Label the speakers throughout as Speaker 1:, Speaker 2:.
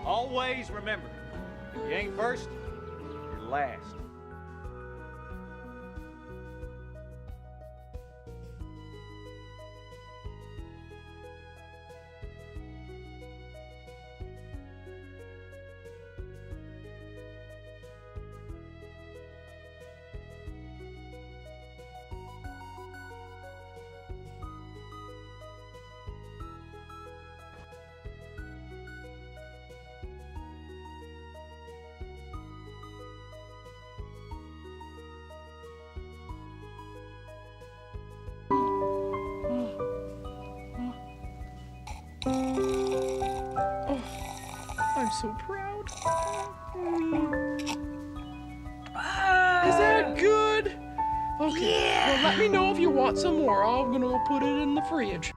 Speaker 1: Always remember, if you ain't first, you're last.
Speaker 2: I'm so proud. Is that good? Okay.
Speaker 3: Yeah.
Speaker 2: Well, let me know if you want some more. I'm gonna put it in the fridge.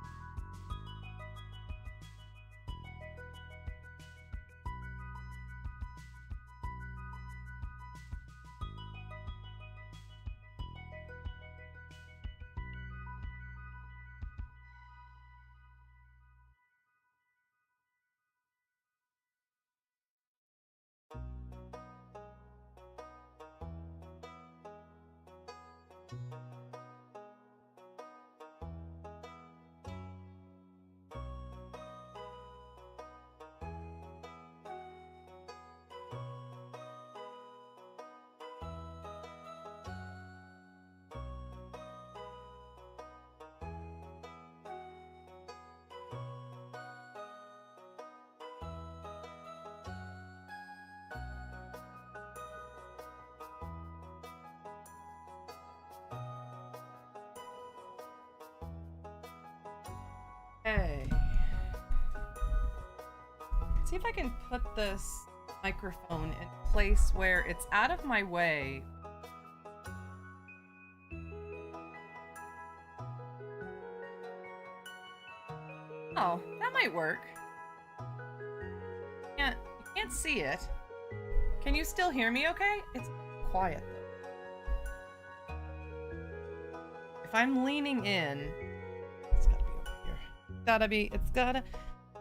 Speaker 3: Okay. See if I can put this microphone in a place where it's out of my way. Oh, that might work. You can't see it. Can you still hear me okay? It's quiet though. If I'm leaning in, it's gotta be over here. It's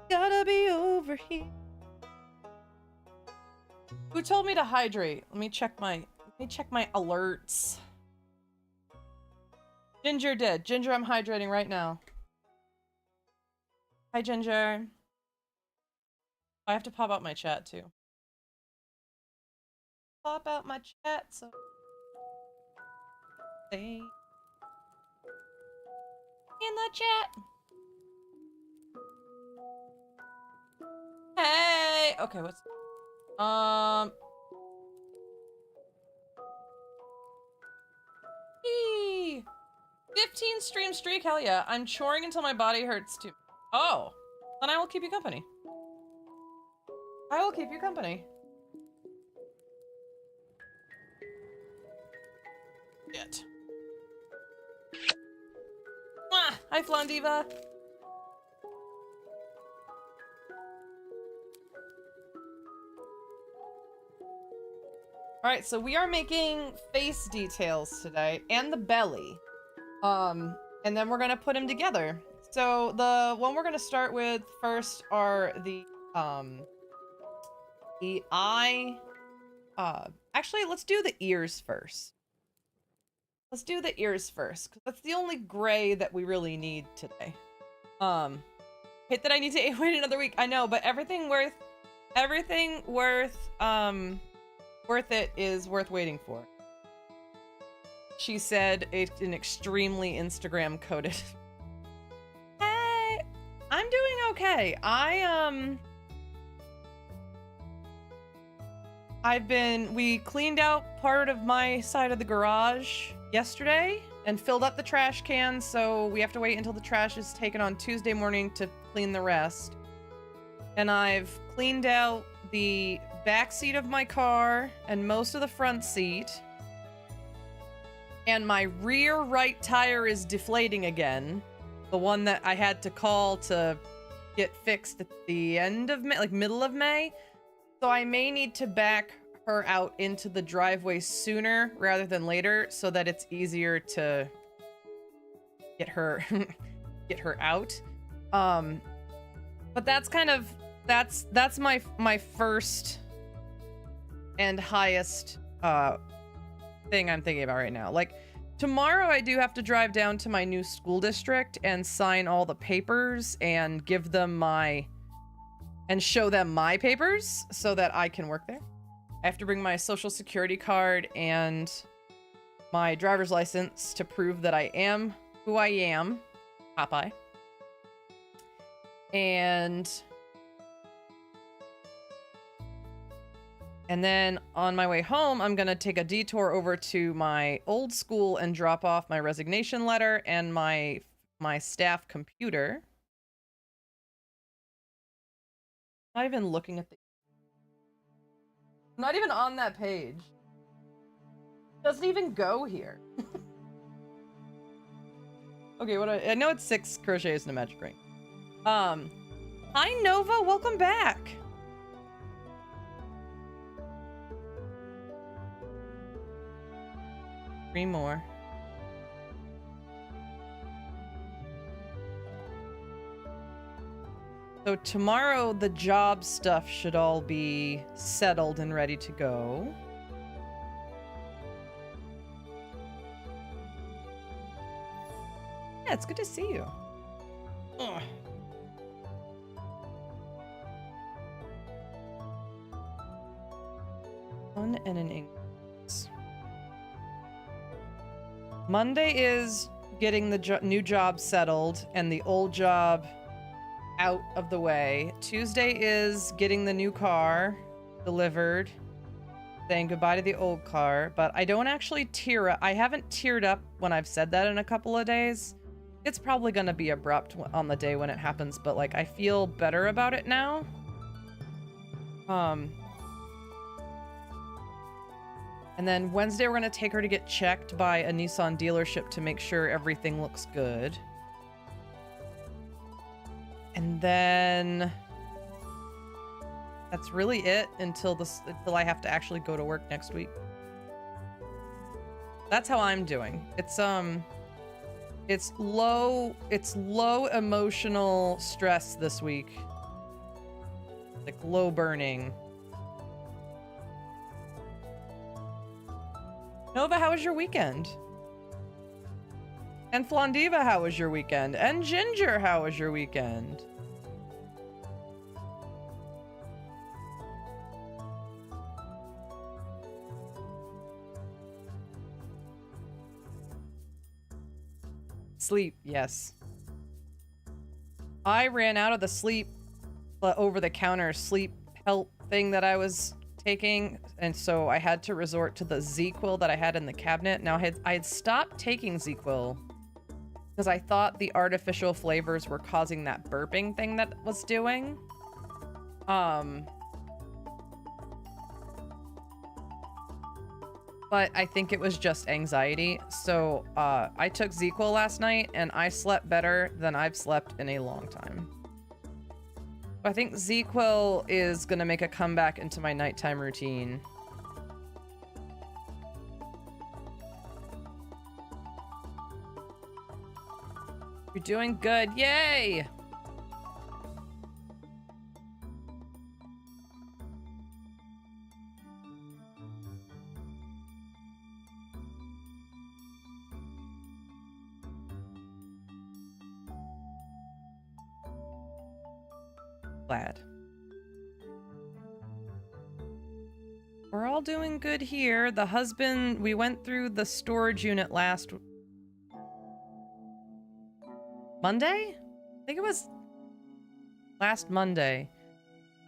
Speaker 3: gotta be over here. Who told me to hydrate? Let me check my alerts. Ginger did. Ginger, I'm hydrating right now. Hi, Ginger. I have to pop out my chat too. Pop out my chat so stay in the chat. Hey. Okay, what's 15 stream streak, hell yeah. I'm choring until my body hurts too. Oh, then I will keep you company. I will keep you company. Shit. Mwah! Hi, Flondiva. Alright, so we are making face details today, and the belly. And then we're gonna put them together. So the one we're gonna start with first are the eye. Actually, let's do the ears first. Let's do the ears first, because that's the only gray that we really need today. Hate that I need to wait another week. I know, but everything worth it is worth waiting for. She said an extremely Instagram coded. Hey, I'm doing okay. We cleaned out part of my side of the garage yesterday and filled up the trash cans, so we have to wait until the trash is taken on Tuesday morning to clean the rest. And I've cleaned out the back seat of my car and most of the front seat. And my rear right tire is deflating again. The one that I had to call to get fixed at the end of May, like middle of May. So I may need to back her out into the driveway sooner rather than later so that it's easier to get her get her out. But that's kind of that's my first and highest thing I'm thinking about right now. Like tomorrow I do have to drive down to my new school district and sign all the papers and give them and show them my papers so that I can work there. I have to bring my social security card and my driver's license to prove that I am who I am, Popeye. And then on my way home, I'm going to take a detour over to my old school and drop off my resignation letter and my staff computer. I'm not even looking at I'm not even on that page. Doesn't even go here. Okay, I know it's 6 crochets in a magic ring. Hi Nova, welcome back. Three more. So tomorrow the job stuff should all be settled and ready to go. Yeah, it's good to see you. Ugh. One and an ink. Monday is getting the new job settled and the old job out of the way. Tuesday is getting the new car delivered, saying goodbye to the old car, but I don't actually tear up. I haven't teared up when I've said that in a couple of days. It's probably going to be abrupt on the day when it happens, but like I feel better about it now. And then Wednesday, we're going to take her to get checked by a Nissan dealership to make sure everything looks good. And then that's really it until I have to actually go to work next week. That's how I'm doing. It's low emotional stress this week. Like low burning. Nova, how was your weekend? And Flondiva, how was your weekend? And Ginger, how was your weekend? Sleep, yes. I ran out of the sleep over-the-counter sleep help thing that I was taking, and so I had to resort to the ZzzQuil that I had in the cabinet. Now I had stopped taking ZzzQuil because I thought the artificial flavors were causing that burping thing that it was doing. But I think it was just anxiety. So I took ZzzQuil last night and I slept better than I've slept in a long time. I think ZzzQuil is gonna make a comeback into my nighttime routine. You're doing good, yay! Glad. We're all doing good here. The husband, we went through the storage unit last Monday? I think it was last Monday.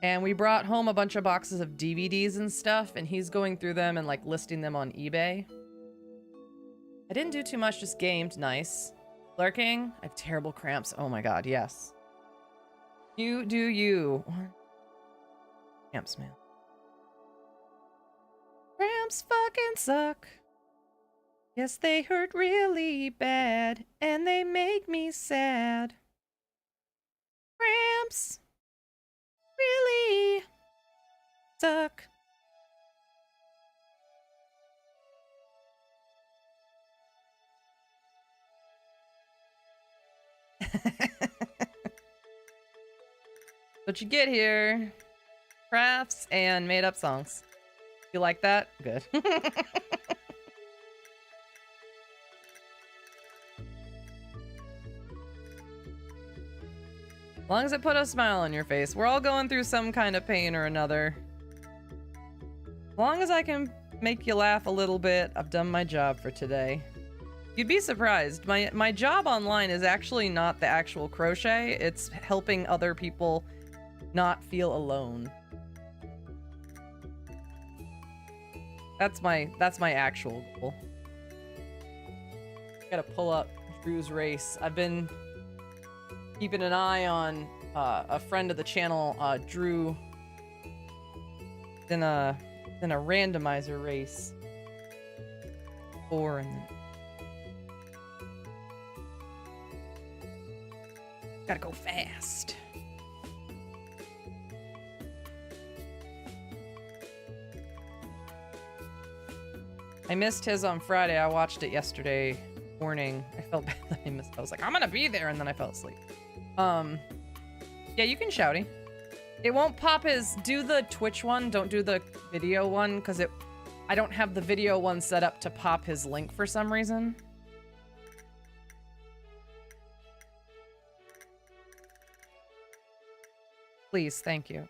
Speaker 3: And we brought home a bunch of boxes of DVDs and stuff, and he's going through them and like listing them on eBay. I didn't do too much, just gamed. Nice. Lurking? I have terrible cramps. Oh my god, yes. You do you. Cramps, man. Cramps fucking suck. Yes, they hurt really bad, and they make me sad. Cramps really suck. What you get here? Crafts and made up songs. You like that? Good. As long as it put a smile on your face. We're all going through some kind of pain or another. As long as I can make you laugh a little bit, I've done my job for today. You'd be surprised. My job online is actually not the actual crochet. It's helping other people not feel alone. That's my actual goal. Gotta pull up Drew's race. I've been keeping an eye on a friend of the channel, Drew, in a randomizer race. And then gotta go fast. I missed his on Friday. I watched it yesterday morning. I felt bad that I missed it. I was like, I'm gonna be there, and then I fell asleep. Yeah, you can shouty. It won't pop his... Do the Twitch one. Don't do the video one, because I don't have the video one set up to pop his link for some reason. Please, thank you.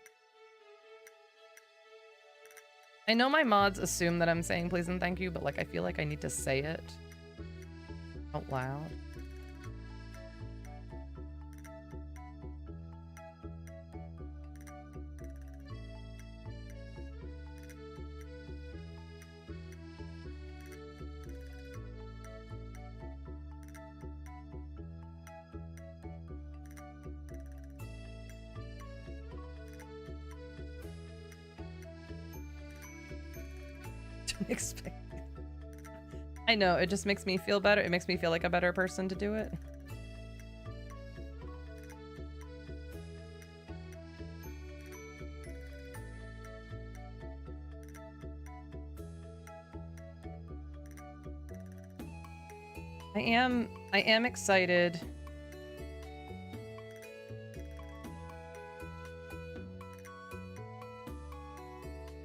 Speaker 3: I know my mods assume that I'm saying please and thank you, but like I feel like I need to say it out loud. Expect. I know, it just makes me feel better. It makes me feel like a better person to do it. I am excited.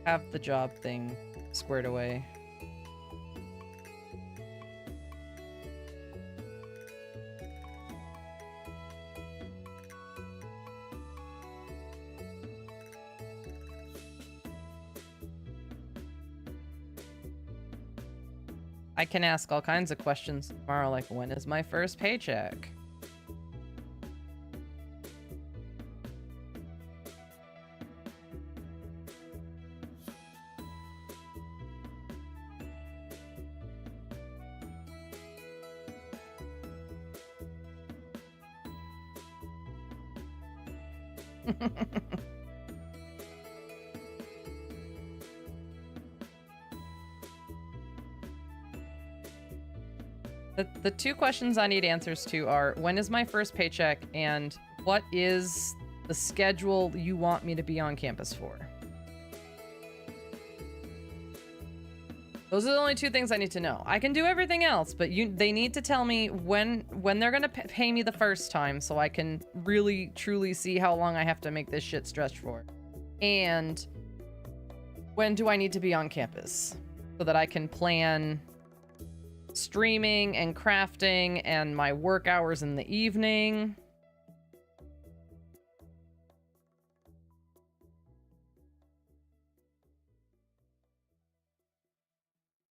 Speaker 3: Have the job thing squared away. I can ask all kinds of questions tomorrow, like when is my first paycheck? The two questions I need answers to are, when is my first paycheck, and what is the schedule you want me to be on campus for? Those are the only two things I need to know. I can do everything else, but they need to tell me when they're gonna pay me the first time, so I can really truly see how long I have to make this shit stretch for. And when do I need to be on campus so that I can plan streaming and crafting and my work hours in the evening.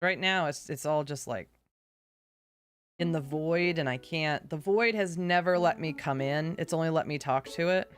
Speaker 3: Right now, it's all just like in the void, and I can't. The void has never let me come in. It's only let me talk to it.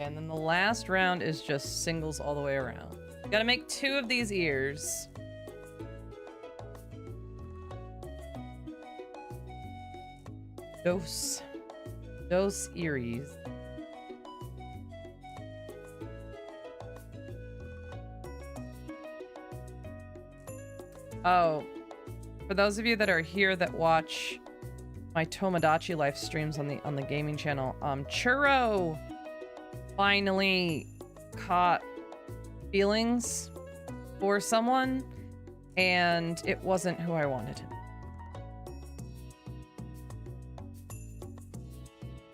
Speaker 3: And then the last round is just singles all the way around. Gotta make 2 of these ears. Dos. Dos Eries. Oh, for those of you that are here that watch my Tomodachi live streams on the gaming channel, Churro finally caught feelings for someone, and it wasn't who I wanted him.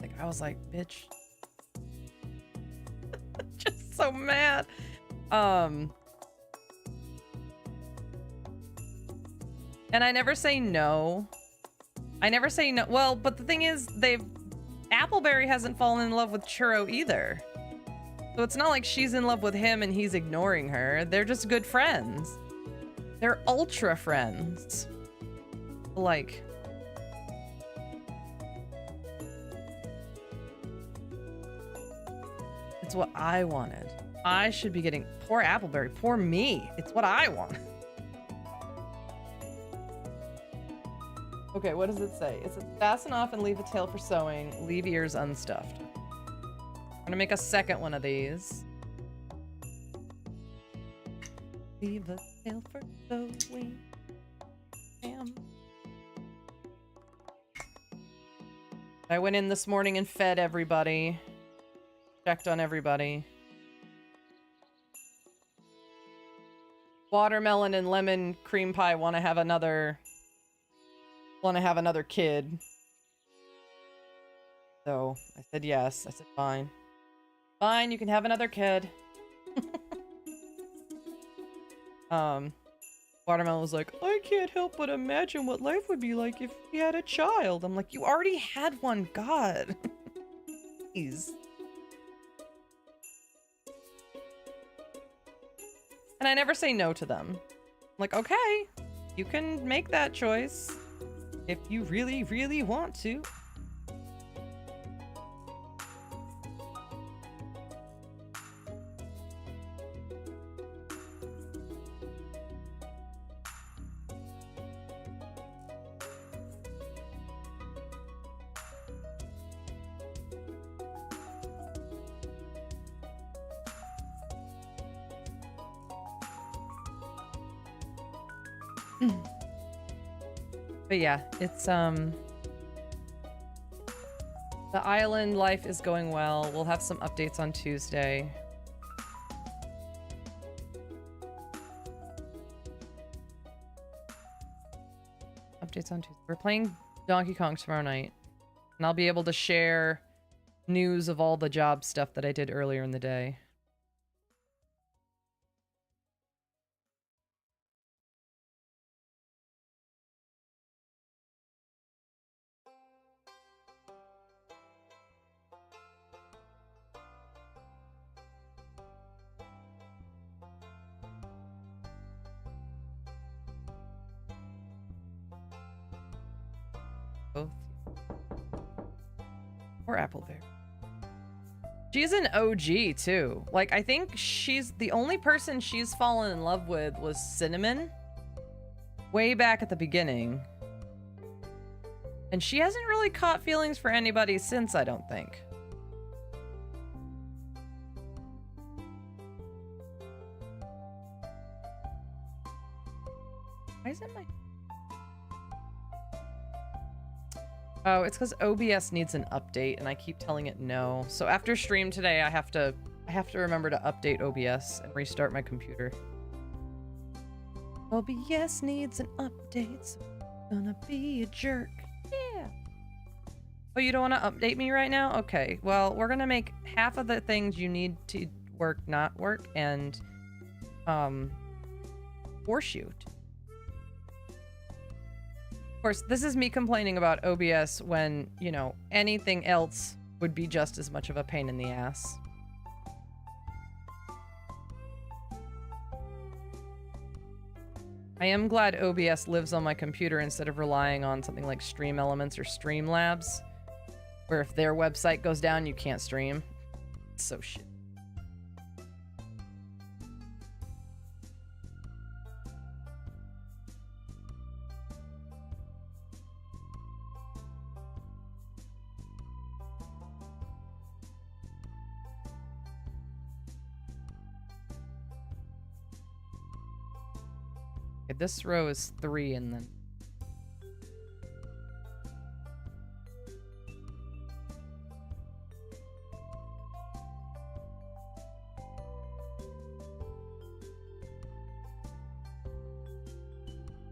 Speaker 3: Like, I was like, bitch. Just so mad. And I never say no. I never say no. Well, but the thing is, Appleberry hasn't fallen in love with Churro either. So it's not like she's in love with him and he's ignoring her. They're just good friends. They're ultra friends. Like... It's what I wanted. I should be getting... Poor Appleberry. Poor me. It's what I want. Okay, what does it say? It says, fasten off and leave a tail for sewing. Leave ears unstuffed. I'm gonna make a second one of these. Leave a tail for sewing. Bam. I went in this morning and fed everybody. Checked on everybody. Watermelon and lemon cream pie want to have another kid. So I said yes. I said fine. Fine, you can have another kid. Watermelon was like, I can't help but imagine what life would be like if we had a child. I'm like, you already had one, God. Please. And I never say no to them. I'm like, okay, you can make that choice if you really, really want to. But yeah, it's the island life is going well. We'll have some updates on Tuesday. Updates on Tuesday. We're playing Donkey Kong tomorrow night, and I'll be able to share news of all the job stuff that I did earlier in the day. Both. Or Appleberry. She's an OG too. Like, I think she's the only person she's fallen in love with was Cinnamon. Way back at the beginning. And she hasn't really caught feelings for anybody since, I don't think. Why isn't my... Oh, it's because OBS needs an update, and I keep telling it no. So after stream today, I have to remember to update OBS and restart my computer. OBS needs an update, so I'm gonna be a jerk. Yeah. Oh, you don't want to update me right now? Okay. Well, we're gonna make half of the things you need to work not work, and force you. Of course, this is me complaining about OBS when, you know, anything else would be just as much of a pain in the ass. I am glad OBS lives on my computer instead of relying on something like Stream Elements or Streamlabs, where if their website goes down, you can't stream. It's so shit. Okay, this row is 3 and then...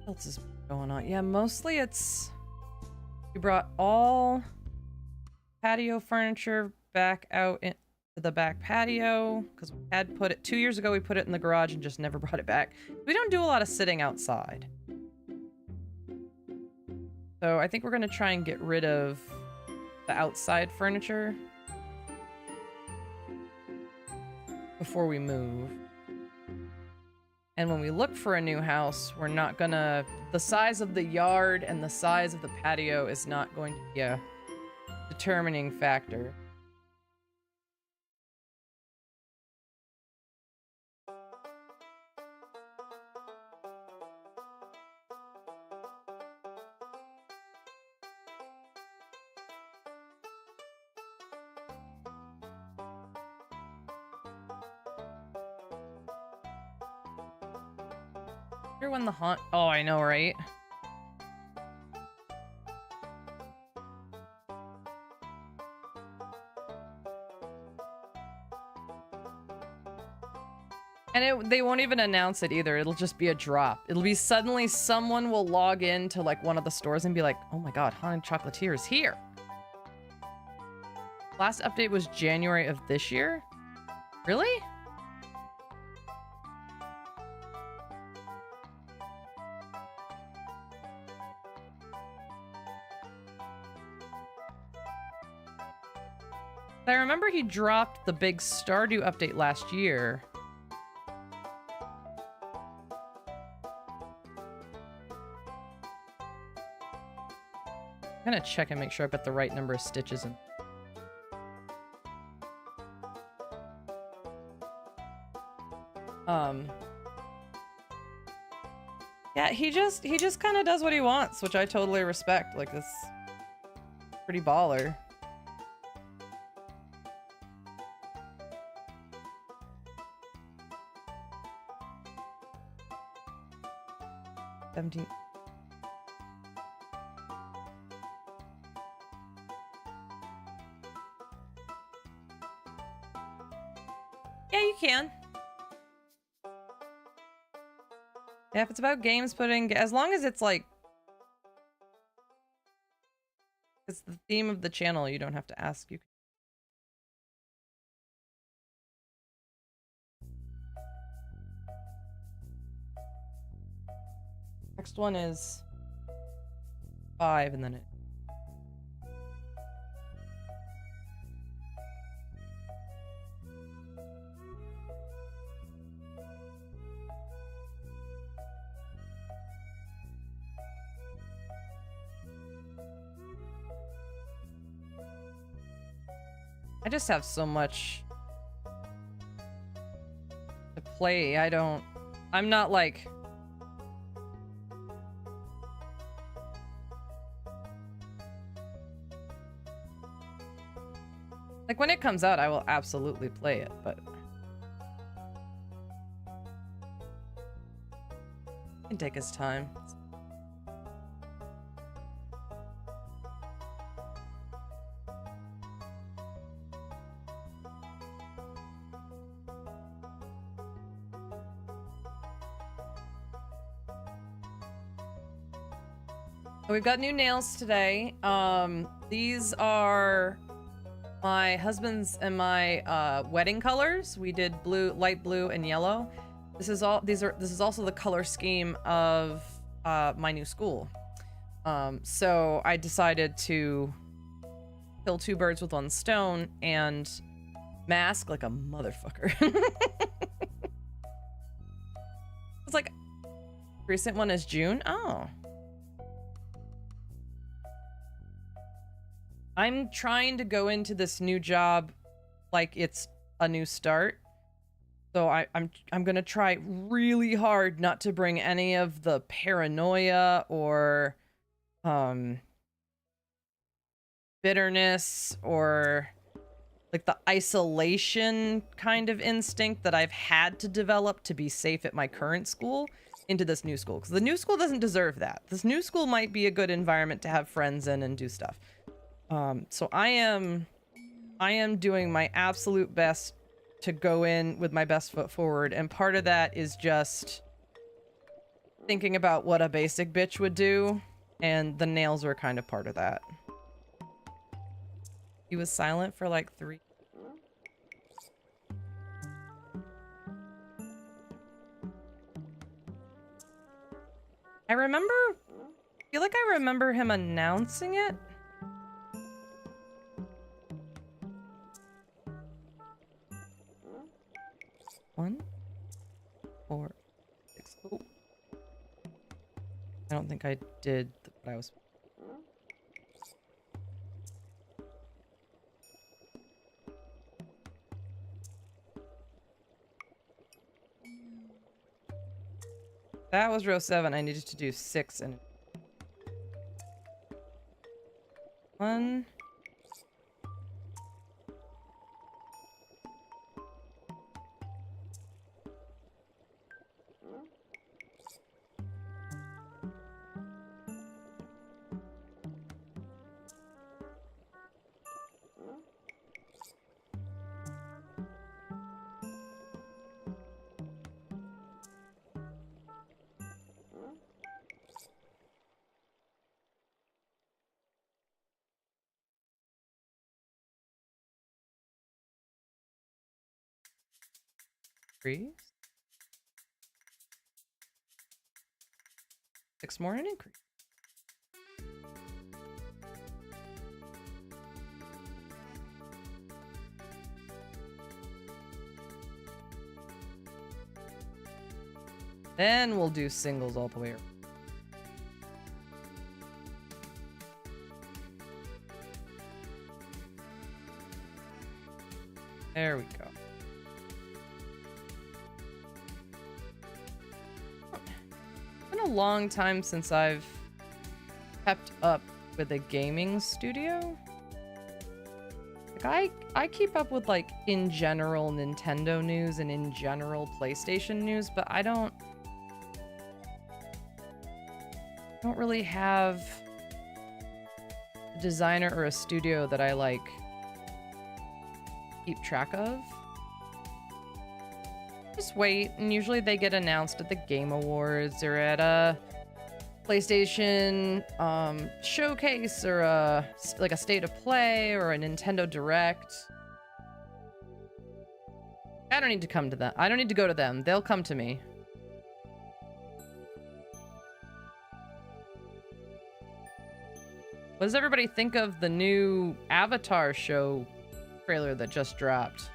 Speaker 3: What else is going on? Yeah, mostly it's... We brought all patio furniture back out into the back patio because we had put it 2 years ago. We put it in the garage and just never brought it back. We don't do a lot of sitting outside, so I think we're gonna try and get rid of the outside furniture before we move. And when we look for a new house, we're not gonna... The size of the yard and the size of the patio is not going to be a determining factor. When the haunt... Oh, I know, right? And they won't even announce it either. It'll just be a drop. It'll be suddenly someone will log in to like one of the stores and be like, oh my god, Haunted Chocolatier is here. Last update was January of this year? Really? I remember he dropped the big Stardew update last year. I'm gonna check and make sure I put the right number of stitches in. Yeah, he just kind of does what he wants, which I totally respect. Like, this pretty baller. Yeah, you can. Yeah, if it's about games putting, as long as it's like, it's the theme of the channel, you don't have to ask. You can. Next one is 5 and then it. I just have so much to play. I'm not like... Like, when it comes out, I will absolutely play it, but... It can take his time. We've got new nails today. These are my husband's and my wedding colors. We did blue, light blue, and yellow. This is also the color scheme of my new school. So I decided to kill 2 birds with 1 stone and mask like a motherfucker. It's like, recent one is June. Oh. I'm trying to go into this new job like it's a new start. So I'm gonna try really hard not to bring any of the paranoia or bitterness or like the isolation kind of instinct that I've had to develop to be safe at my current school. into this new school, because the new school doesn't deserve that. This new school might be a good environment to have friends in and do stuff. So I am doing my absolute best to go in with my best foot forward, and part of that is just thinking about what a basic bitch would do, and the nails were kind of part of that. He was silent for like 3. I feel like I remember him announcing it. One, 4, 6. Oh. I don't think I did what I was. That was row 7. I needed to do 6 and 1. Increase. 6 more and increase. Then we'll do singles all the way around. There we go. It's been a long time since I've kept up with a gaming studio. Like I keep up with like in general Nintendo news and in general PlayStation news, but I don't really have a designer or a studio that I like keep track of. Just wait, and usually they get announced at the Game Awards or at a PlayStation showcase or like a state of play or a Nintendo Direct. I don't need to come to them. I don't need to go to them. They'll come to me. What does everybody think of the new Avatar show trailer that just dropped?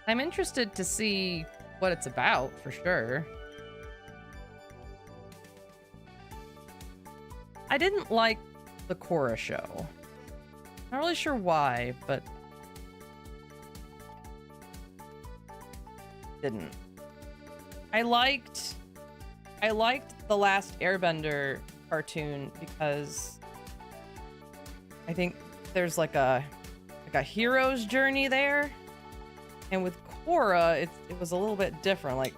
Speaker 3: I'm interested to see what it's about, for sure. I didn't like the Korra show. Not really sure why, but didn't. I liked the last Airbender cartoon because I think there's like a hero's journey there, and with Korra it was a little bit different. Like,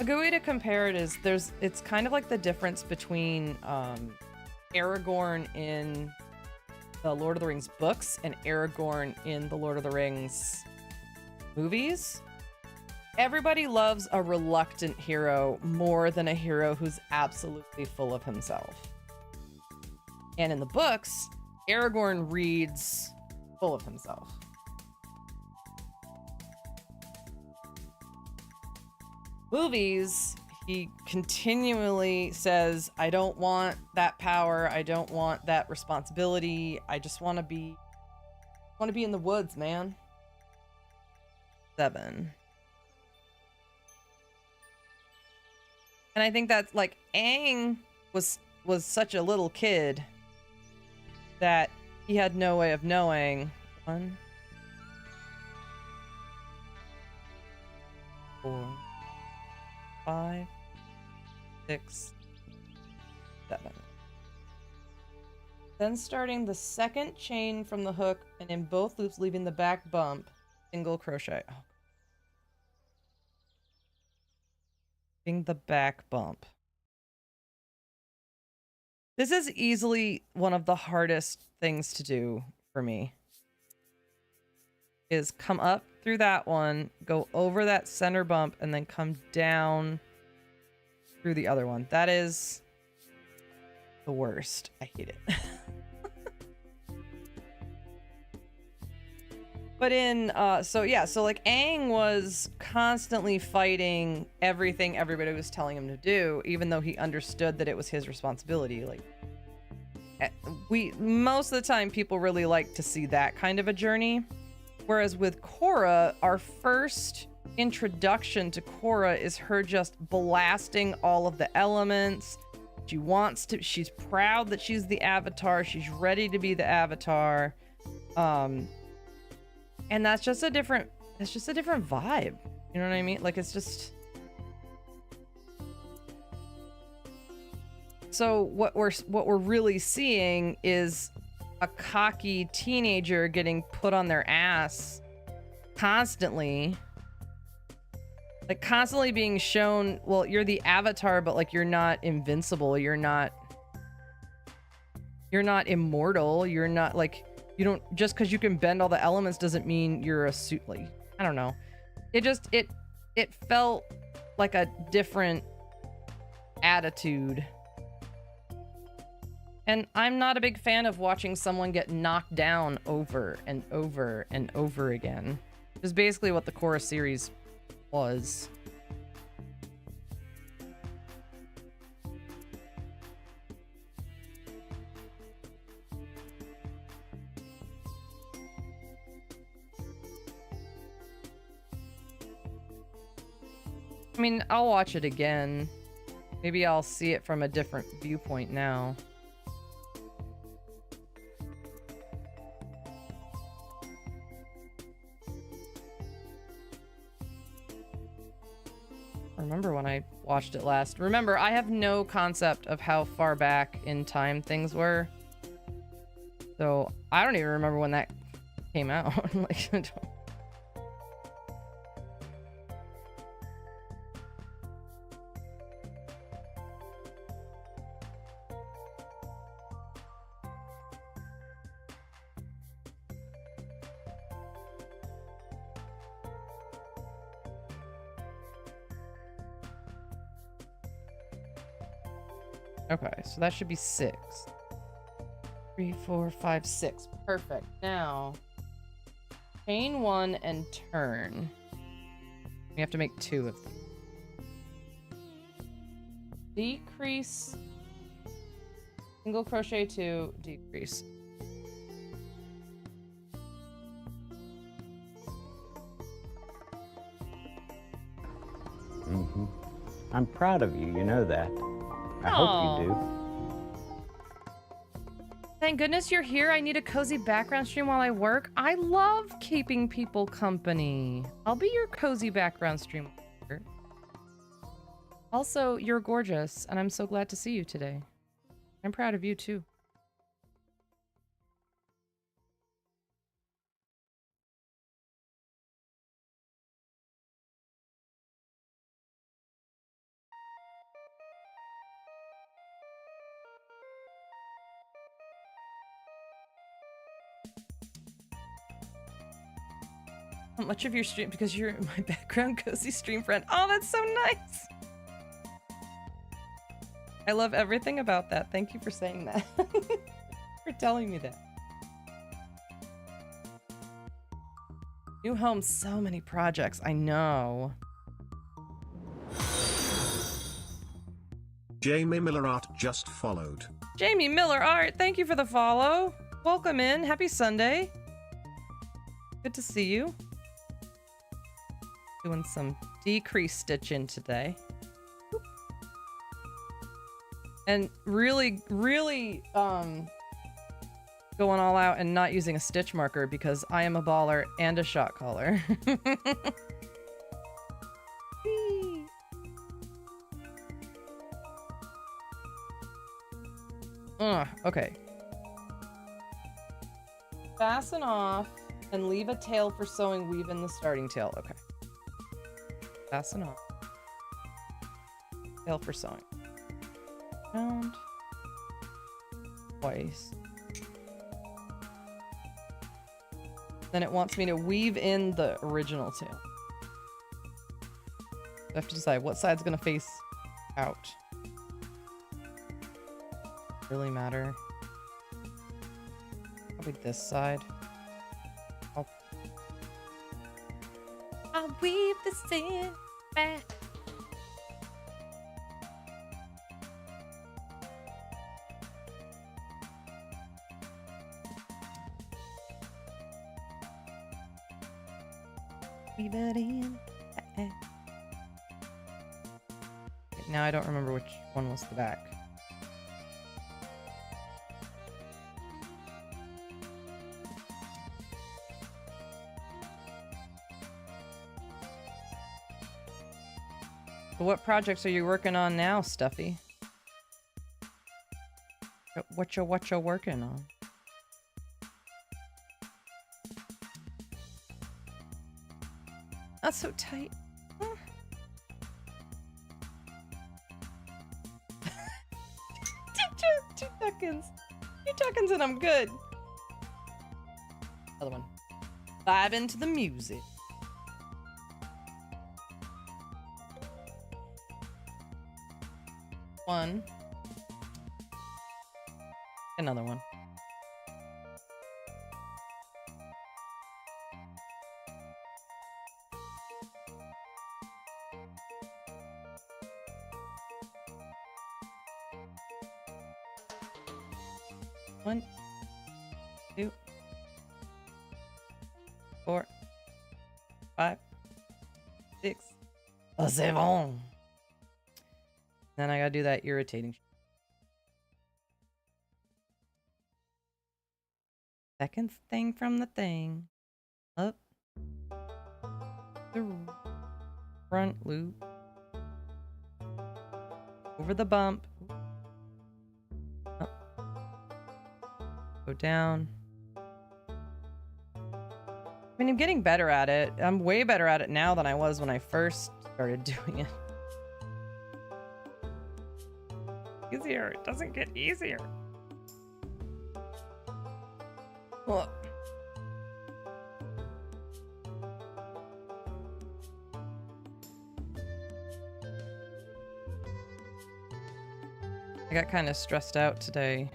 Speaker 3: a good way to compare it is it's kind of like the difference between Aragorn in the Lord of the Rings books and Aragorn in the Lord of the Rings movies. Everybody loves a reluctant hero more than a hero who's absolutely full of himself. And in the books, Aragorn reads full of himself. Movies, he continually says, I don't want that power, I don't want that responsibility, I just want to be in the woods, man. 7. And I think that's like Aang was such a little kid that he had no way of knowing. 1, 4, 5, 6, 7. Then starting the second chain from the hook and in both loops leaving the back bump, single crochet. Oh. Leaving the back bump. This is easily one of the hardest things to do for me. Is come up through that one, go over that center bump, and then come down through the other one. That is the worst. I hate it. But in, so like Aang was constantly fighting everything everybody was telling him to do, even though he understood that it was his responsibility. Like, most of the time, people really like to see that kind of a journey. Whereas with Korra, our first introduction to Korra is her just blasting all of the elements. She wants to, she's proud that she's the Avatar. She's ready to be the Avatar. And that's just a different, it's just a different vibe. You know what I mean? Like, it's just... So what we're really seeing is a cocky teenager getting put on their ass constantly. Like, constantly being shown, well, you're the Avatar, but like, you're not invincible. You're not immortal. You're not like... You don't, just because you can bend all the elements doesn't mean you're a suit. Like, I don't know. It just, it felt like a different attitude. And I'm not a big fan of watching someone get knocked down over and over and over again. Which is basically what the Korra series was. I mean, I'll watch it again. Maybe I'll see it from a different viewpoint now. I remember when I watched it last. Remember, I have no concept of how far back in time things were. So, I don't even remember when that came out. Like, I don't... Okay, so that should be 6. 3, 4, 5, 6. Perfect. Now, chain 1 and turn. We have to make 2 of them. Decrease. Single crochet 2, decrease.
Speaker 4: Mm-hmm. I'm proud of you, you know that. I hope you do.
Speaker 3: Thank goodness you're here. I need a cozy background stream while I work. I love keeping people company. I'll be your cozy background stream. Also, you're gorgeous, and I'm so glad to see you today. I'm proud of you, too. Much of your stream because you're my background cozy stream friend. Oh, that's so nice. I love everything about that. Thank you for saying that. For telling me that. New home, so many projects. I know.
Speaker 5: Jamie Miller Art just followed.
Speaker 3: Jamie Miller Art, thank you for the follow. Welcome in. Happy Sunday. Good to see you. Doing some decrease stitching today. And really going all out and not using a stitch marker because I am a baller and a shot caller. Okay. Fasten off and leave a tail for sewing. Weave in the starting tail. Okay. Fasten off. Tail for sewing. Round. Twice. Then it wants me to weave in the original tail. I have to decide what side's gonna face out. Really matter. Probably this side. I'll weave this in back. Weave it in back. Now I don't remember which one was the back. So what projects are you working on now, Stuffy? What you working on? That's so tight. 2 seconds. 2 seconds and I'm good. Other one. Vibe into the music. One. Another one. One, 2, 4, 5, 6. Oh, c'est bon. Then I gotta do that irritating. Second thing from the thing. Up. The front loop. Over the bump. Up. Go down. I mean, I'm getting better at it. I'm way better at it now than I was when I first started doing it. Easier. It doesn't get easier. Look. I got kind of stressed out today.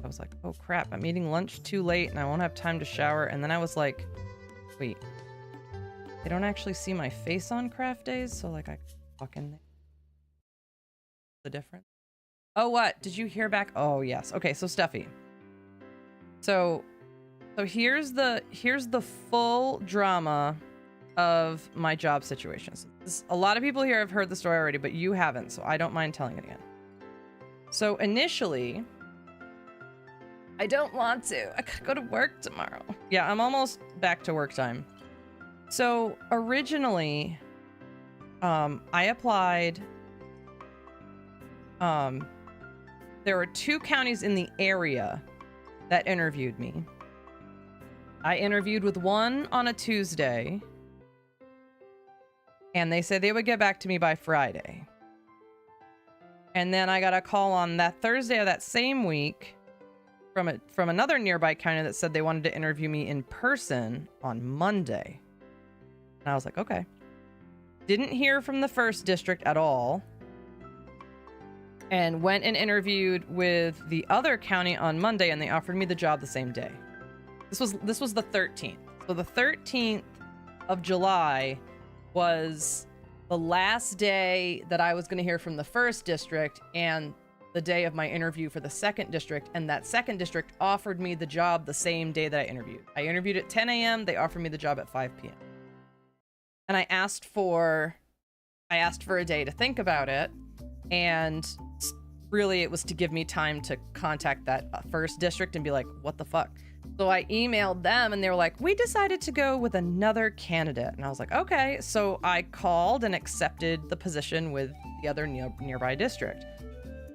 Speaker 3: I was like, oh crap, I'm eating lunch too late and I won't have time to shower. And then I was like, wait, they don't actually see my face on craft days, so like I fucking the difference. Oh, what? Did you hear back? Oh, yes. Okay, so Stuffy. So here's the full drama of my job situation. So a lot of people here have heard the story already, but you haven't, so I don't mind telling it again. So initially, I don't want to. I gotta go to work tomorrow. Yeah, I'm almost back to work time. So originally, I applied. There were 2 counties in the area that interviewed me. I interviewed with one on a Tuesday, and they said they would get back to me by Friday. And then I got a call on that Thursday of that same week from another nearby county that said they wanted to interview me in person on Monday. And I was like, okay. Didn't hear from the 1st district at all. And went and interviewed with the other county on Monday, and they offered me the job the same day. This was the 13th. So the 13th of July was the last day that I was going to hear from the 1st district and the day of my interview for the 2nd district. And that 2nd district offered me the job the same day that I interviewed. I interviewed at 10 a.m. They offered me the job at 5 p.m. And I asked for a day to think about it. And really it was to give me time to contact that 1st district and be like, what the fuck? So I emailed them and they were like, we decided to go with another candidate. And I was like, okay. So I called and accepted the position with the other nearby district.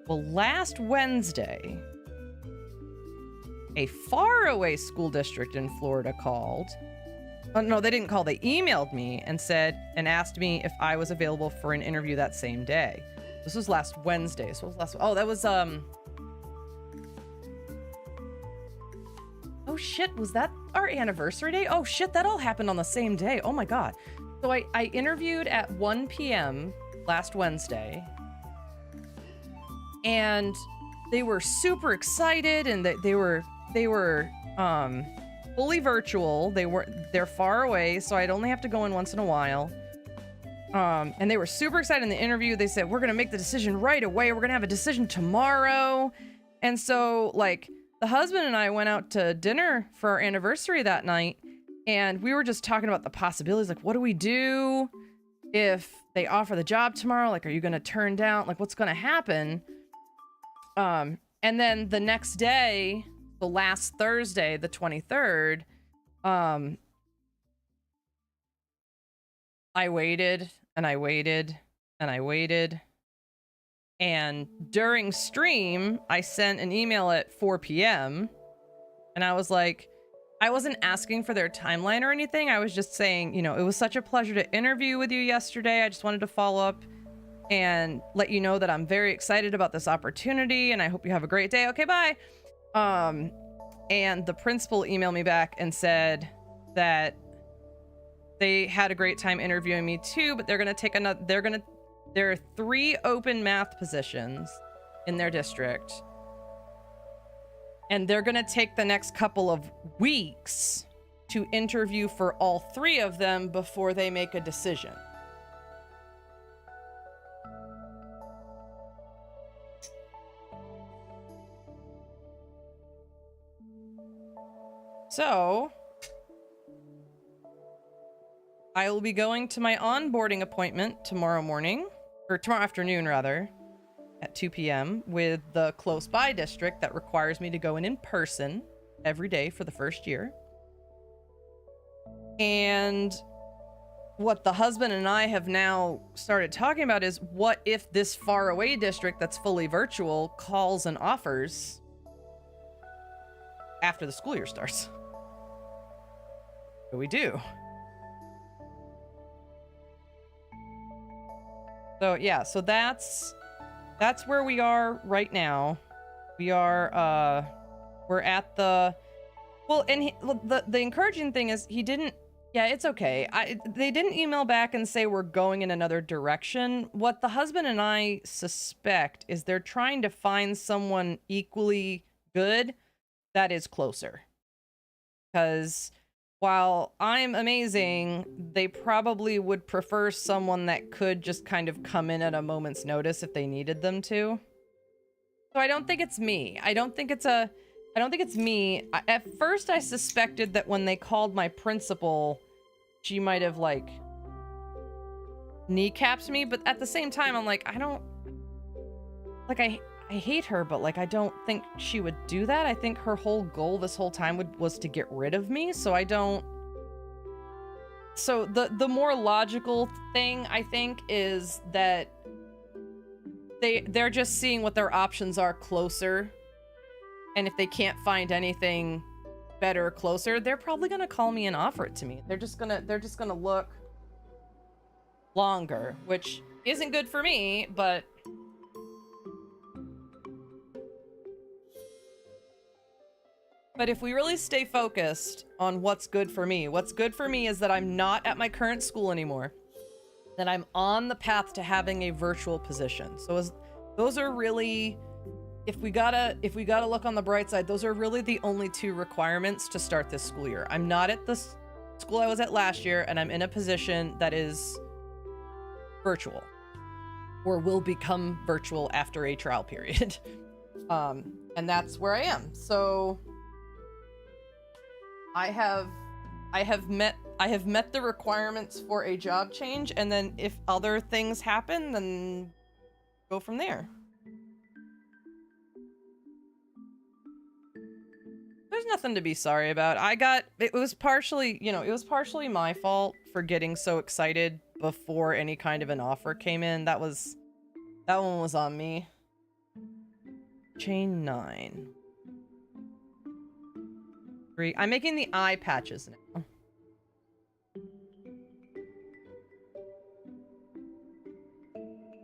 Speaker 3: Well, last Wednesday, a faraway school district in Florida called. Oh, no, they didn't call. They emailed me and asked me if I was available for an interview that same day. This was last Wednesday. So it was last. Oh, that was Oh shit, was that our anniversary day? Oh shit, that all happened on the same day. Oh my god. So I interviewed at 1 p.m. last Wednesday. And they were super excited, and they were fully virtual. They're far away, so I'd only have to go in once in a while. And they were super excited in the interview. They said, we're gonna make the decision right away. We're gonna have a decision tomorrow. And so, like, the husband and I went out to dinner for our anniversary that night, and we were just talking about the possibilities. Like, what do we do if they offer the job tomorrow? Like, are you gonna turn down? Like, what's gonna happen? And then the next day, the last Thursday, the 23rd, I waited and I waited and I waited. And during stream, I sent an email at 4 p.m. and I was like, I wasn't asking for their timeline or anything. I was just saying, you know, it was such a pleasure to interview with you yesterday. I just wanted to follow up and let you know that I'm very excited about this opportunity and I hope you have a great day. Okay, bye. And the principal emailed me back and said that they had a great time interviewing me too, but they're going to take another, there are 3 open math positions in their district. And they're going to take the next couple of weeks to interview for all 3 of them before they make a decision. So, I will be going to my onboarding appointment tomorrow morning, or tomorrow afternoon rather, at 2 p.m. with the close by district that requires me to go in person every day for the first year. And what the husband and I have now started talking about is, what if this far away district that's fully virtual calls and offers after the school year starts? What do we do? So yeah, so that's where we are right now. We are we're at the, well, and the encouraging thing is he didn't, yeah, it's okay. They didn't email back and say we're going in another direction. What the husband and I suspect is they're trying to find someone equally good that is closer. Because while I'm amazing, they probably would prefer someone that could just kind of come in at a moment's notice if they needed them to. So I don't think it's me. I don't think it's me. At first I suspected that when they called my principal, she might have like kneecapped me, but at the same time I'm like, I hate her, but like I don't think she would do that. I think her whole goal this whole time was to get rid of me. So I don't. So the more logical thing I think is that they're just seeing what their options are closer, and if they can't find anything better or closer, they're probably gonna call me and offer it to me. They're just gonna look longer, which isn't good for me, but. But if we really stay focused on what's good for me is that I'm not at my current school anymore, that I'm on the path to having a virtual position. So those are really, if we gotta look on the bright side, those are really the only 2 requirements to start this school year. I'm not at the school I was at last year, and I'm in a position that is virtual, or will become virtual after a trial period. And that's where I am. So I have met the requirements for a job change, and then if other things happen, then go from there. There's nothing to be sorry about. It was partially my fault for getting so excited before any kind of an offer came in. That one was on me. Chain 9. 3. I'm making the eye patches now.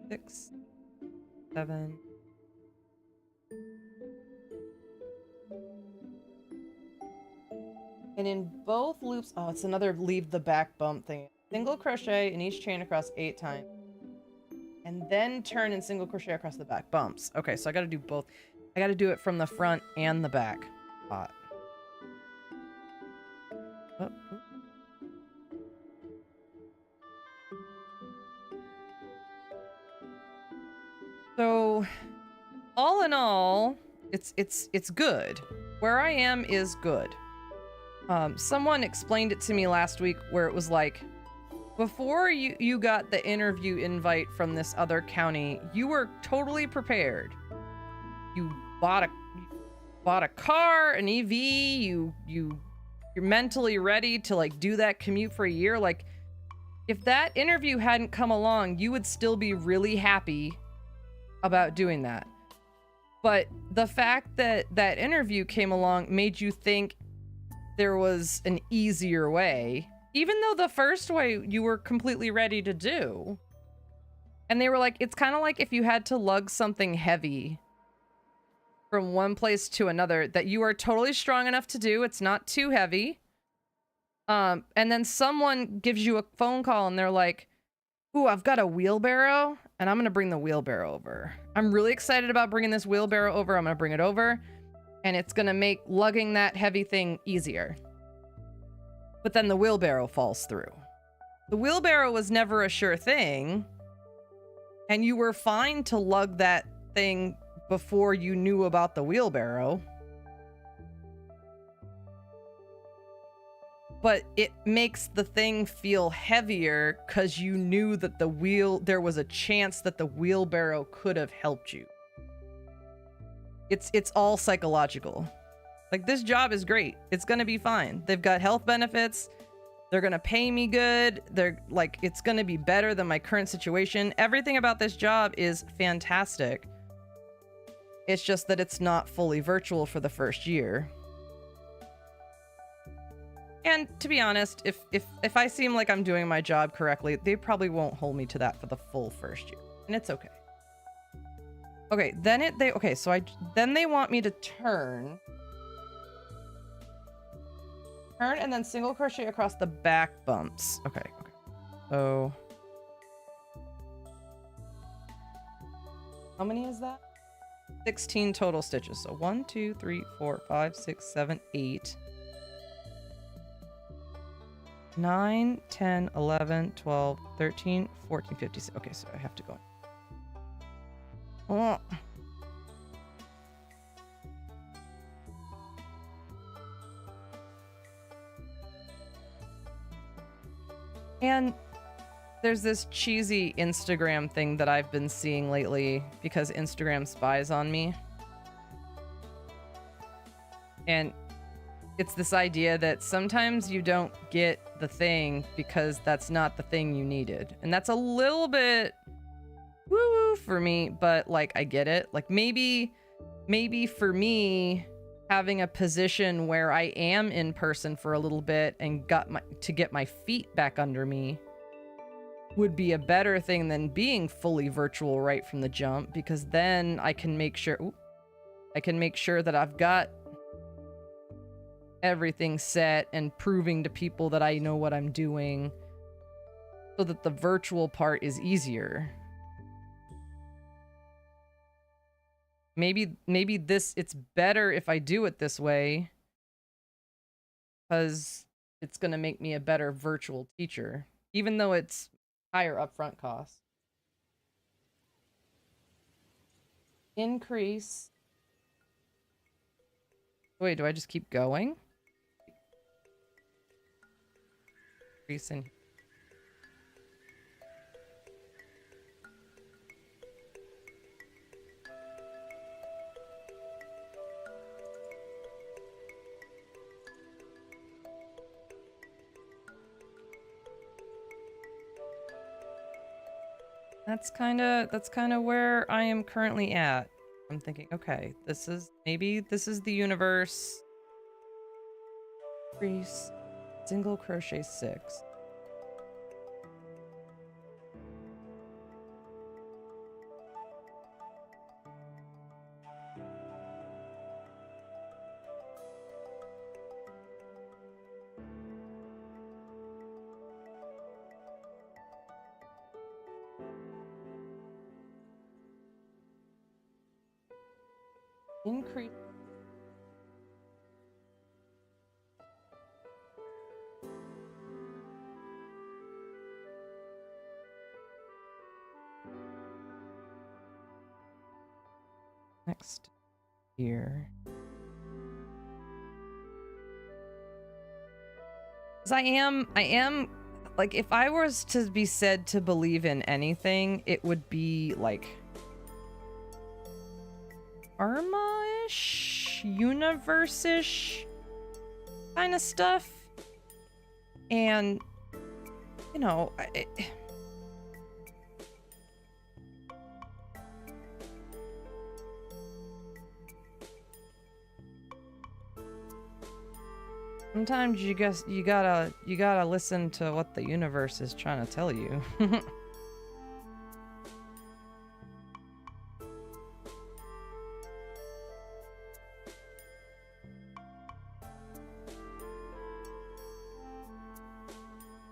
Speaker 3: Six, 7. And in both loops, oh, it's another leave the back bump thing. Single crochet in each chain across 8 times. And then turn and single crochet across the back bumps. Okay, so I gotta do both. I gotta do it from the front and the back pot. Oh. So, all in all, it's good. Where I am is good. Someone explained it to me last week where it was like, before you got the interview invite from this other county, you were totally prepared. You bought a car, an EV, you're mentally ready to like do that commute for a year. Like, if that interview hadn't come along, you would still be really happy about doing that. But the fact that that interview came along made you think there was an easier way, even though the first way you were completely ready to do. And they were like, it's kind of like if you had to lug something heavy from one place to another that you are totally strong enough to do. It's not too heavy. And then someone gives you a phone call and they're like, ooh, I've got a wheelbarrow and I'm going to bring the wheelbarrow over. I'm really excited about bringing this wheelbarrow over. I'm going to bring it over and it's going to make lugging that heavy thing easier. But then the wheelbarrow falls through. The wheelbarrow was never a sure thing. And you were fine to lug that thing before you knew about the wheelbarrow. But it makes the thing feel heavier because you knew that there was a chance that the wheelbarrow could have helped you. It's all psychological. Like, this job is great. It's gonna be fine. They've got health benefits. They're gonna pay me good. They're like, it's gonna be better than my current situation. Everything about this job is fantastic. It's just that it's not fully virtual for the first year. And to be honest, if I seem like I'm doing my job correctly, they probably won't hold me to that for the full first year. And it's okay. Okay, then then they want me to turn and then single crochet across the back bumps. Okay. So how many is that? 16 total stitches. So 1, 2, 3, 4, 5, 6, 7, 8, 9, 10, 11, 12, 13, 14, 15. Okay, so I have to go. Oh. And there's this cheesy Instagram thing that I've been seeing lately because Instagram spies on me. And it's this idea that sometimes you don't get the thing because that's not the thing you needed. And that's a little bit woo-woo for me, but like, I get it. Like, maybe for me, having a position where I am in person for a little bit and to get my feet back under me would be a better thing than being fully virtual right from the jump, because then I can make sure that I've got everything set and proving to people that I know what I'm doing so that the virtual part is easier. Maybe it's better if I do it this way because it's going to make me a better virtual teacher, even though it's higher upfront cost. Increase. Wait, do I just keep going? Increase in. That's kind of where I am currently at. I'm thinking, okay, maybe this is the universe Increase single crochet 6. Increase. Next here. Because I am, like, if I was to be said to believe in anything, it would be, like, Karma-ish, universe-ish kind of stuff. And, you know, sometimes you gotta listen to what the universe is trying to tell you.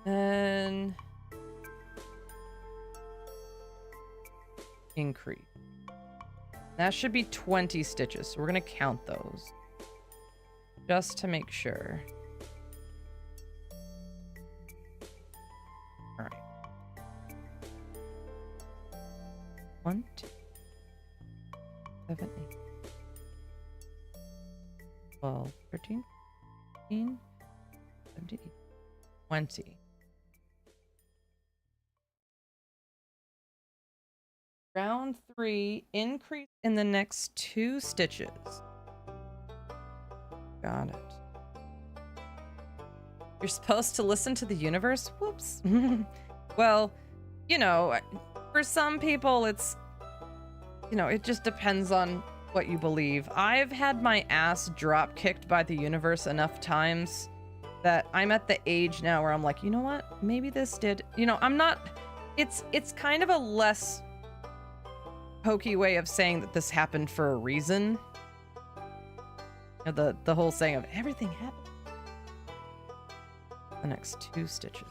Speaker 3: And increase. That should be 20 stitches, so we're gonna count those just to make sure. All right. 1, 2, 7, 8, 12, 13, 14, 17, 20. Round 3, increase in the next 2 stitches. Got it. You're supposed to listen to the universe? Whoops. Well, you know, for some people it's, you know, it just depends on what you believe. I've had my ass drop kicked by the universe enough times that I'm at the age now where I'm like, you know what? Maybe this did, you know, I'm not, it's kind of a less hokey way of saying that this happened for a reason. You know, the whole saying of everything happened. The next 2 stitches.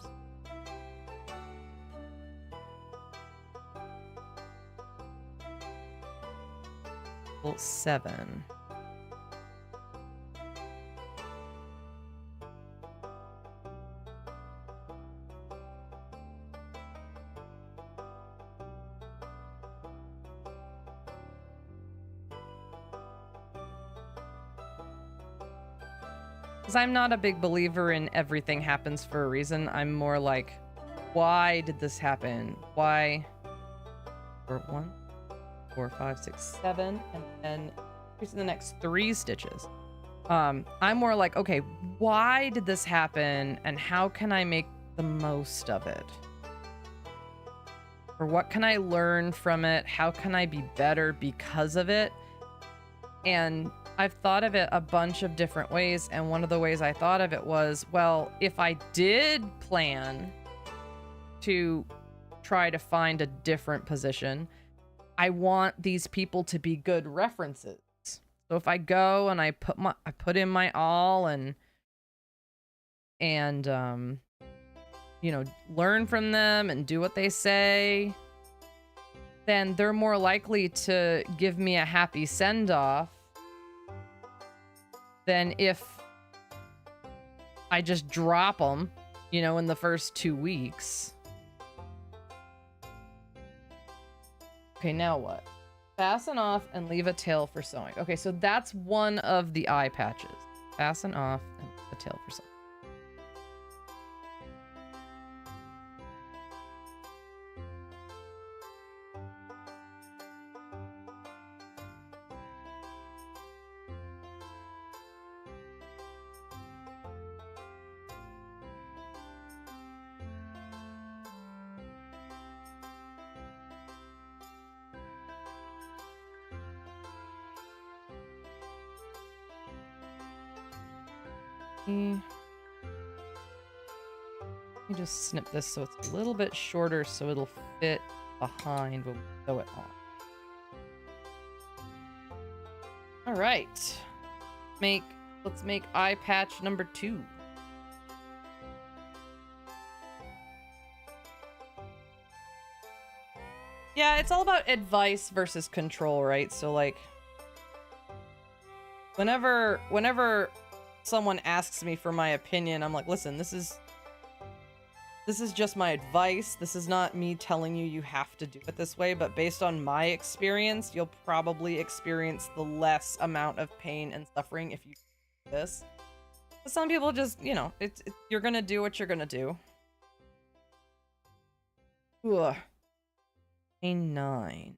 Speaker 3: Well, 7. Because I'm not a big believer in everything happens for a reason. I'm more like, why did this happen? Why? For 1, 4, 5, 6, 7, and then increasing the next 3 stitches. I'm more like, okay, why did this happen, and how can I make the most of it? Or what can I learn from it? How can I be better because of it? And I've thought of it a bunch of different ways, and one of the ways I thought of it was, well, if I did plan to try to find a different position, I want these people to be good references. So if I go and I put in my all and you know, learn from them and do what they say, then they're more likely to give me a happy send-off than if I just drop them, you know, in the first 2 weeks. Okay, now what? Fasten off and leave a tail for sewing. Okay, so that's one of the eye patches. Fasten off and a tail for sewing. me just snip this so it's a little bit shorter so it'll fit behind when we sew it on. All right. Let's make eye patch number 2. Yeah, it's all about advice versus control, right? So like whenever someone asks me for my opinion, I'm like, listen, this is just my advice. This is not me telling you have to do it this way, but based on my experience, you'll probably experience the less amount of pain and suffering if you do this. But some people just, you know, you're gonna do what you're gonna do. Ugh. Pain 9.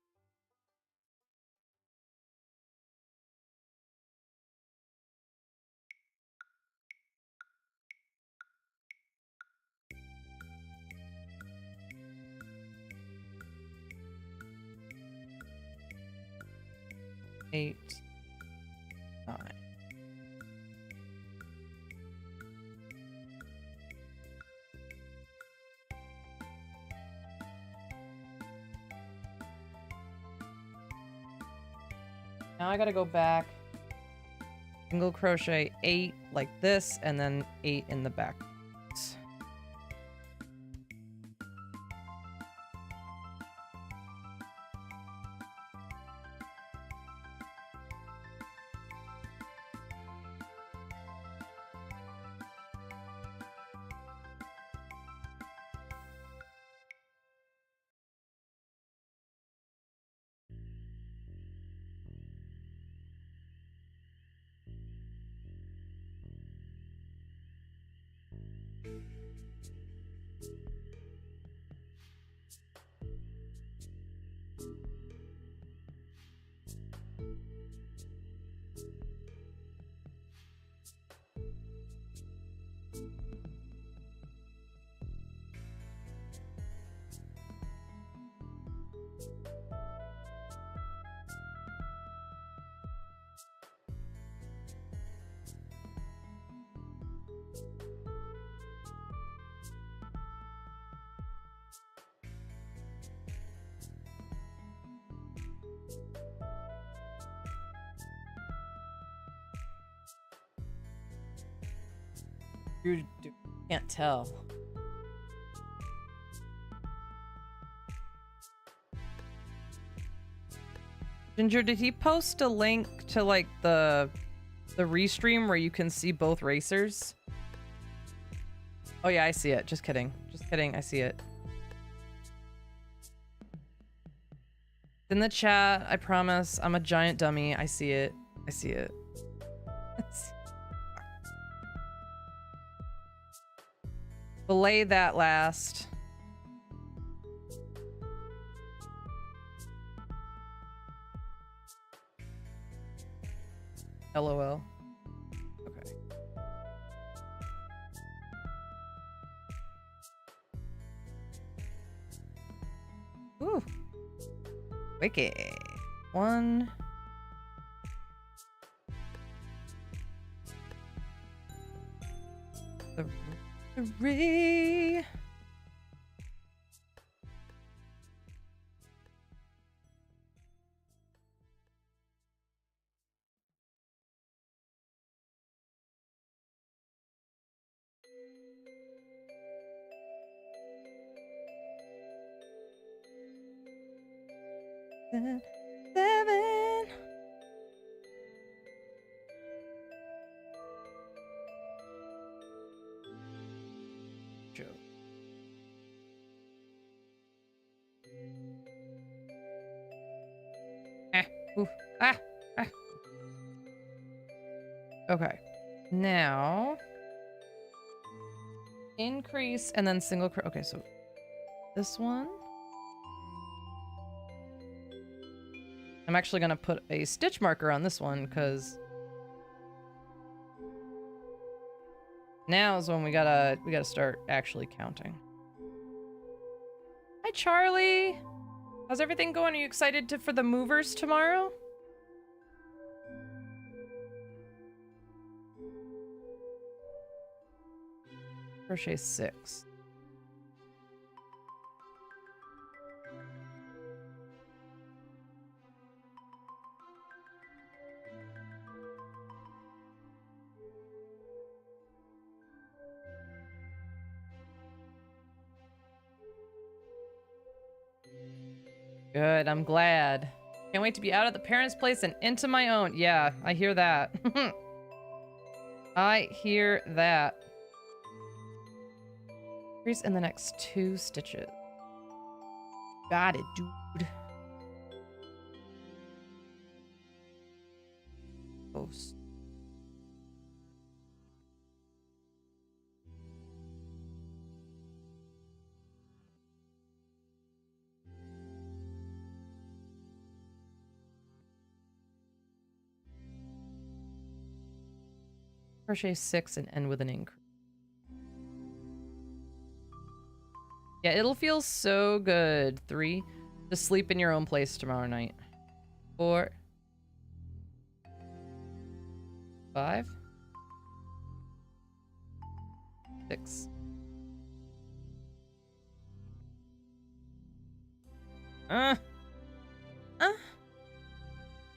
Speaker 3: Eight, 9. Now I gotta go back, single crochet 8 like this, and then 8 in the back. You can't tell. Ginger, did he post a link to like the restream where you can see both racers? Oh yeah, I see it. Just kidding. Just kidding. I see it. In the chat, I promise. I'm a giant dummy. I see it. I see it. Belay that last. LOL. Okay. Ooh. Wicked. 1. Three. Seven. Ooh. Ah. Okay. Now increase and then single okay, so this one. I'm actually gonna put a stitch marker on this one because now is when we gotta start actually counting. Hi Charlie! How's everything going? Are you excited for the movers tomorrow? Crochet 6. Good, I'm glad. Can't wait to be out of the parents' place and into my own. Yeah, I hear that. I hear that. Increase in the next 2 stitches. Got it, dude. Post. Crochet 6 and end with an increase. Yeah, it'll feel so good. 3. To sleep in your own place tomorrow night. 4. 5. 6.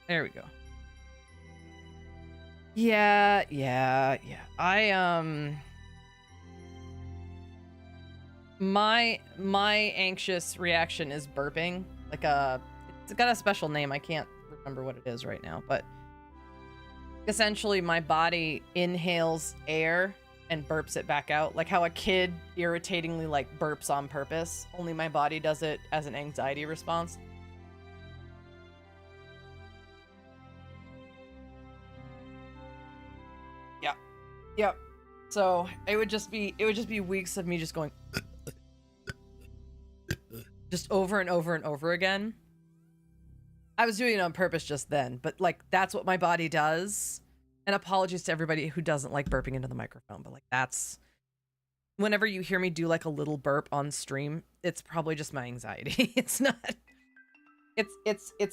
Speaker 3: There we go. Yeah. My anxious reaction is burping. Like it's got a special name. I can't remember what it is right now, but essentially my body inhales air and burps it back out. Like how a kid irritatingly like burps on purpose. Only my body does it as an anxiety response. Yep. So it would just be weeks of me just going just over and over and over again. I was doing it on purpose just then, but like that's what my body does. And apologies to everybody who doesn't like burping into the microphone, but like that's whenever you hear me do like a little burp on stream, it's probably just my anxiety. It's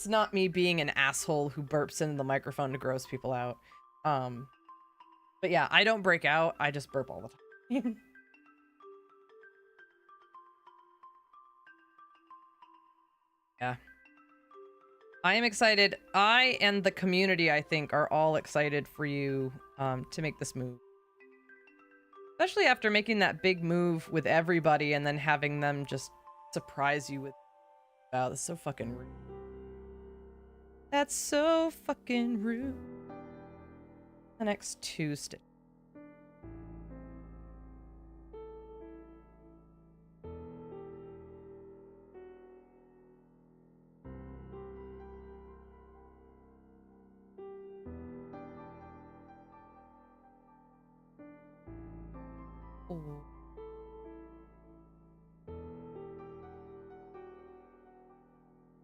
Speaker 3: not me being an asshole who burps into the microphone to gross people out. But yeah, I don't break out. I just burp all the time. Yeah. I am excited. I and the community, I think, are all excited for you to make this move. Especially after making that big move with everybody and then having them just surprise you with... Wow, that's so fucking rude. That's so fucking rude. The next 2 stitches. Ooh.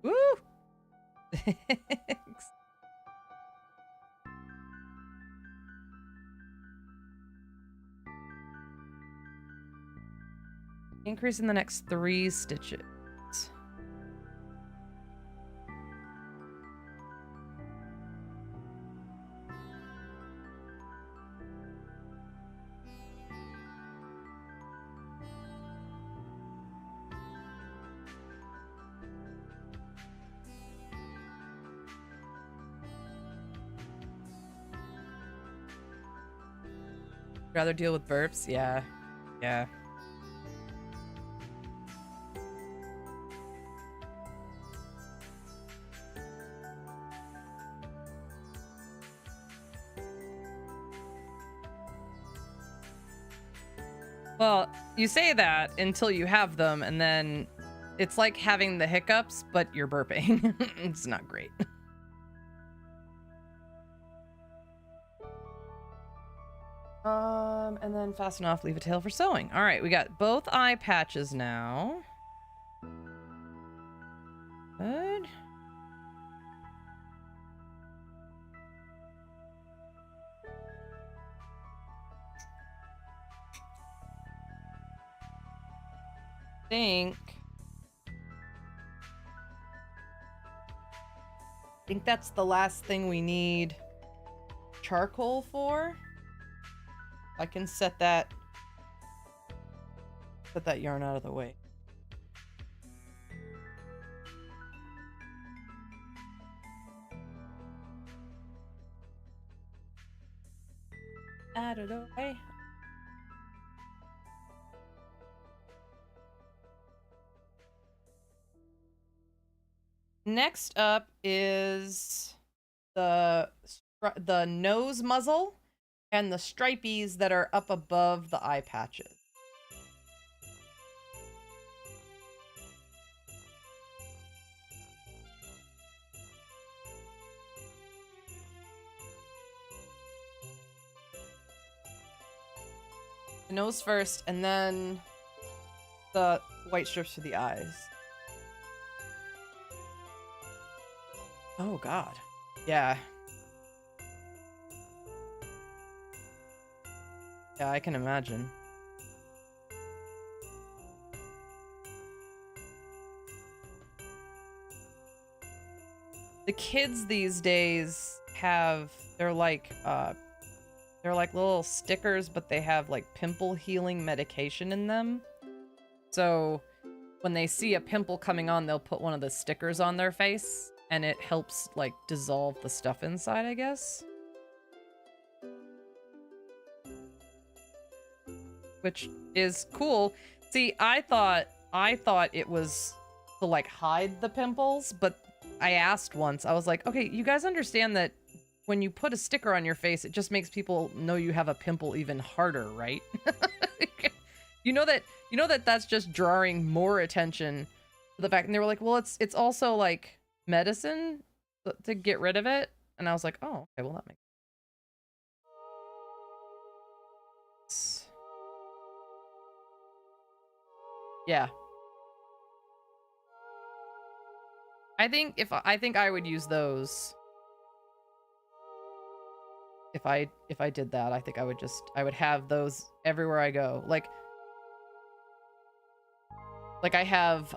Speaker 3: Woo! Thanks. Increase in the next 3 stitches. Rather deal with burps? Yeah. Yeah. Well, you say that until you have them, and then it's like having the hiccups, but you're burping. It's not great. And then fasten off, leave a tail for sewing. All right, we got both eye patches now. Good. I think that's the last thing we need charcoal for. I can set that yarn out of the way. Out of the way. Next up is the nose muzzle and the stripies that are up above the eye patches. The nose first, and then the white strips for the eyes. Oh god. Yeah. Yeah, I can imagine. The kids these days have, they're like little stickers, but they have like pimple healing medication in them. So when they see a pimple coming on, they'll put one of the stickers on their face and it helps like dissolve the stuff inside, I guess. Which is cool. See, I thought it was to like hide the pimples, but I asked once, I was like, okay, you guys understand that when you put a sticker on your face, it just makes people know you have a pimple even harder, right? You know that that's just drawing more attention to the fact. And they were like, well, it's also like medicine to get rid of it. And I was like, oh, okay, well that makes sense. Yeah. I think I would use those. If I did that, I think I would have those everywhere I go. Like I have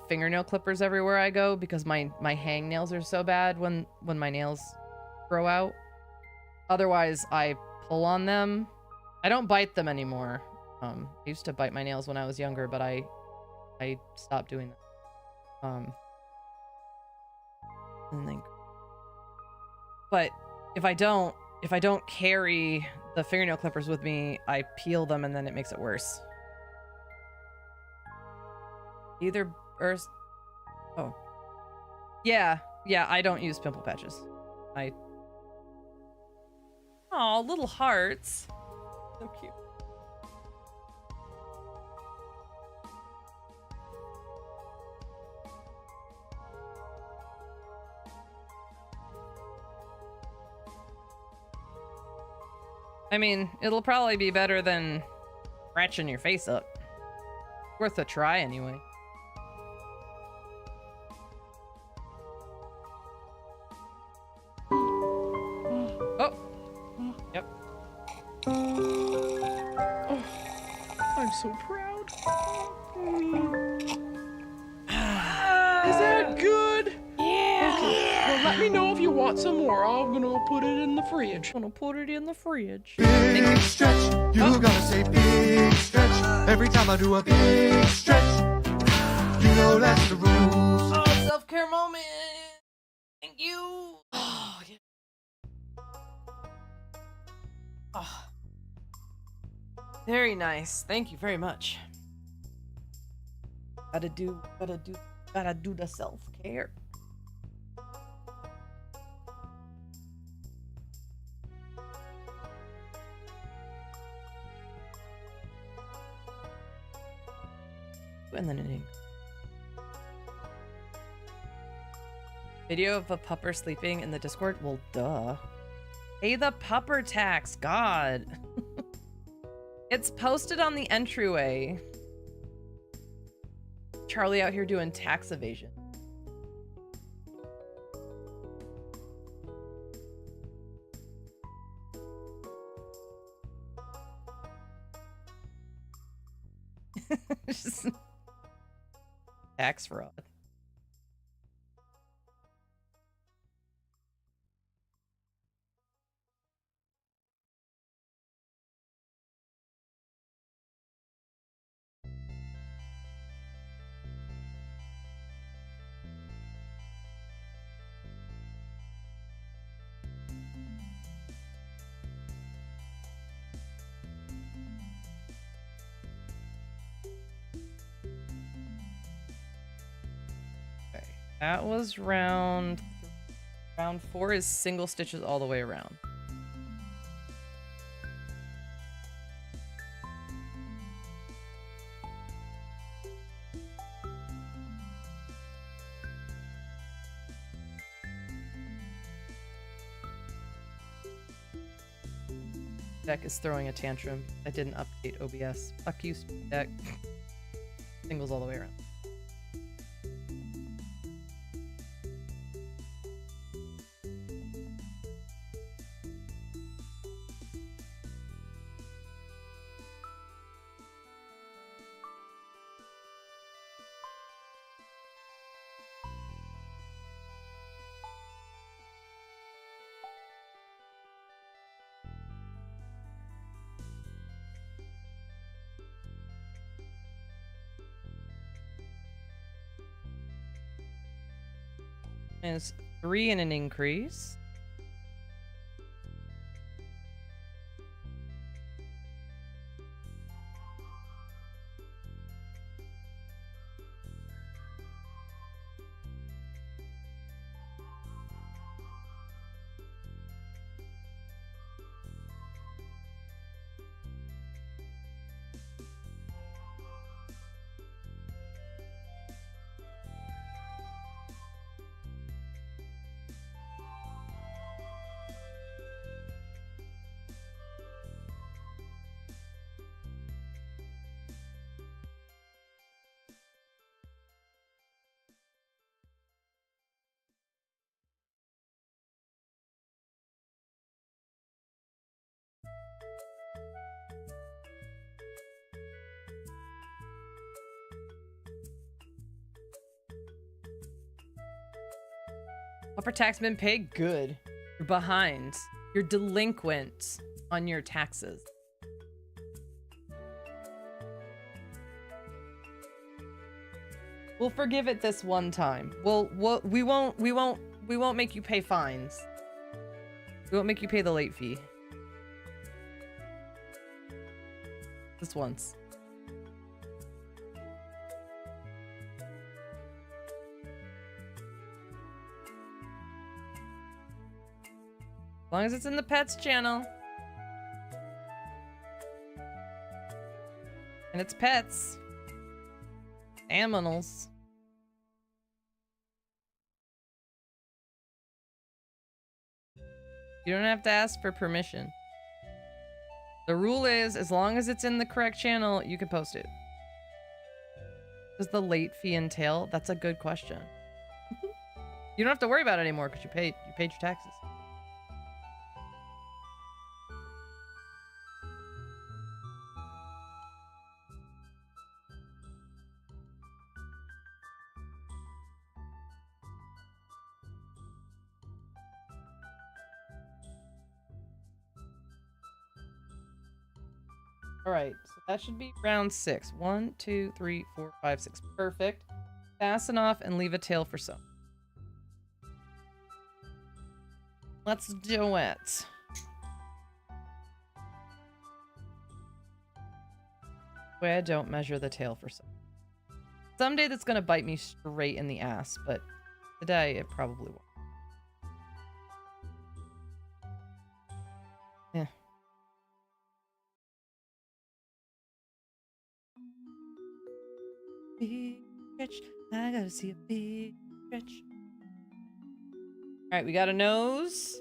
Speaker 3: fingernail clippers everywhere I go because my hangnails are so bad when my nails grow out. Otherwise, I pull on them. I don't bite them anymore. I used to bite my nails when I was younger, but I stopped doing that. But if I don't carry the fingernail clippers with me, I peel them and then it makes it worse. Either burst. Oh. Yeah, I don't use pimple patches. Oh, little hearts. So cute. I mean, it'll probably be better than scratching your face up. Worth a try anyway. Oh. Yep.
Speaker 2: Oh, I'm so proud. Is that good? Yeah. Okay. Well, let me know if you want some more. I'm gonna put it in the fridge.
Speaker 6: Big stretch, you gotta say big stretch. Every time I do a big stretch, you know that's the rules.
Speaker 3: Oh, self-care moment. Thank you. Oh, yeah. Oh. Very nice. Thank you very much. Gotta do the self-care. And then an video of a pupper sleeping in the Discord? Well, duh. Pay the pupper tax, God. It's posted on the entryway. Charlie out here doing tax evasion. Tax fraud. That was round 4 is single stitches all the way around. Deck is throwing a tantrum. I didn't update OBS. Fuck you, deck. Singles all the way around. Is 3 and an increase. Upper tax been paid? Good. You're behind. You're delinquent on your taxes. We'll forgive it this one time. We won't make you pay fines. We won't make you pay the late fee. This once. As long as it's in the pets channel. And it's pets. Aminals. You don't have to ask for permission. The rule is, as long as it's in the correct channel, you can post it. Does the late fee entail? That's a good question. You don't have to worry about it anymore because you paid your taxes. All right, so that should be round 6. 1, 2, 3, 4, 5, 6. Perfect. Fasten off and leave a tail for some. Let's do it. Where I don't measure the tail for some. Someday that's gonna bite me straight in the ass, but today it probably won't. Yeah. Big stretch. I gotta see a big stretch. Alright, we got a nose.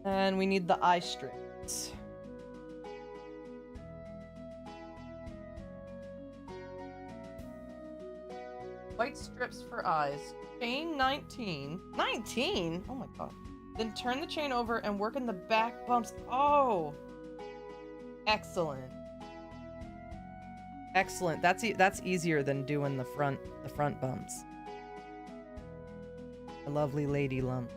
Speaker 3: And we need the eye strips. White strips for eyes. Chain 19. 19? Oh my god. Then turn the chain over and work in the back bumps. Oh! Excellent. Excellent. That's easier than doing the front bumps. A lovely lady lump.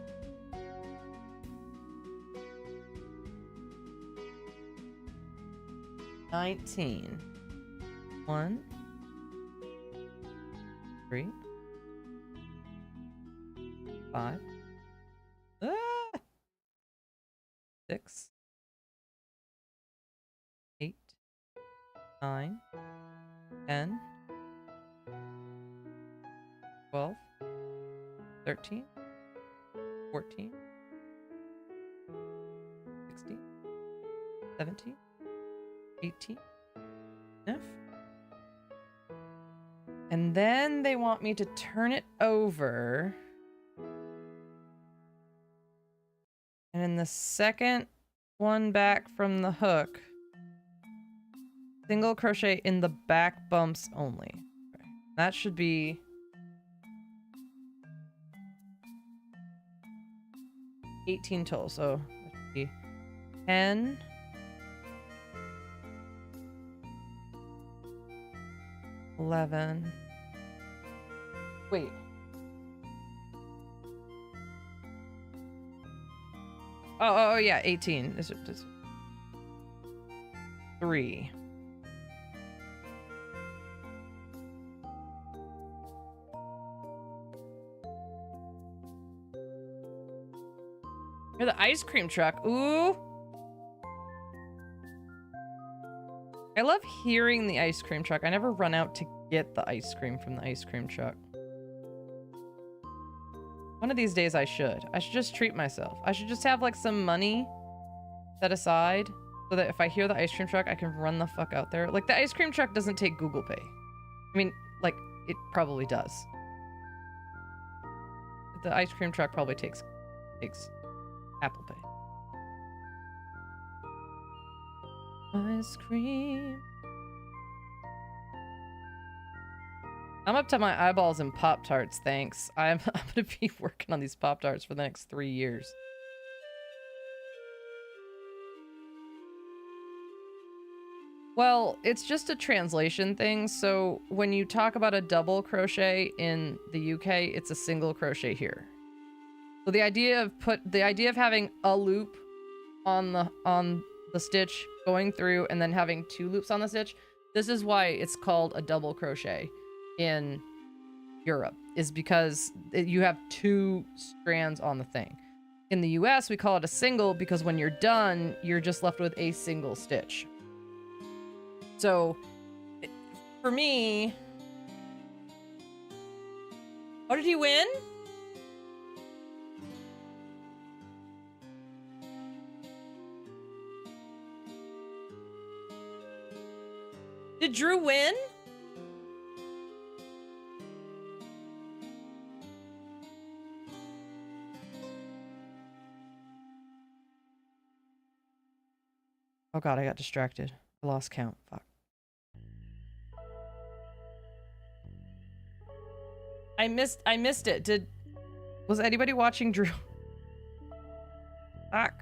Speaker 3: $19. 1, 3, 5, 6, 8, 9, 10, 12, 13, 14, 16, 17, 18, enough. And then they want me to turn it over. And in the second one back from the hook, single crochet in the back bumps only. Okay. That should be 18 total. So that should be 10, 11. Wait. Oh, yeah, 18. Is it 3. You're the ice cream truck. Ooh. I love hearing the ice cream truck. I never run out to get the ice cream from the ice cream truck. One of these days I should. I should just treat myself. I should just have like some money set aside so that if I hear the ice cream truck, I can run the fuck out there. Like the ice cream truck doesn't take Google Pay. I mean, like it probably does. The ice cream truck probably takes Apple Pay. Ice cream. I'm up to my eyeballs in Pop-Tarts, thanks. I'm gonna be working on these Pop-Tarts for the next 3 years. Well, it's just a translation thing, so when you talk about a double crochet in the UK, it's a single crochet here. So the idea of having a loop on the stitch going through and then having 2 loops on the stitch, this is why it's called a double crochet in Europe, is because you have 2 strands on the thing. In the US, we call it a single because when you're done, you're just left with a single stitch. So for me, oh, did he win? Did Drew win? Oh god, I got distracted. I lost count. Fuck. I missed it. Was anybody watching Drew? Fuck.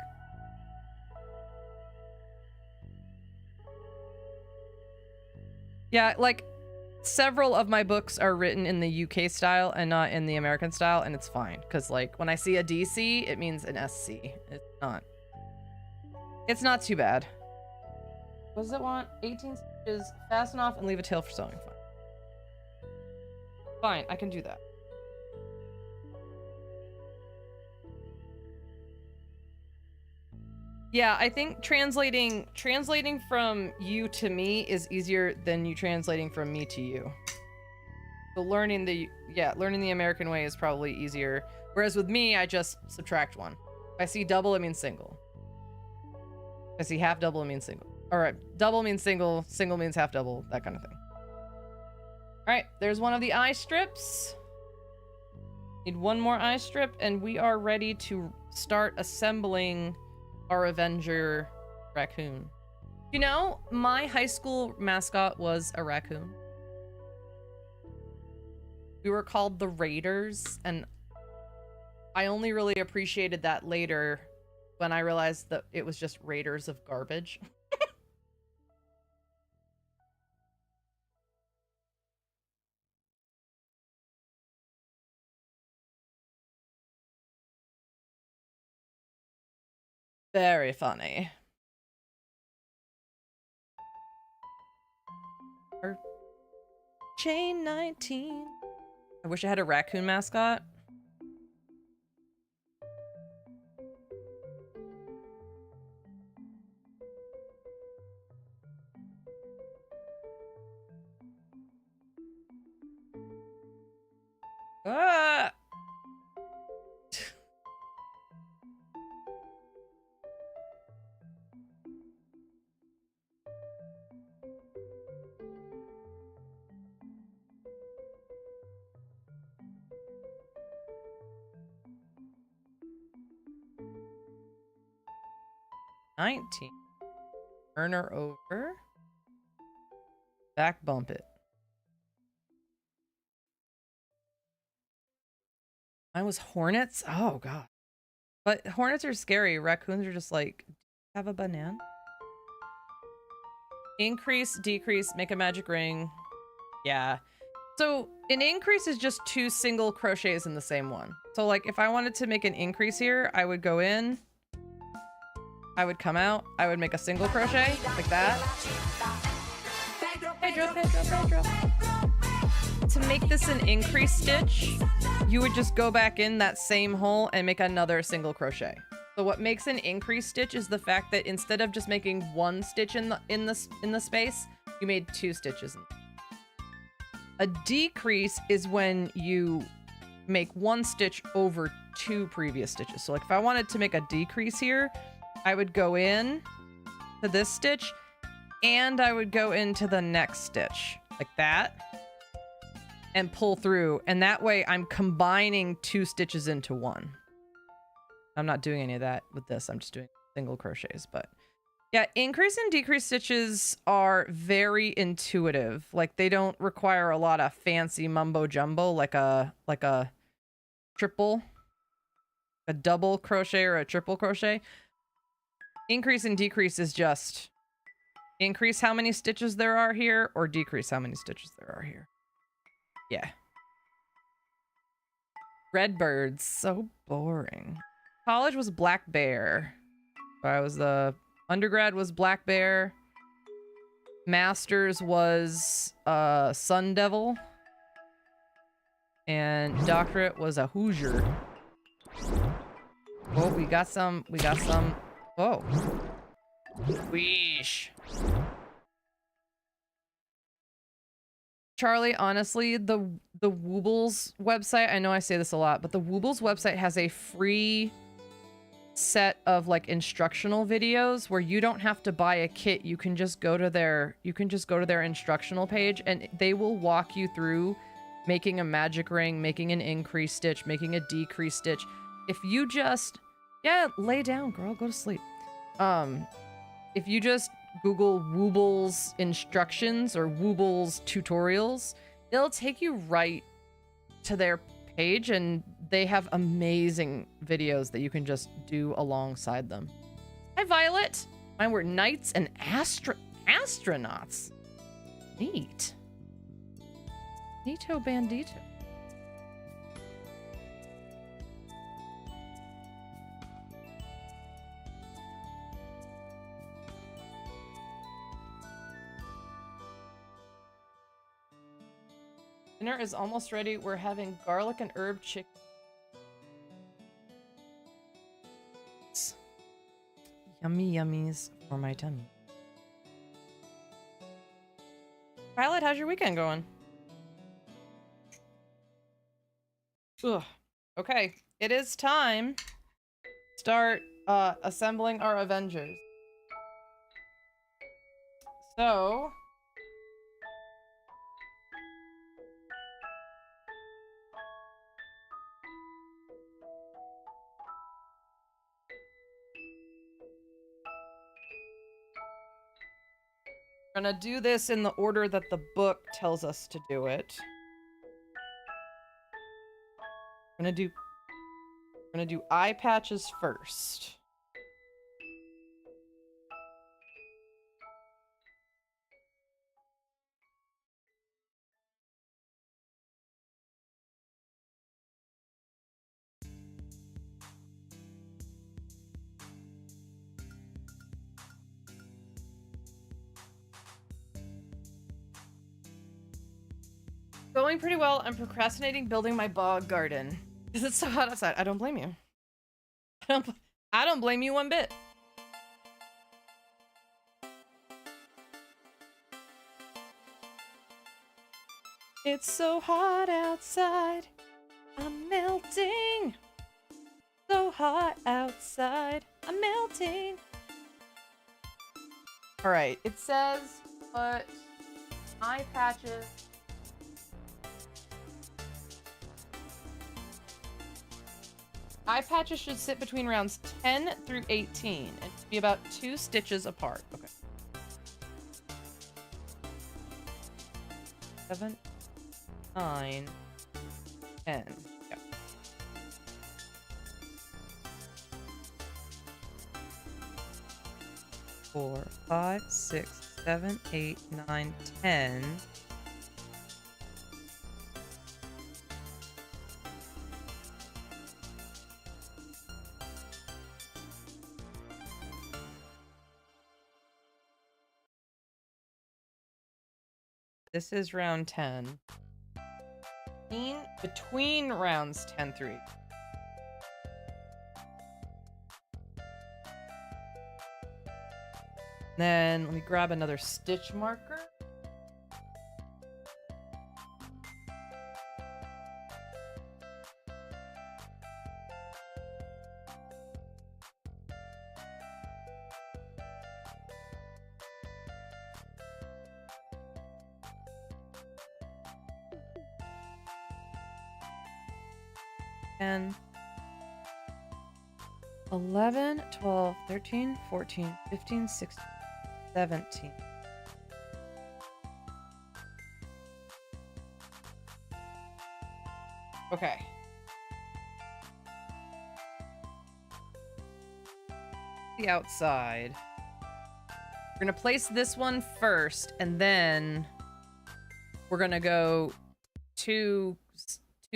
Speaker 3: Yeah, like several of my books are written in the UK style and not in the American style, and it's fine because like when I see a DC, it means an SC. It's not too bad. What does it want? 18 stitches, fasten off and leave a tail for sewing. Fine, I can do that. Yeah, I think translating from you to me is easier than you translating from me to you. So learning the American way is probably easier. Whereas with me, I just subtract 1. If I see double, it means single. If I see half double, it means single. Alright, double means single, single means half double, that kind of thing. Alright, there's one of the eye strips. Need 1 more eye strip, and we are ready to start assembling our Avenger raccoon. You know, my high school mascot was a raccoon. We were called the Raiders, and I only really appreciated that later when I realized that it was just Raiders of garbage. Very funny. Chain 19. I wish I had a raccoon mascot. Ah! $19. Turn her over. Back bump it. Mine was hornets? Oh, God. But hornets are scary. Raccoons are just like, have a banana? Increase, decrease, make a magic ring. Yeah. So an increase is just 2 single crochets in the same one. So like if I wanted to make an increase here, I would go in, I would come out, I would make a single crochet like that. Pedro. To make this an increase stitch, you would just go back in that same hole and make another single crochet. So what makes an increase stitch is the fact that instead of just making 1 stitch in the space, you made 2 stitches. A decrease is when you make 1 stitch over 2 previous stitches. So like if I wanted to make a decrease here, I would go in to this stitch and I would go into the next stitch like that and pull through. And that way I'm combining 2 stitches into 1. I'm not doing any of that with this. I'm just doing single crochets, but yeah, increase and decrease stitches are very intuitive. Like they don't require a lot of fancy mumbo jumbo like a triple, a double crochet or a triple crochet. Increase and decrease is just increase how many stitches there are here or decrease how many stitches there are here. Yeah. Redbirds, so boring. College was Black Bear. I was the undergrad was Black Bear. Masters was Sun Devil. And doctorate was a Hoosier. Oh, we got some. Whoa. Weesh. Charlie, honestly, the Woobles website, I know I say this a lot, but the Woobles website has a free set of like instructional videos where you don't have to buy a kit. You can just go to their instructional page and they will walk you through making a magic ring, making an increase stitch, making a decrease stitch. If you just, yeah, lay down, girl, go to sleep. If you just Google Woobles instructions or Woobles tutorials, it'll take you right to their page and they have amazing videos that you can just do alongside them. Hi, Violet. Mine were knights and astronauts. Neat. Neato bandito. Dinner is almost ready. We're having garlic and herb chicken. Yummy yummies for my tummy. Violet, how's your weekend going? Ugh. Okay, it is time to start assembling our Avengers. So we're gonna do this in the order that the book tells us to do it. We're gonna do eye patches first. Going pretty well. I'm procrastinating building my bog garden because it's so hot outside. I don't blame you. I don't blame you one bit. It's so hot outside. melting. So hot outside. I'm melting. All right. It says put eye patches. Eye patches should sit between rounds 10 through 18 and be about 2 stitches apart. Okay. 7, 9, 10. Yeah. Four, 5, 6, 7, 8, 9, 10. This is round 10. Between rounds 10 through 8. Then let me grab another stitch marker. And 11, 12, 13, 14, 15, 16, 17. Okay. The outside. We're gonna place this one first, and then we're gonna go two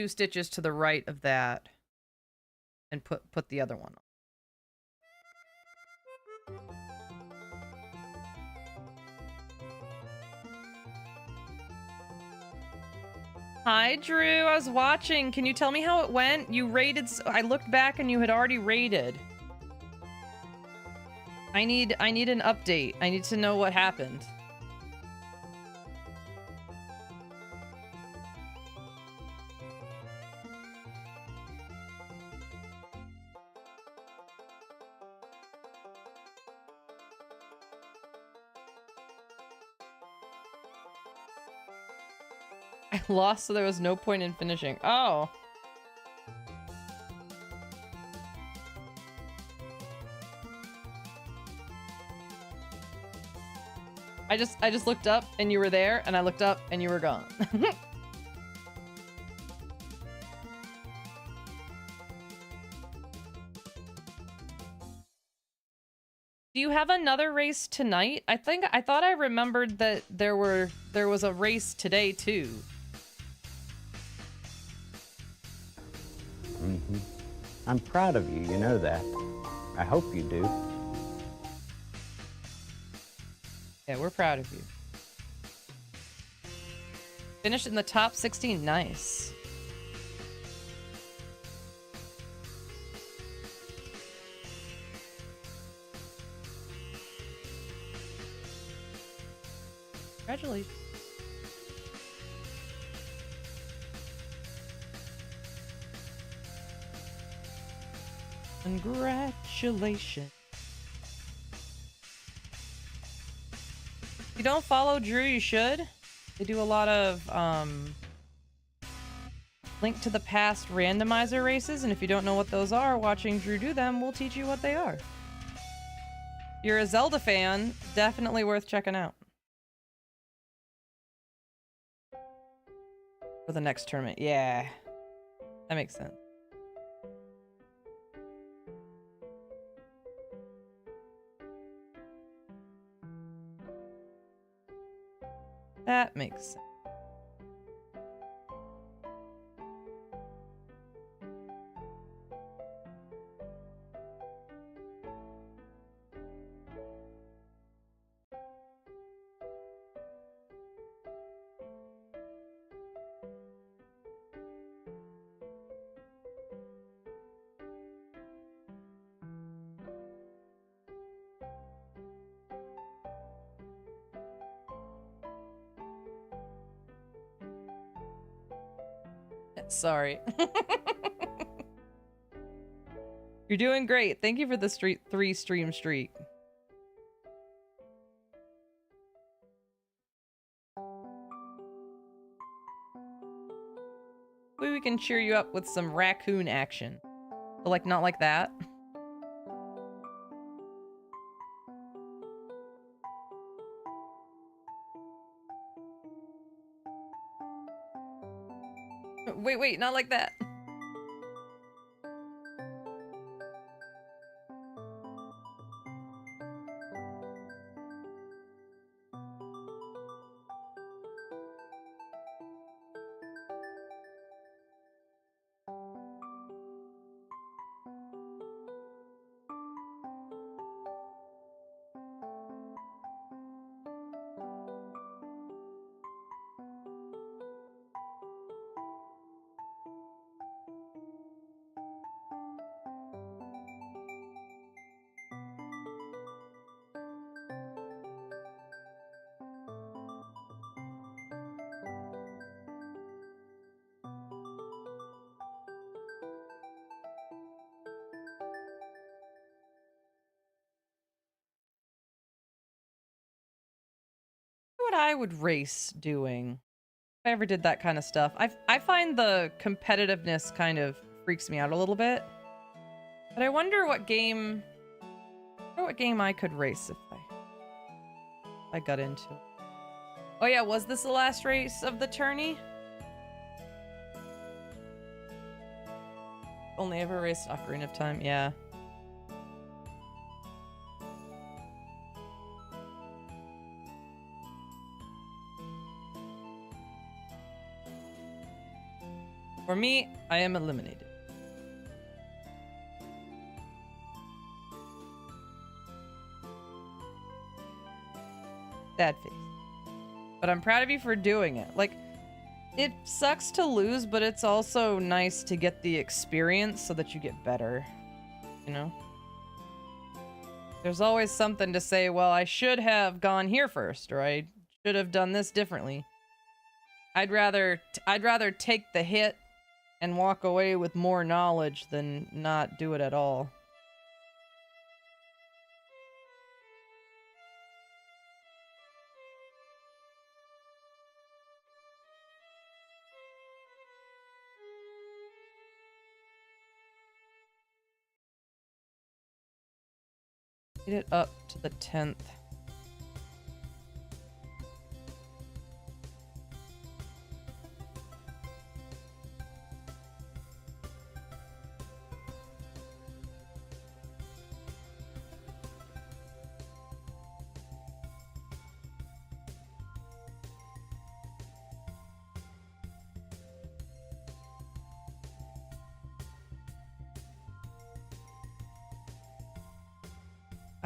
Speaker 3: stitches to the right of that and put the other one on. Hi, Drew. I was watching. Can you tell me how it went? You rated. I looked back and you had already rated. I need an update. I need to know what happened. I lost, so there was no point in finishing. Oh. I just looked up and you were there, and I looked up and you were gone. Do you have another race tonight? I thought I remembered that there was a race today too.
Speaker 4: Mm-hmm. I'm proud of you, you know that. I hope you do.
Speaker 3: Yeah, we're proud of you. Finished in the top 16. Nice. Congratulations. Congratulations. If you don't follow Drew, you should. They do a lot of link to the past randomizer races, and if you don't know what those are, watching Drew do them will teach you what they are. If you're a Zelda fan, definitely worth checking out. For the next tournament. Yeah. That makes sense. That makes sense. Sorry. You're doing great. Thank you for the 3 stream streak. Maybe we can cheer you up with some raccoon action. But like, not like that. Wait, not like that. What I would race doing if I ever did that kind of stuff. I find the competitiveness kind of freaks me out a little bit. But I wonder what game I could race if I got into it. Oh yeah, was this the last race of the tourney? Only ever raced Ocarina of Time, yeah. For me, I am eliminated. Sad face. But I'm proud of you for doing it. Like, it sucks to lose, but it's also nice to get the experience so that you get better. You know? There's always something to say, well, I should have gone here first, or I should have done this differently. I'd rather take the hit and walk away with more knowledge than not do it at all. Get it up to the 10th.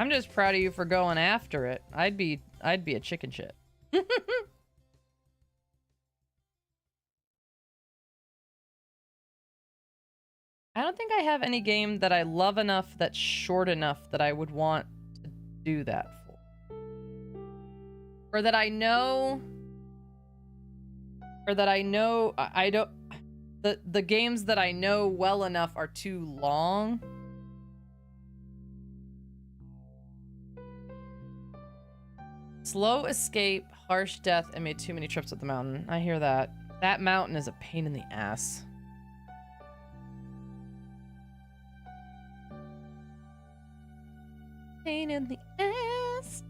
Speaker 3: I'm just proud of you for going after it. I'd be a chicken shit. I don't think I have any game that I love enough that's short enough that I would want to do that for. Or that I know I don't the games that I know well enough are too long. Slow escape, harsh death, and made too many trips up the mountain. I hear that. That mountain is a pain in the ass. Pain in the ass.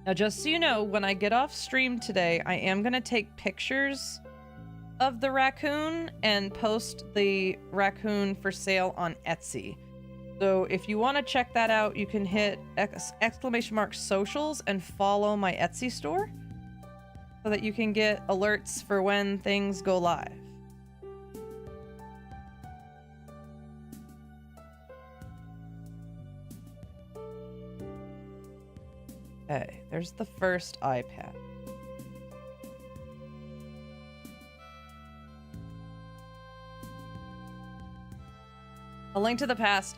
Speaker 3: Now, just so you know, when I get off stream today, I am going to take pictures of the raccoon and post the raccoon for sale on Etsy. So if you want to check that out, you can hit !socials and follow my Etsy store so that you can get alerts for when things go live. Okay, there's the first iPad. A Link to the Past.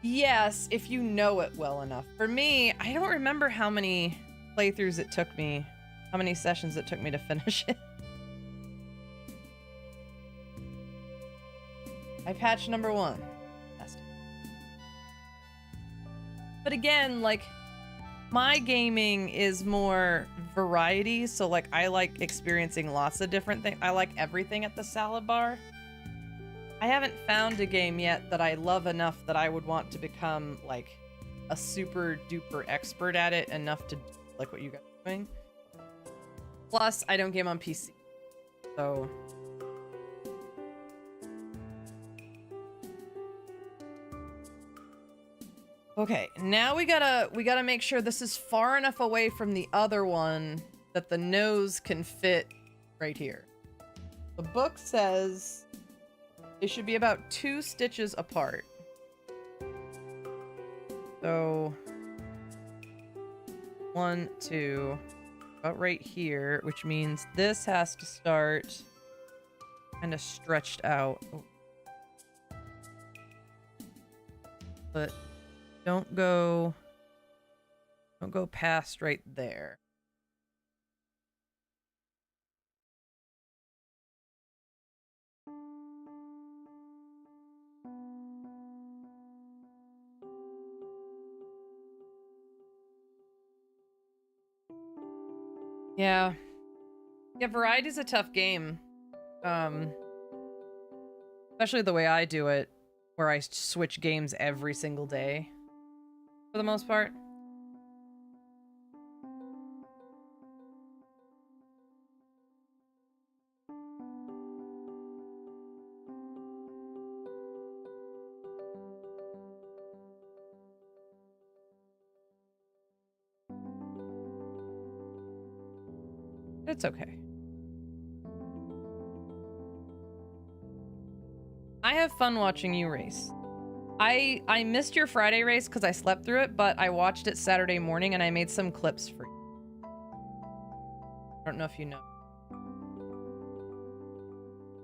Speaker 3: Yes, if you know it well enough. For me, I don't remember how many playthroughs it took me, how many sessions it took me to finish it. I patched number 1. But again, like, my gaming is more variety, so like I like experiencing lots of different things. I like everything at the salad bar. I haven't found a game yet that I love enough that I would want to become like a super duper expert at it enough to like what you guys are doing. Plus, I don't game on PC. So okay, now we gotta make sure this is far enough away from the other one that the nose can fit right here. The book says it should be about 2 stitches apart. So 1, 2, about right here, which means this has to start kind of stretched out. Oh. But don't go past right there. Yeah. Yeah, variety's a tough game. Especially the way I do it, where I switch games every single day. For the most part. It's okay. I have fun watching you race. I missed your Friday race because I slept through it, but I watched it Saturday morning and I made some clips for you. I don't know if you know.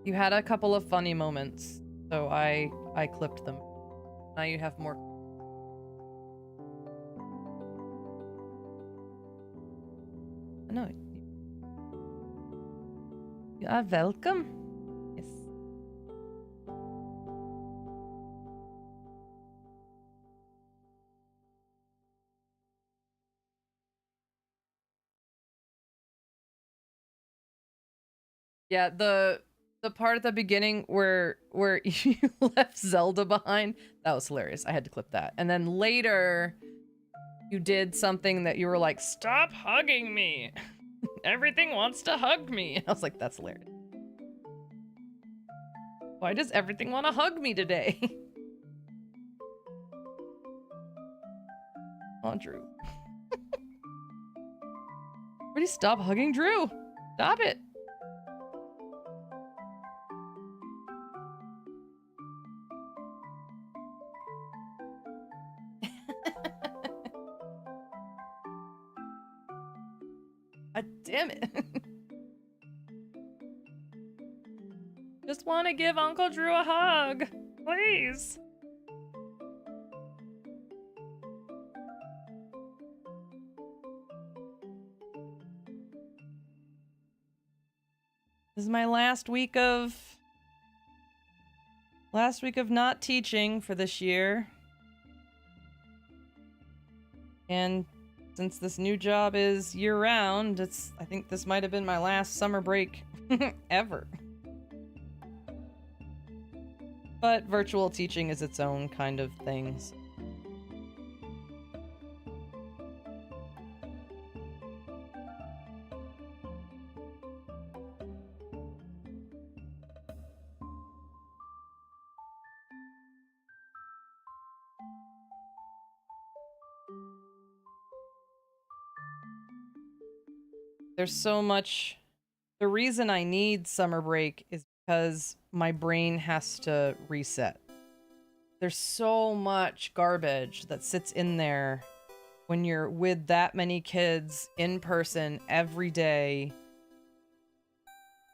Speaker 3: You had a couple of funny moments, so I clipped them. Now you have more. No. You are welcome. Yes. Yeah, the part at the beginning where you left Zelda behind, that was hilarious. I had to clip that. And then later you did something that you were like, "Stop hugging me." Everything wants to hug me. I was like, that's hilarious. Why does everything want to hug me today? Come on, Drew. Everybody stop hugging Drew. Stop it. God damn it. Just want to give Uncle Drew a hug. Please. This is my last week of not teaching for this year. And since this new job is year-round, I think this might have been my last summer break ever. But virtual teaching is its own kind of thing. So. There's so much. The reason I need summer break is because my brain has to reset. There's so much garbage that sits in there when you're with that many kids in person every day.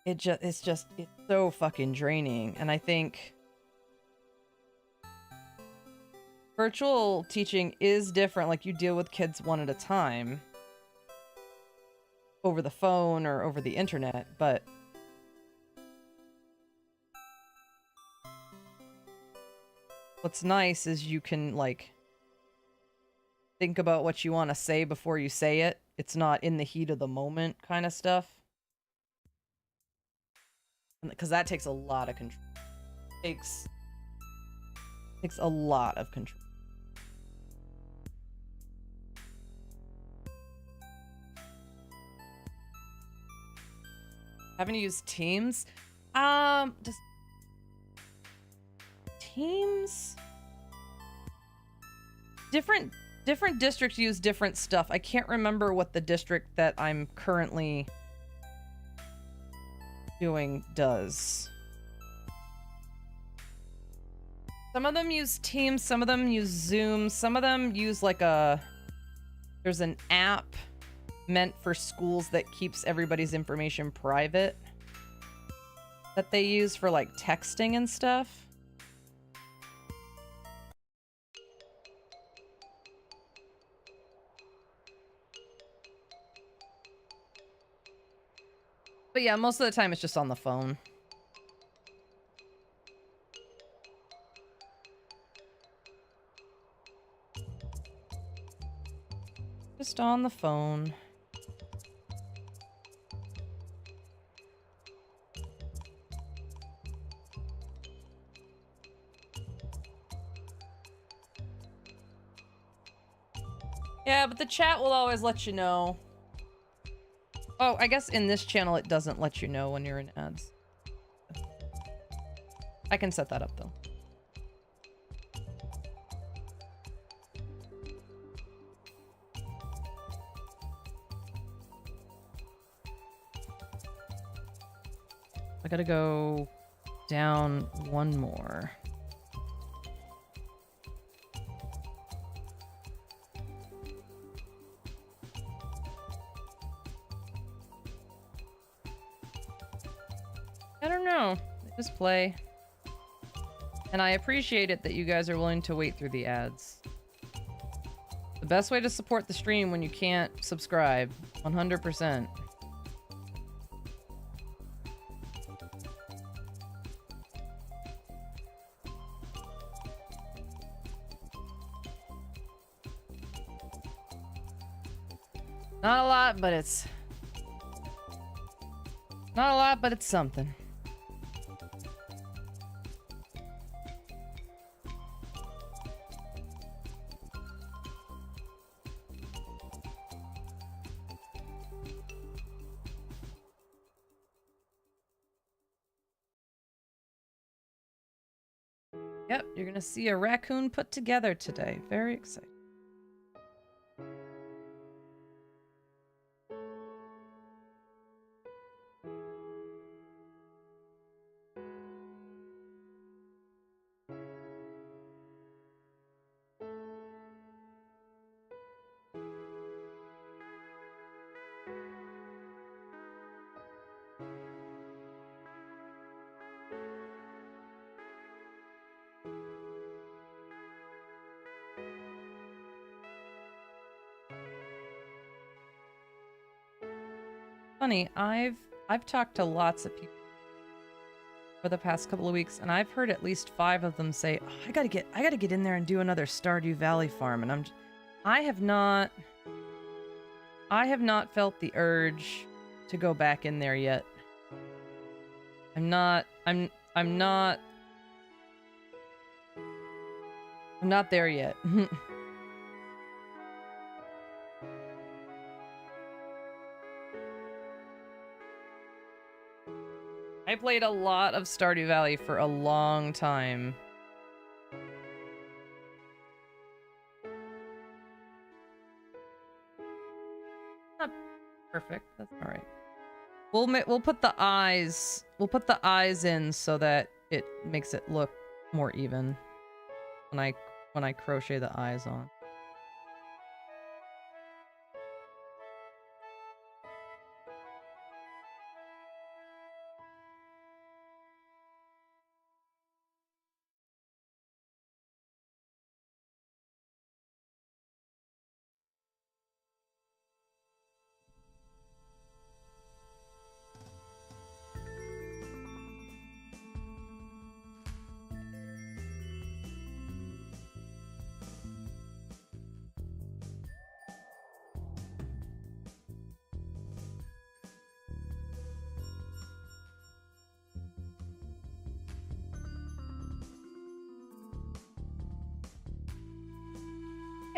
Speaker 3: It's so fucking draining. And I think Virtual teaching is different. Like, you deal with kids one at a time over the phone or over the internet, but what's nice is you can, like, think about what you want to say before you say it. It's not in the heat of the moment kind of stuff. Because that takes a lot of control. Takes a lot of control. Haven't used Teams? Just Teams? Different districts use different stuff. I can't remember what the district that I'm currently doing does. Some of them use Teams, some of them use Zoom, some of them use like there's an app meant for schools that keeps everybody's information private that they use for like texting and stuff. But yeah, most of the time it's just on the phone. Just on the phone. Yeah, but the chat will always let you know. Oh, I guess in this channel it doesn't let you know when you're in ads. I can set that up though. I gotta go down one more. I don't know. Just play. And I appreciate it that you guys are willing to wait through the ads. The best way to support the stream when you can't subscribe. 100%. Not a lot, but it's... Not a lot, but it's something. Yep, you're gonna see a raccoon put together today. Very exciting. Funny, I've talked to lots of people for the past couple of weeks, and I've heard at least 5 of them say, oh, I gotta get in there and do another Stardew Valley farm, and I have not felt the urge to go back in there yet. I'm not there yet. I played a lot of Stardew Valley for a long time. Not perfect. That's all right. We'll put the eyes in so that it makes it look more even when I crochet the eyes on.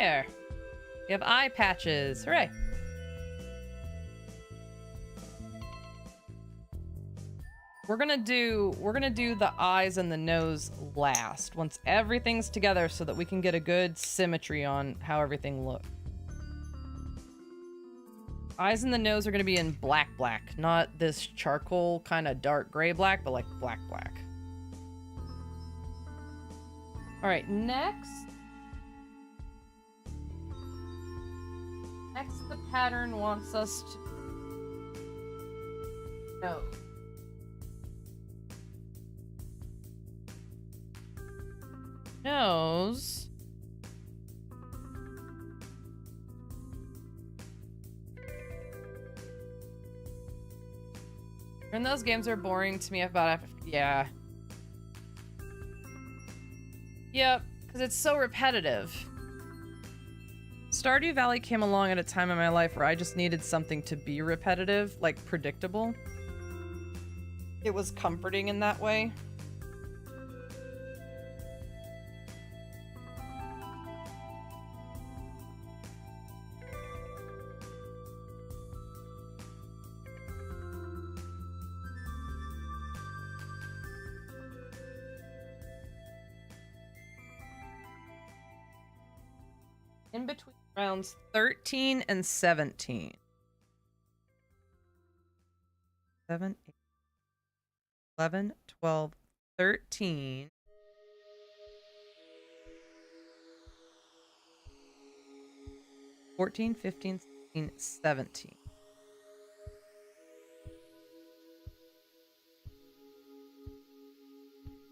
Speaker 3: There. We have eye patches. Hooray. We're gonna do the eyes and the nose last, once everything's together, so that we can get a good symmetry on how everything looks. Eyes and the nose are gonna be in black, not this charcoal kind of dark gray black, but like black. All right, next the pattern wants us to nose. And those games are boring to me about yeah. Yep, because it's so repetitive. Stardew Valley came along at a time in my life where I just needed something to be repetitive, like predictable. It was comforting in that way. In between rounds 13 and 17. 7, 8, 11, 12, 13. 14, 15, 16, 17.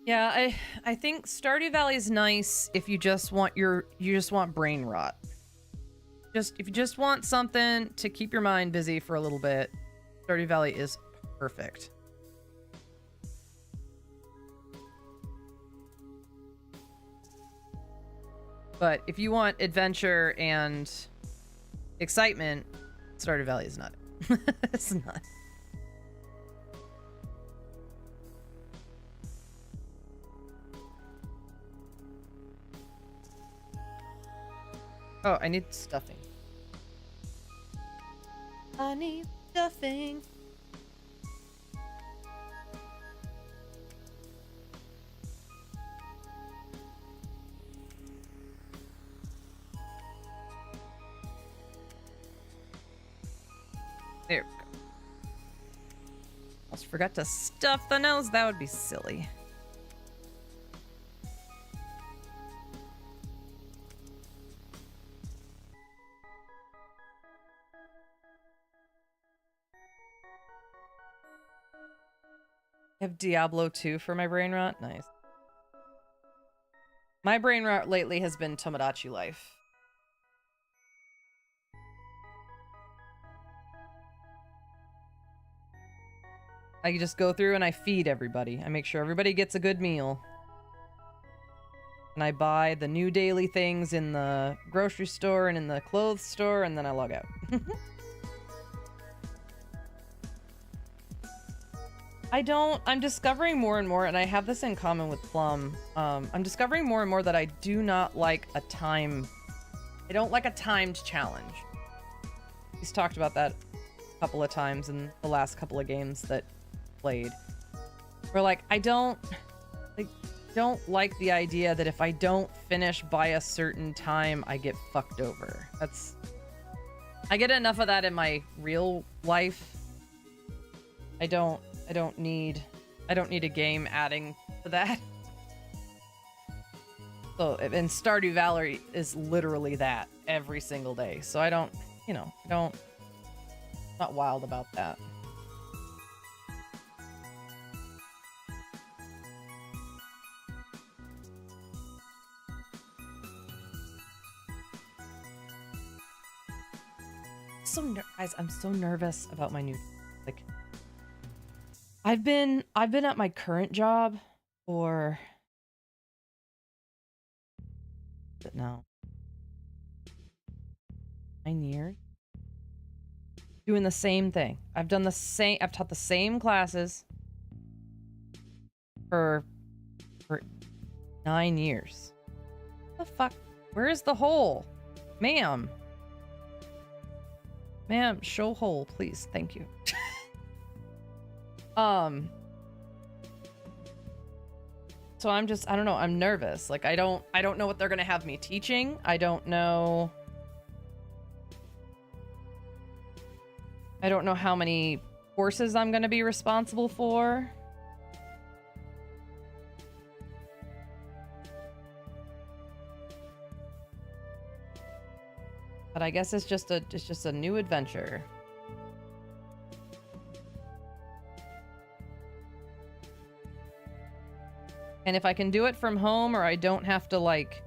Speaker 3: Yeah, I think Stardew Valley is nice if you just want brain rot. If you just want something to keep your mind busy for a little bit, Stardew Valley is perfect. But if you want adventure and excitement, Stardew Valley is not. It's not. Oh, I need stuffing. I need stuffing. There we go. Almost forgot to stuff the nose. That would be silly. I have Diablo 2 for my brain rot. Nice. My brain rot lately has been Tomodachi Life. I just go through and I feed everybody. I make sure everybody gets a good meal. And I buy the new daily things in the grocery store and in the clothes store, and then I log out. I'm discovering more and more, and I have this in common with Plum. I'm discovering more and more that I do not like I don't like a timed challenge. He's talked about that a couple of times in the last couple of games that played. Where like, I don't like the idea that if I don't finish by a certain time, I get fucked over. I get enough of that in my real life. I don't need a game adding to that. So, and Stardew Valley is literally that every single day. So I'm not wild about that. Guys, I'm so nervous about my new, like, I've been at my current job for now 9 years, doing the same thing. I've taught the same classes for 9 years. What the fuck? Where is the hole? Ma'am. Ma'am, show hole, please. Thank you. So I don't know, I'm nervous. Like I don't know what they're gonna have me teaching. I don't know how many courses I'm gonna be responsible for. But I guess it's just a new adventure. And if I can do it from home, or I don't have to like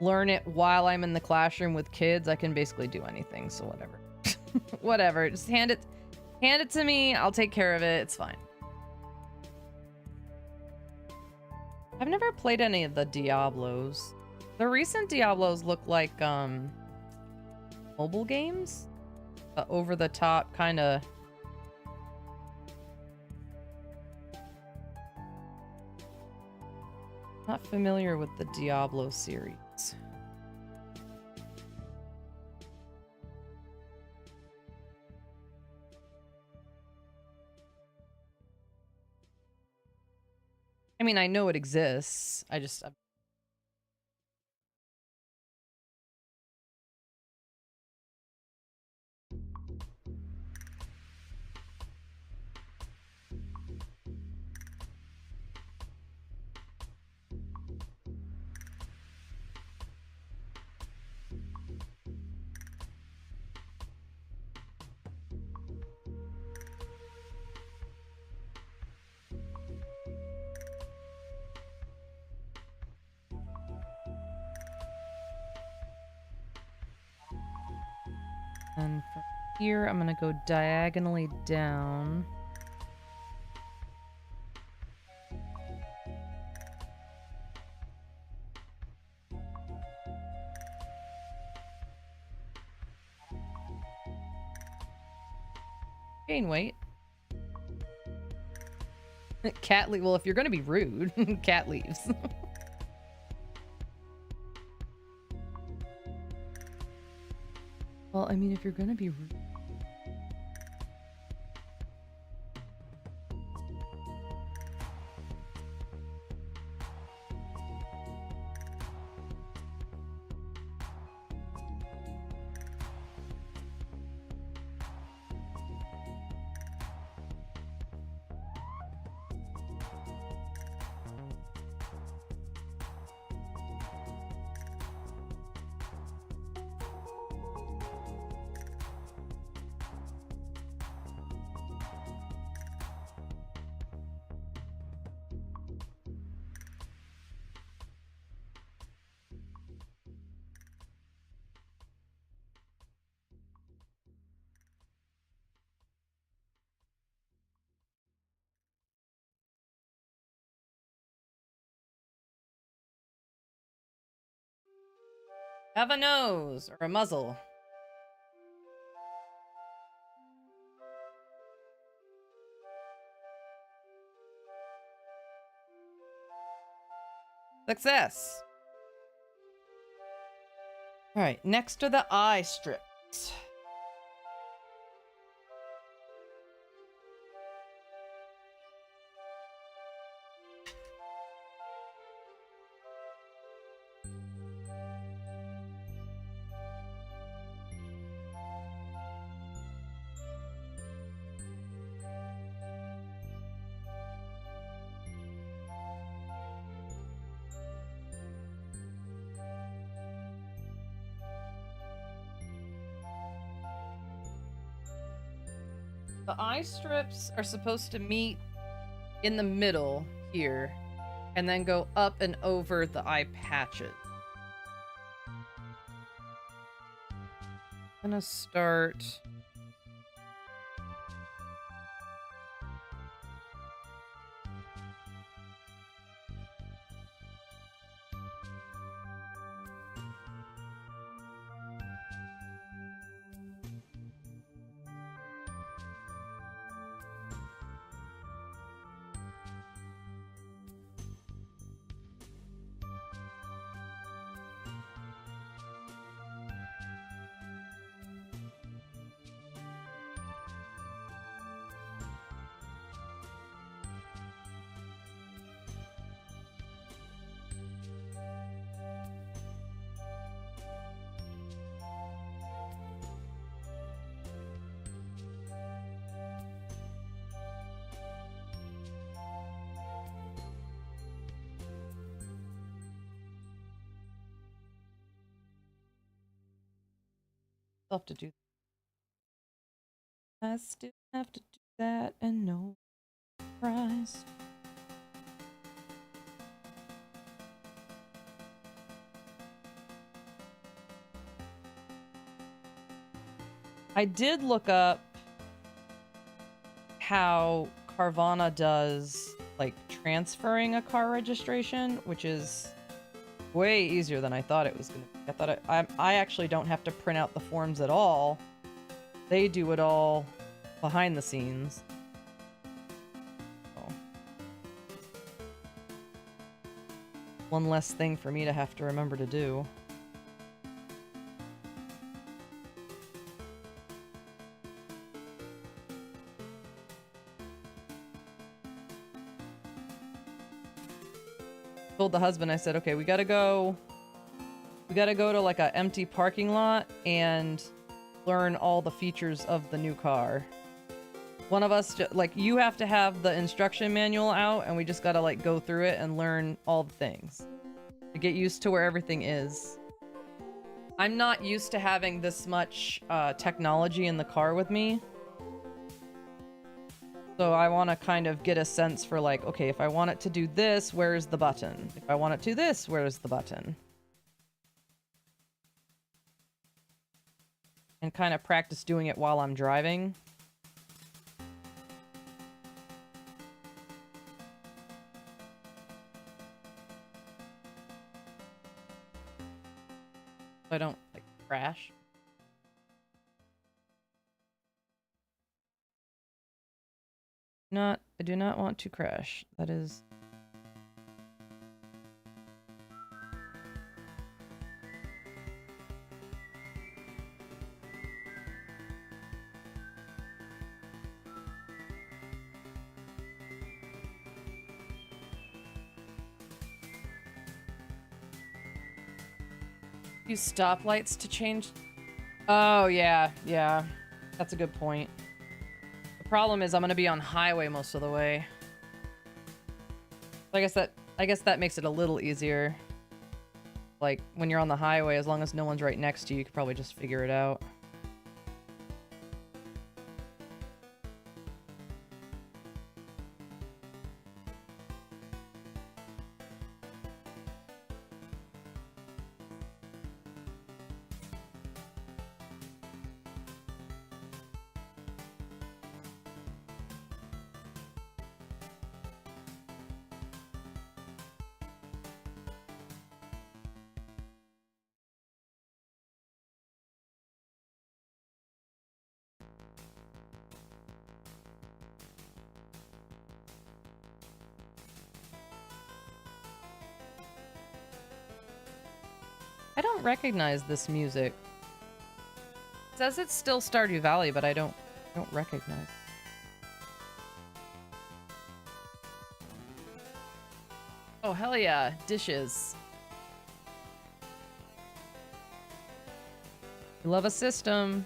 Speaker 3: learn it while I'm in the classroom with kids, I can basically do anything. So whatever. Whatever. Just hand it to me. I'll take care of it. It's fine. I've never played any of the Diablos. The recent Diablos look like mobile games, over the top kind of. Not familiar with the Diablo series. I mean, I know it exists. And from here, I'm gonna go diagonally down. Gain weight. Cat leave. Well, if you're gonna be rude, cat leaves. Well, I mean, if you're gonna be rude. Have a nose or a muzzle. Success. All right, next are the eye strips. The eye strips are supposed to meet in the middle here and then go up and over the eye patches. I'm gonna start Still have to do. I still have to do that, and no surprise. I did look up how Carvana does like transferring a car registration, which is way easier than I thought it was gonna be. I thought I actually don't have to print out the forms at all. They do it all behind the scenes. So, one less thing for me to have to remember to do. Told the husband, I said, okay, we gotta go to like a empty parking lot and learn all the features of the new car. One of us, like, you have to have the instruction manual out, and we just gotta like go through it and learn all the things to get used to where everything is. I'm not used to having this much technology in the car with me. So I want to kind of get a sense for like, okay, if I want it to do this, where's the button? If I want it to do this, where's the button? And kind of practice doing it while I'm driving. So I don't like crash. I do not want to crash. That is... Use stoplights to change... Oh, yeah. Yeah. That's a good point. The problem is I'm gonna be on highway most of the way. I guess that makes it a little easier. Like, when you're on the highway, as long as no one's right next to you, you could probably just figure it out. I don't recognize this music. It says it's still Stardew Valley, but I don't recognize. Oh, hell yeah. Dishes. We love a system.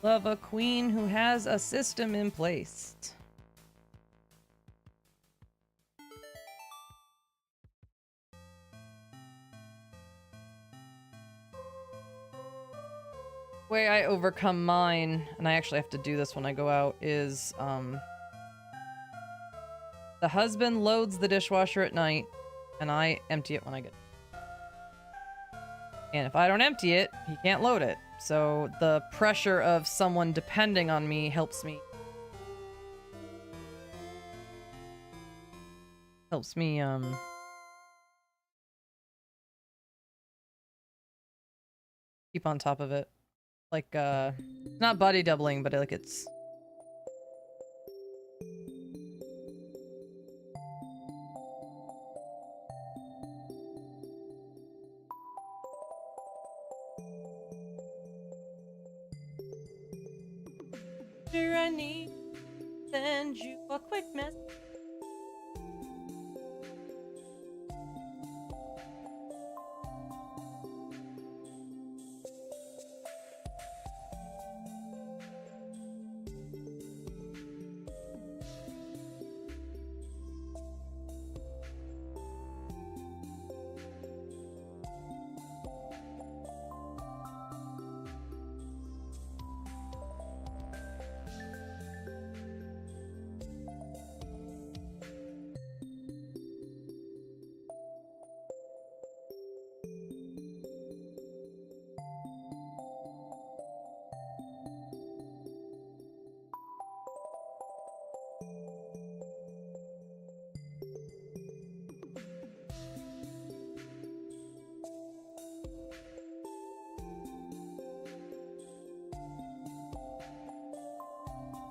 Speaker 3: Love a queen who has a system in place. The way I overcome mine, and I actually have to do this when I go out, is the husband loads the dishwasher at night, and I empty it when I get it. And if I don't empty it, he can't load it. So the pressure of someone depending on me helps me keep on top of it. Like not body doubling, but like it's I need to send you a quick message.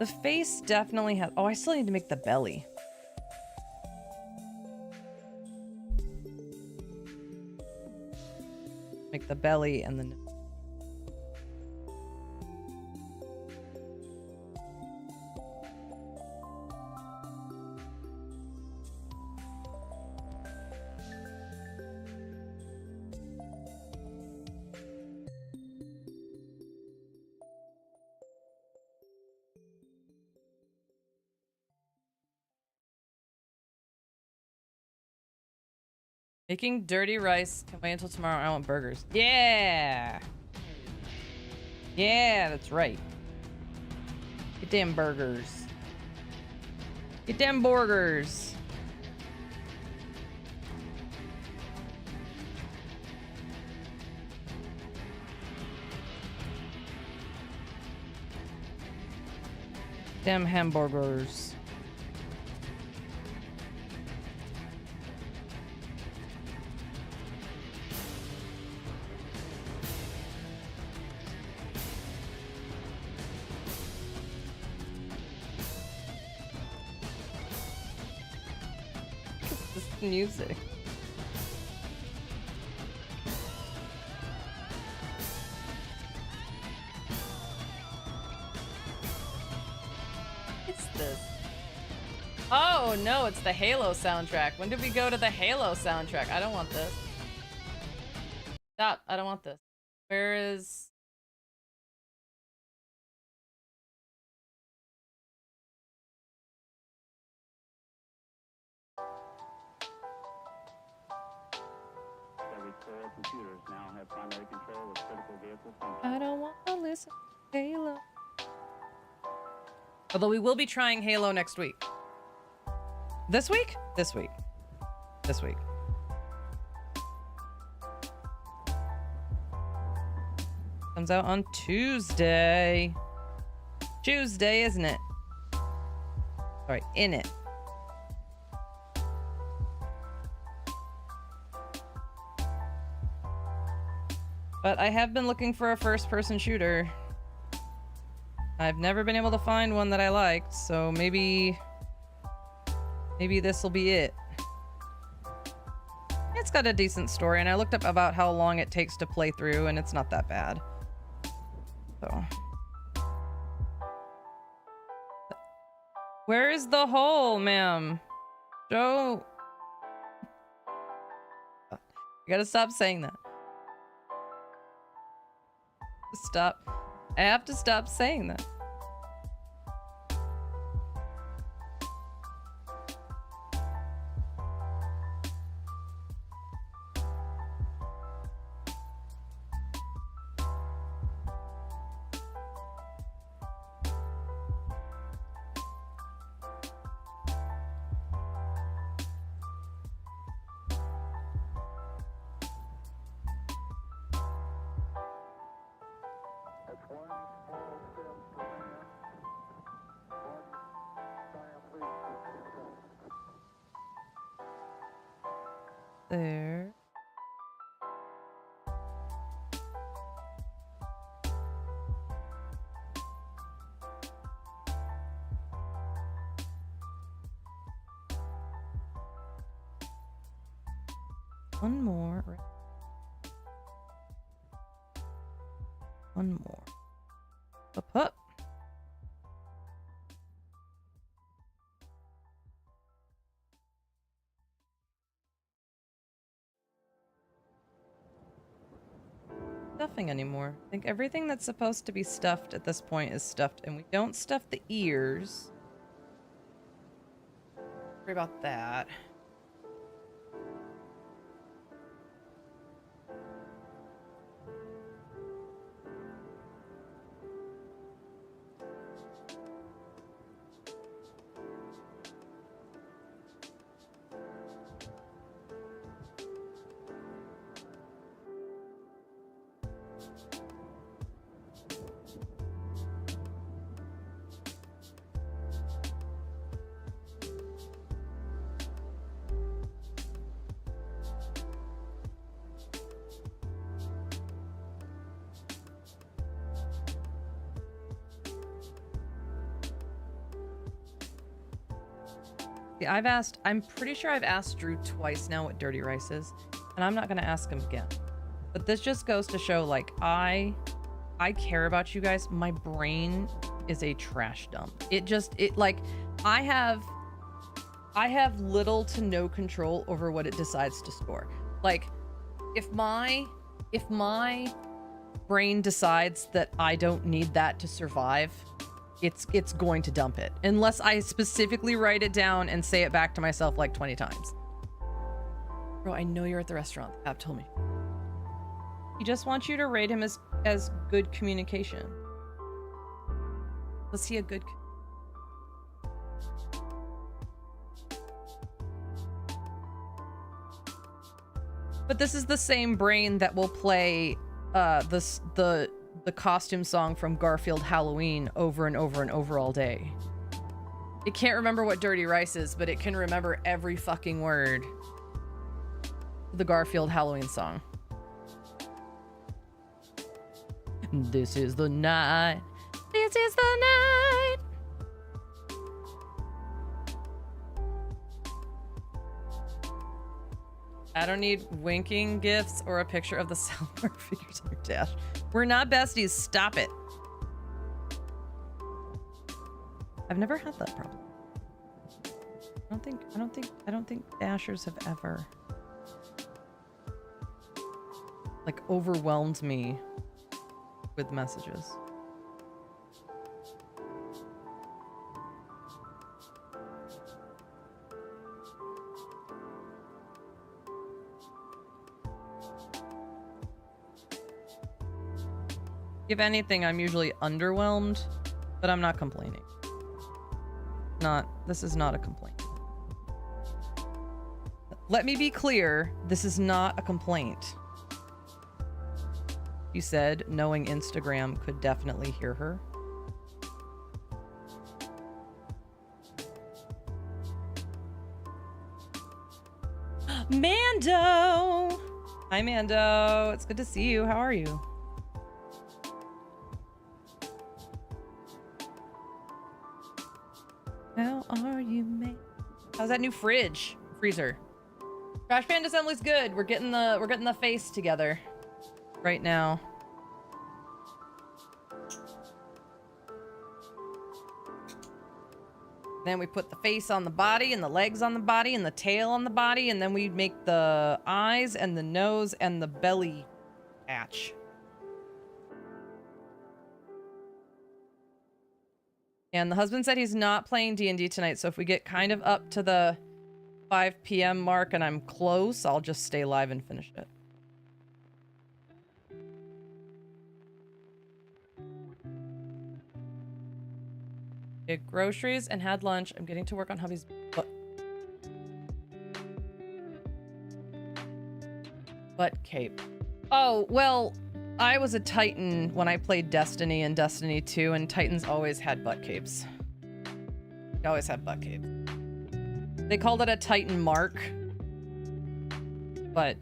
Speaker 3: The face definitely has... Oh, I still need to make the belly. Make the belly and then... Making dirty rice. Can wait until tomorrow. I want burgers. Yeah! Yeah, that's right. Get them burgers. Get them burgers. Them hamburgers. This music. What's this? Oh no, it's the Halo soundtrack. When did we go to the Halo soundtrack? I don't want this. Stop, I don't want this. Where is... I don't want to listen to Halo. Although we will be trying Halo next week. This week? This week. This week. Comes out on Tuesday. Tuesday, isn't it? Sorry, in it. But I have been looking for a first-person shooter. I've never been able to find one that I liked, so maybe this will be it. It's got a decent story, and I looked up about how long it takes to play through, and it's not that bad. So. Where is the hole, ma'am? Joe. You gotta stop saying that. Stop. I have to stop saying that. There. One more. One more. Up, up. Stuffing anymore. I think everything that's supposed to be stuffed at this point is stuffed, and we don't stuff the ears. Sorry about that. Yeah, I'm pretty sure I've asked Drew twice now what dirty rice is, and I'm not gonna ask him again. But this just goes to show, like, I care about you guys. My brain is a trash dump. I have little to no control over what it decides to store. Like, if my brain decides that I don't need that to survive, it's going to dump it. Unless I specifically write it down and say it back to myself like 20 times. Bro, I know you're at the restaurant. The app told me. He just wants you to rate him as good communication. Was he a good... But this is the same brain that will play the costume song from Garfield Halloween over and over and over all day. It can't remember what dirty rice is, but it can remember every fucking word. The Garfield Halloween song. This is the night. This is the night. I don't need winking gifts or a picture of the Salvador figures on your dash. We're not besties. Stop it. I've never had that problem. I don't think dashers have ever like overwhelmed me with messages. If anything, I'm usually underwhelmed, but I'm not complaining. This is not a complaint. Let me be clear, this is not a complaint. You said knowing Instagram could definitely hear her. Mando! Hi, Mando. It's good to see you. How are you? How are you, mate? How's that new freezer? Trash Panda assembly's good. We're getting the face together right now. Then we put the face on the body and the legs on the body and the tail on the body, and then we make the eyes and the nose and the belly patch. And the husband said he's not playing D&D tonight, so if we get kind of up to the 5 p.m. mark and I'm close, I'll just stay live and finish it. Did groceries and had lunch. I'm getting to work on hubby's butt cape. Oh, well, I was a Titan when I played Destiny and Destiny 2, and Titans always had butt capes. They always had butt capes. They called it a Titan mark, but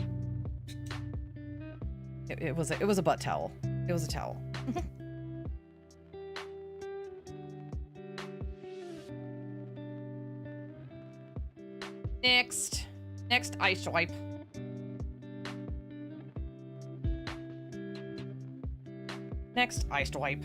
Speaker 3: it was a butt towel. It was a towel. Next ice wipe. Next ice wipe.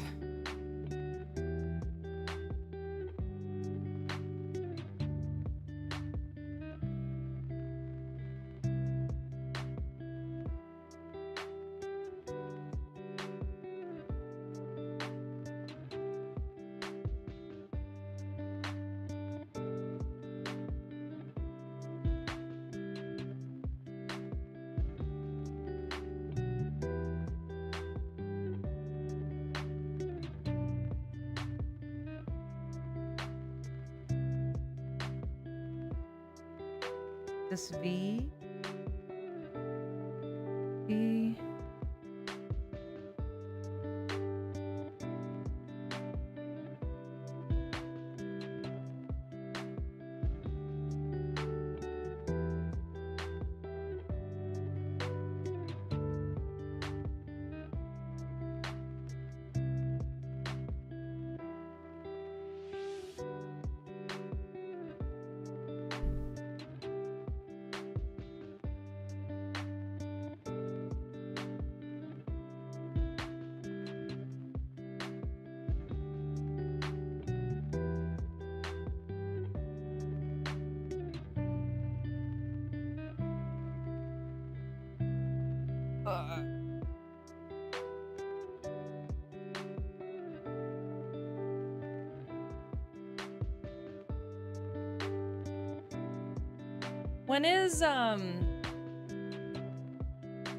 Speaker 3: This V. V.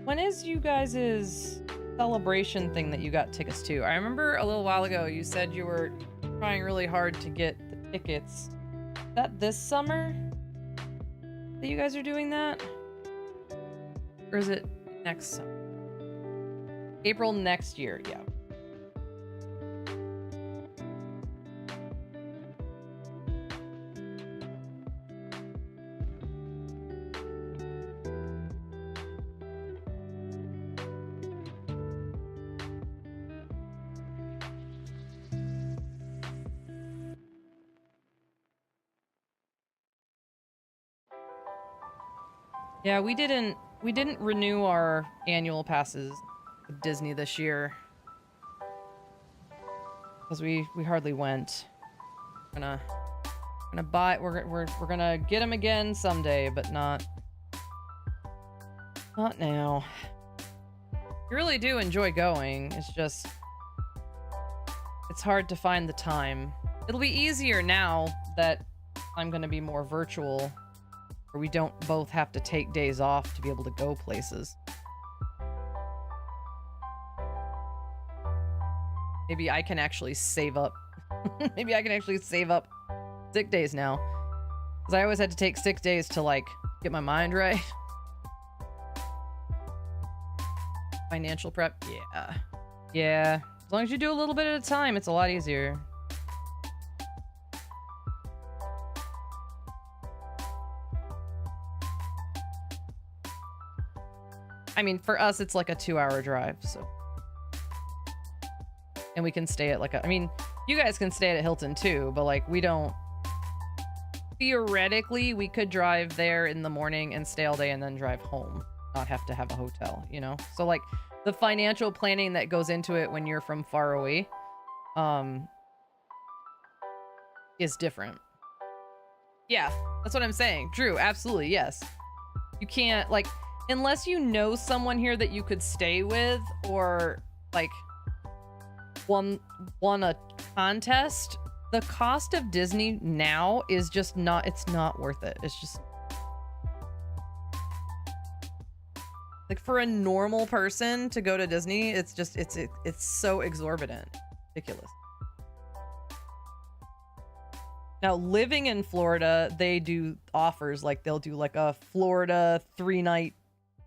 Speaker 3: When is you guys' celebration thing that you got tickets to? I remember a little while ago you said you were trying really hard to get the tickets. Is that this summer that you guys are doing that? Or is it next summer? April next year, yeah. Yeah, we didn't renew our annual passes with Disney this year because we hardly went. We're gonna get them again someday, but not now. You really do enjoy going. It's just it's hard to find the time. It'll be easier now that I'm gonna be more virtual, where we don't both have to take days off to be able to go places. Maybe I can actually save up. Maybe I can actually save up sick days now. Because I always had to take 6 days to, like, get my mind right. Financial prep? Yeah. Yeah. As long as you do a little bit at a time, it's a lot easier. I mean, for us, it's like a 2-hour drive, so. And we can stay at like I mean, you guys can stay at Hilton too, but like we don't. Theoretically, we could drive there in the morning and stay all day and then drive home, not have to have a hotel, you know? So like the financial planning that goes into it when you're from far away, is different. Yeah, that's what I'm saying. Drew, absolutely, yes. You can't, like, unless you know someone here that you could stay with or like won a contest, the cost of Disney now is just not, it's not worth it. It's just like for a normal person to go to Disney, it's just it's so exorbitant. Ridiculous. Now, living in Florida, they do offers, like they'll do like a Florida 3-night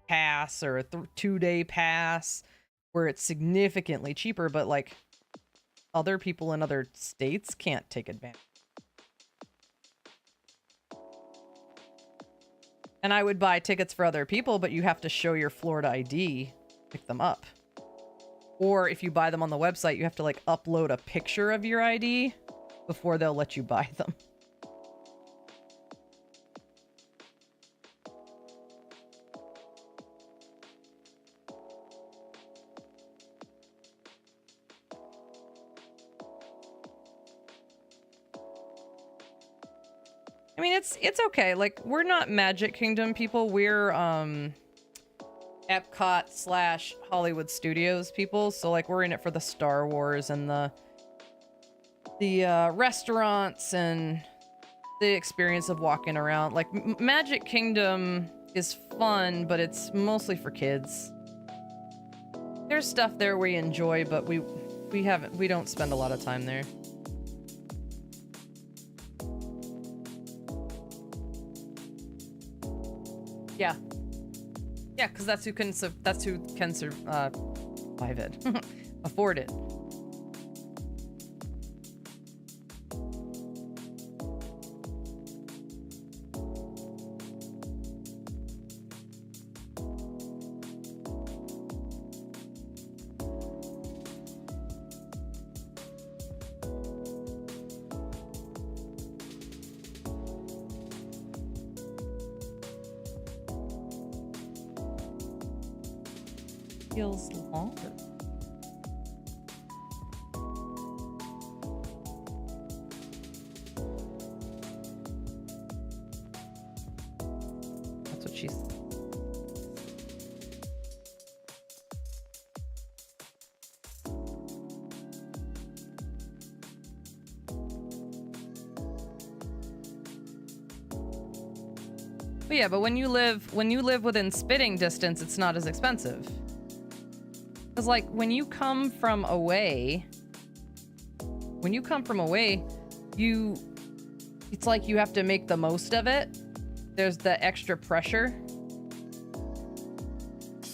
Speaker 3: pass or a 2-day pass where it's significantly cheaper, but like other people in other states can't take advantage. And I would buy tickets for other people, but you have to show your Florida ID, pick them up. Or if you buy them on the website, you have to like upload a picture of your ID before they'll let you buy them. I mean, it's okay. Like, we're not Magic Kingdom people. We're Epcot / Hollywood Studios people. So like, we're in it for the Star Wars and the restaurants and the experience of walking around. Like, Magic Kingdom is fun, but it's mostly for kids. There's stuff there we enjoy, but we don't spend a lot of time there. Yeah. Yeah, because that's who can survive it. Afford it. Feels longer. That's what she's. But yeah, but when you live within spitting distance, it's not as expensive. Cause like when you come from away, it's like you have to make the most of it. There's the extra pressure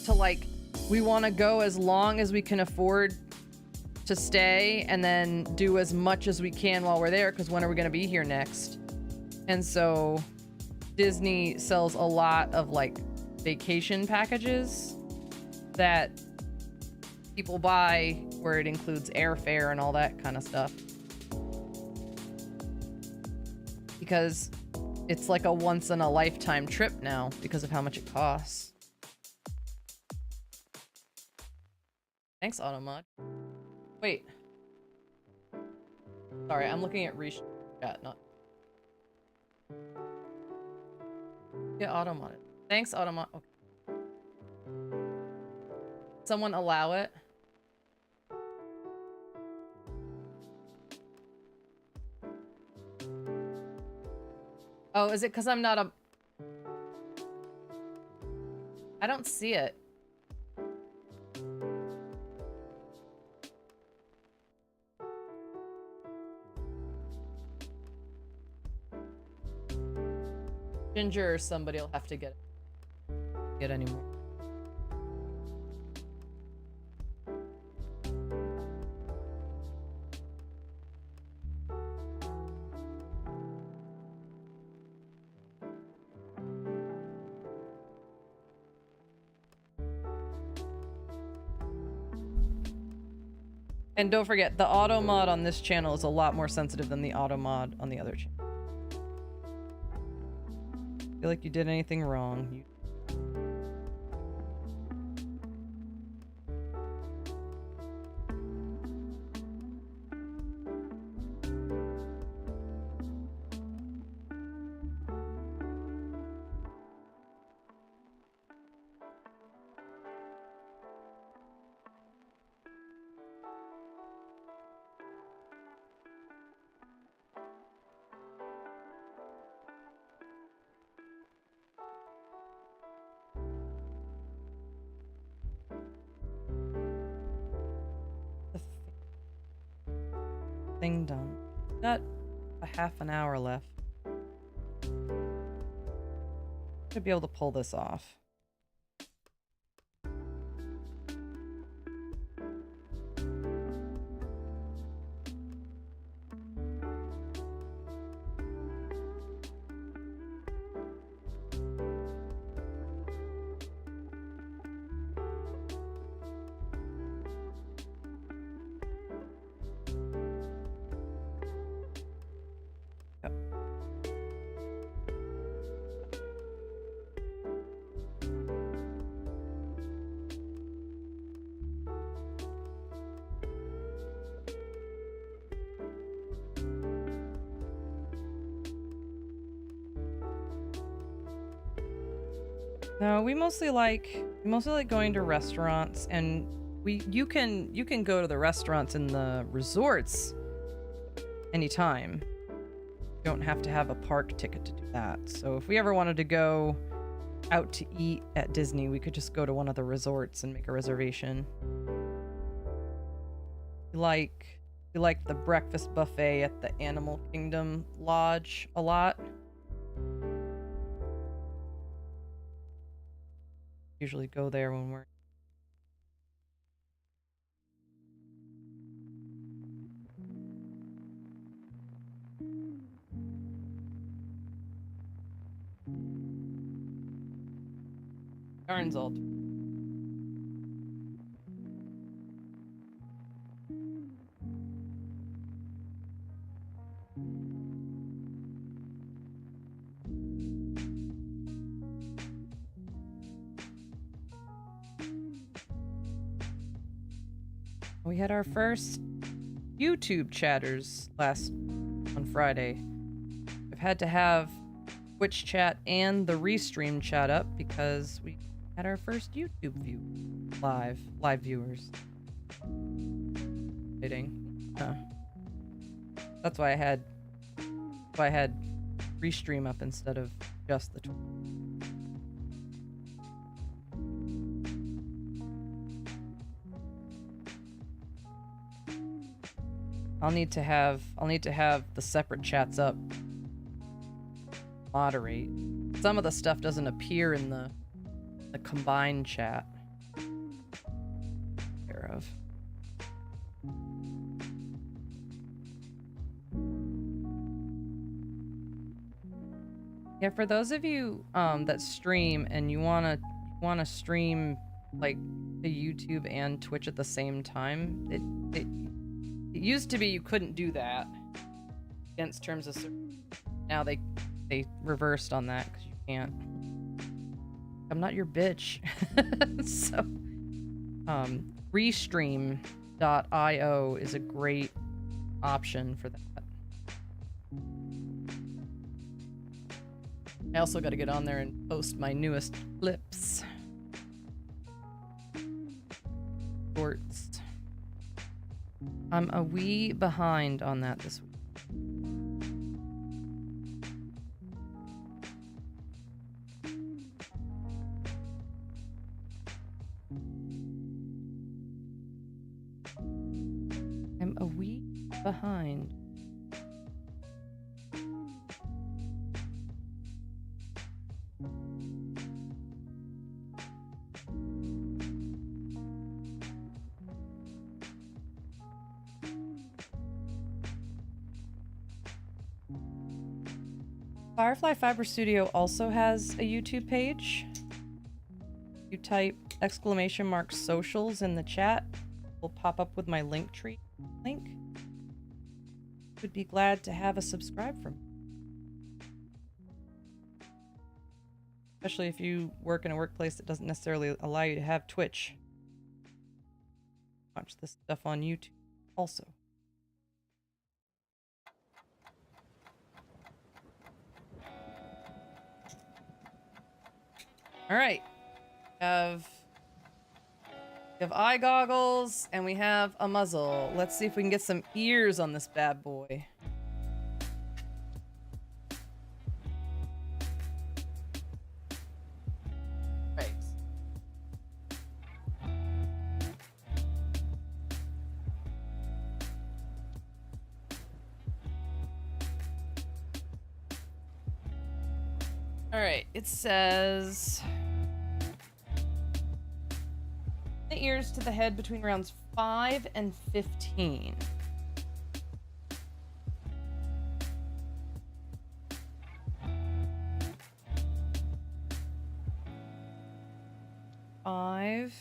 Speaker 3: to like, we want to go as long as we can afford to stay and then do as much as we can while we're there, because when are we going to be here next? And so Disney sells a lot of like vacation packages that people buy where it includes airfare and all that kind of stuff. Because it's like a once in a lifetime trip now because of how much it costs. Thanks, Automod. Wait. Sorry, I'm looking at Reach chat, not. Yeah, Automod. Thanks, Automod. Okay. Someone allow it. Oh, is it because I'm not a... I don't see it. Ginger or somebody will have to get anymore. And don't forget, the auto mod on this channel is a lot more sensitive than the auto mod on the other channel. Feel like you did anything wrong. Thing done. Got a half an hour left. Should be able to pull this off. No, we mostly like going to restaurants, and you can go to the restaurants in the resorts anytime. You don't have to have a park ticket to do that. So if we ever wanted to go out to eat at Disney, we could just go to one of the resorts and make a reservation. We like the breakfast buffet at the Animal Kingdom Lodge a lot. Usually go there when we're Darn's all. We had our first YouTube chatters on Friday. We've had to have Twitch chat and the Restream chat up because we had our first YouTube live viewers. That's why I had Restream up instead of just the Twitch. I'll need to have the separate chats up. Moderate. Some of the stuff doesn't appear in the combined chat. Care of. Yeah, for those of you that stream and you wanna stream like to YouTube and Twitch at the same time, it used to be you couldn't do that against terms of service. Now they reversed on that because you can't. I'm not your bitch. So restream.io is a great option for that. I also got to get on there and post my newest clips. Shorts. I'm a wee behind on that this week. I'm a wee behind. Firefly Fiber Studio also has a YouTube page. You type !socials in the chat, will pop up with my Linktree link. Would be glad to have a subscribe from me. Especially if you work in a workplace that doesn't necessarily allow you to have Twitch. Watch this stuff on YouTube also. All right, we have eye goggles and we have a muzzle. Let's see if we can get some ears on this bad boy. Right. All right, it says the ears to the head between rounds 5 and 15. Five.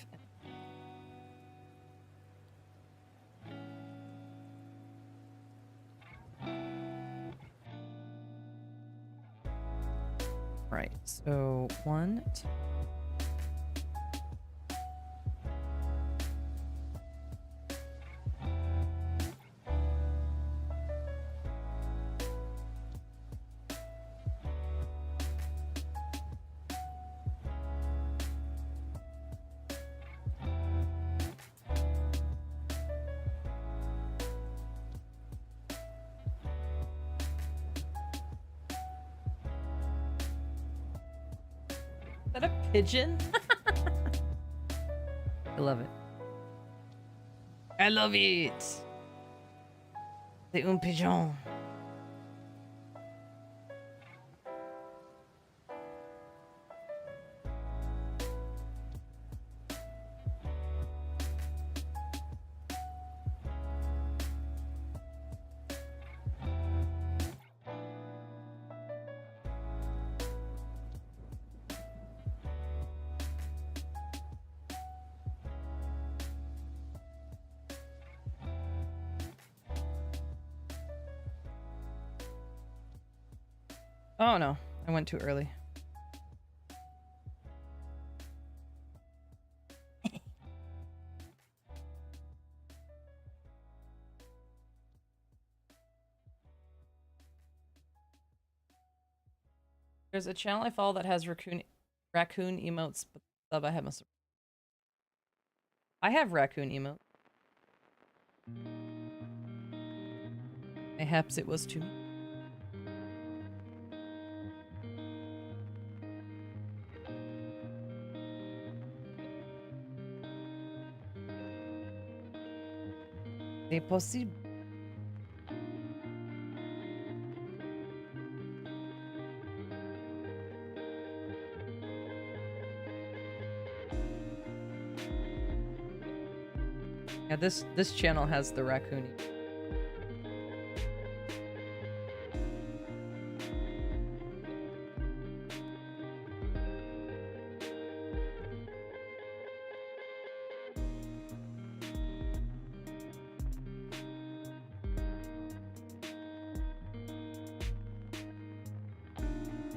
Speaker 3: Right, so 1, 2. Is that a pigeon? I love it. I love it. C'est un pigeon. Oh no, I went too early. There's a channel I follow that has raccoon emotes, but sub I have must. I have raccoon emote. Mayhaps it was too me. C'est possible. Yeah, this channel has the raccoon.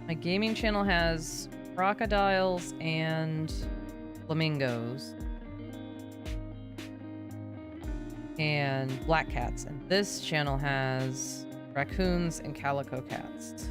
Speaker 3: My gaming channel has crocodiles and flamingos. And black cats. And this channel has raccoons and calico cats.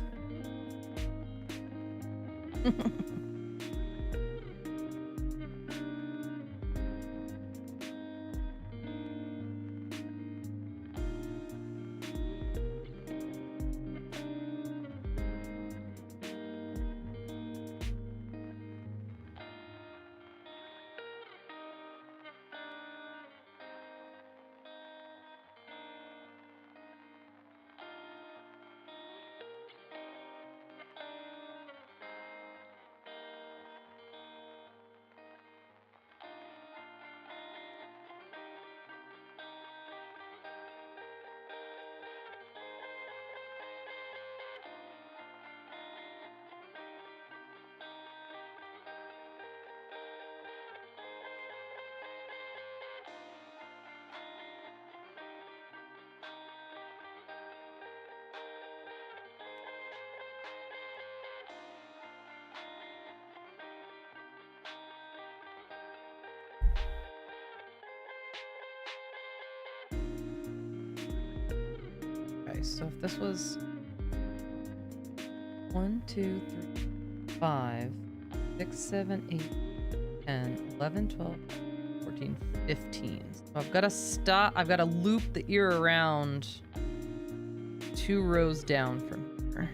Speaker 3: Okay, so if this was 1, 2, 3, 5, 6, 7, 8, 10, 11, 12, 14, 15. So I've got to stop. I've got to loop the ear around 2 rows down from here.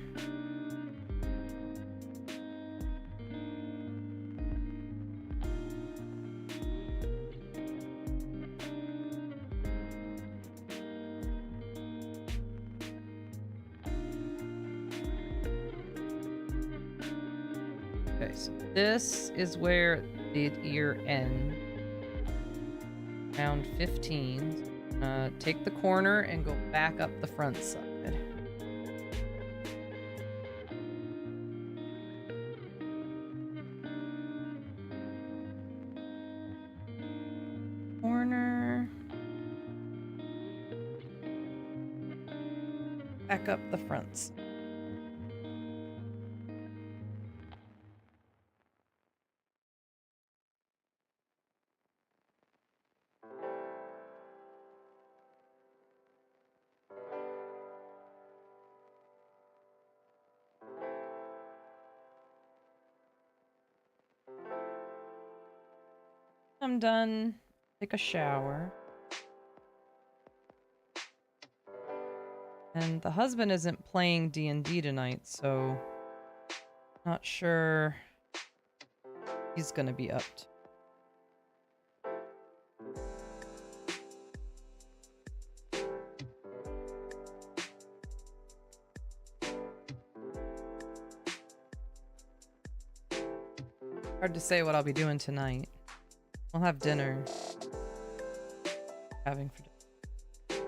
Speaker 3: Okay, so this is where the ear ends. Round 15. Take the corner and go back up the front side. Corner. Back up the front side. I'm done. Take a shower. And the husband isn't playing D&D tonight, so not sure he's gonna be up to. Hard to say what I'll be doing tonight. We'll have dinner. Having for dinner.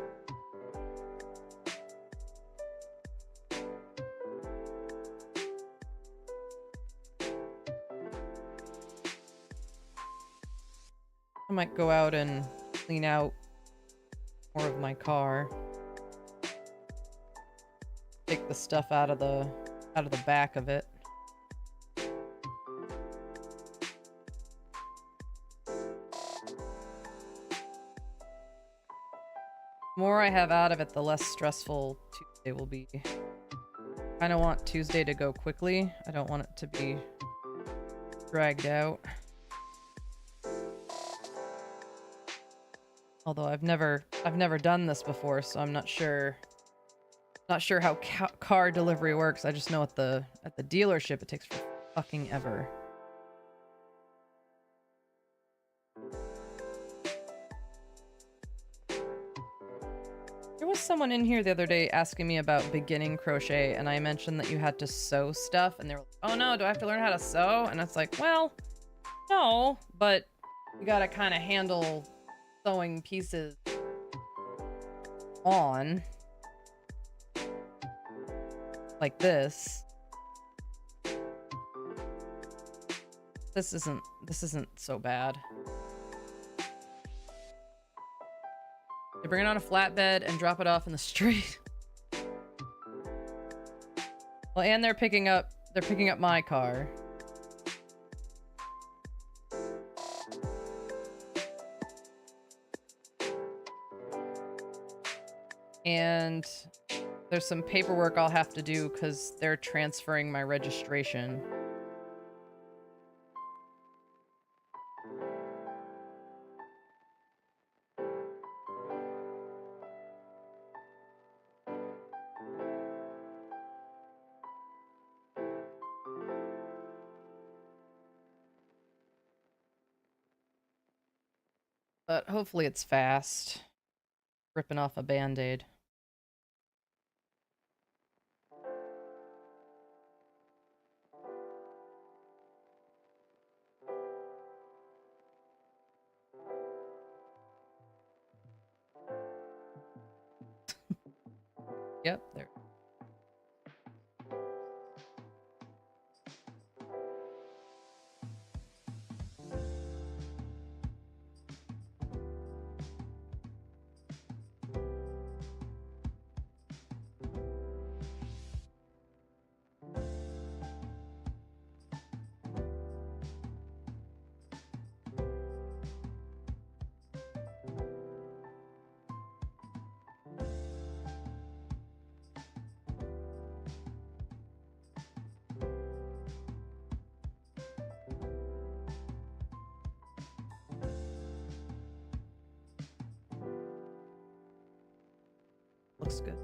Speaker 3: I might go out and clean out more of my car. Take the stuff out of the back of it. The more I have out of it, the less stressful Tuesday will be. I kind of want Tuesday to go quickly. I don't want it to be dragged out. Although I've never done this before, so I'm not sure how car delivery works. I just know at the dealership it takes for fucking ever. There was someone in here the other day asking me about beginning crochet, and I mentioned that you had to sew stuff, and they were like, oh no, do I have to learn how to sew? And it's like, well, no, but you gotta kind of handle sewing pieces on like this. This isn't so bad. They bring it on a flatbed and drop it off in the street. Well, and they're picking up my car. And there's some paperwork I'll have to do because they're transferring my registration. But hopefully it's fast. Ripping off a band-aid. Yep, there. Looks good.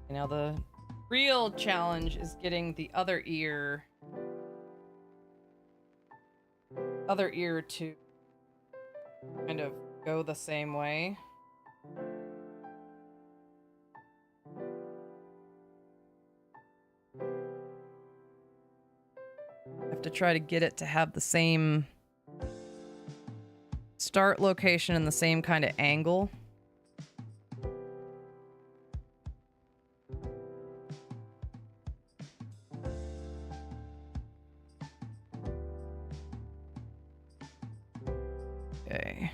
Speaker 3: Now the real challenge is getting the other ear to kind of go the same way. I have to try to get it to have the same start location and the same kind of angle. Okay.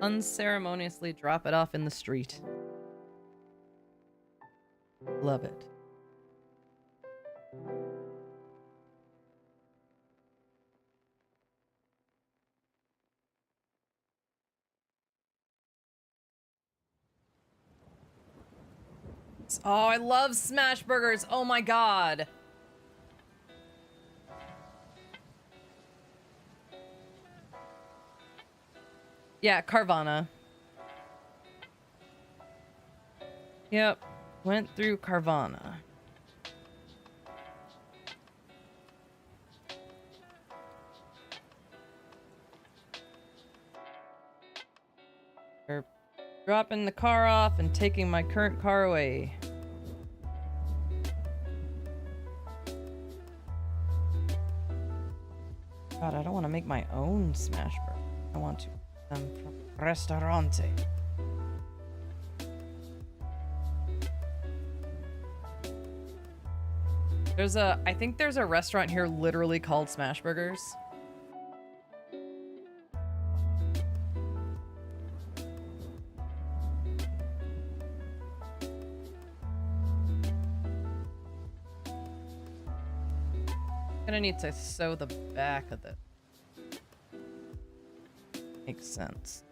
Speaker 3: Unceremoniously drop it off in the street. Love it. Oh, I love smash burgers. Oh my god. Yeah, Carvana. Yep. Went through Carvana. They're dropping the car off and taking my current car away. God, I don't want to make my own smash burger. I want to them from Restaurante. I think there's a restaurant here literally called Smash Burgers. Gonna need to sew the back of it. Makes sense.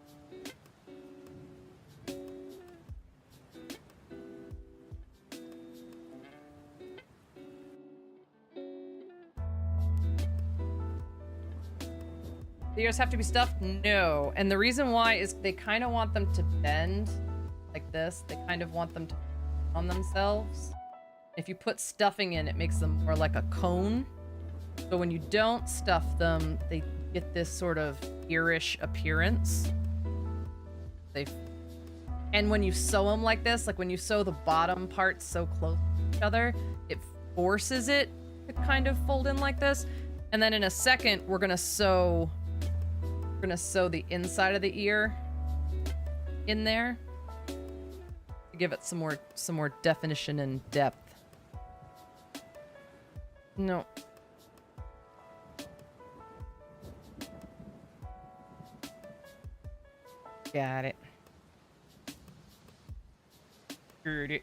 Speaker 3: The ears have to be stuffed? No. And the reason why is they kind of want them to bend like this. They kind of want them to on themselves. If you put stuffing in, it makes them more like a cone. So when you don't stuff them, they get this sort of earish appearance. And when you sew them like this, like when you sew the bottom parts so close to each other, it forces it to kind of fold in like this. And then in a second, we're gonna sew the inside of the ear in there to give it some more definition and depth. No. Got it. Heard it.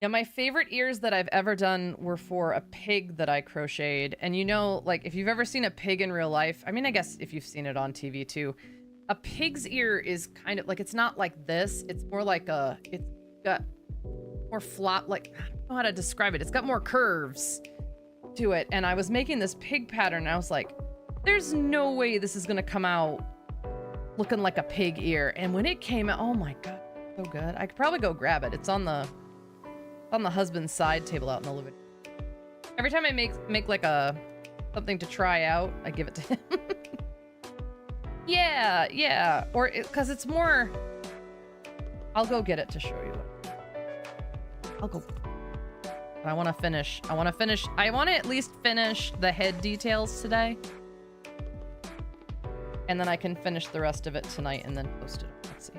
Speaker 3: Yeah, my favorite ears that I've ever done were for a pig that I crocheted. And you know, like, if you've ever seen a pig in real life, I mean, I guess if you've seen it on TV too, a pig's ear is kind of like, it's not like this. It's more like it's got more flop, like, I don't know how to describe it. It's got more curves to it. And I was making this pig pattern, and I was like, there's no way this is gonna come out looking like a pig ear. And when it came out, oh my God, so good. I could probably go grab it. It's on the husband's side table out in the living room. Every time I make like something to try out, I give it to him. yeah. Or because it's more, I'll go get it to show you. I'll go. I want to at least finish the head details today. And then I can finish the rest of it tonight and then post it. Let's see.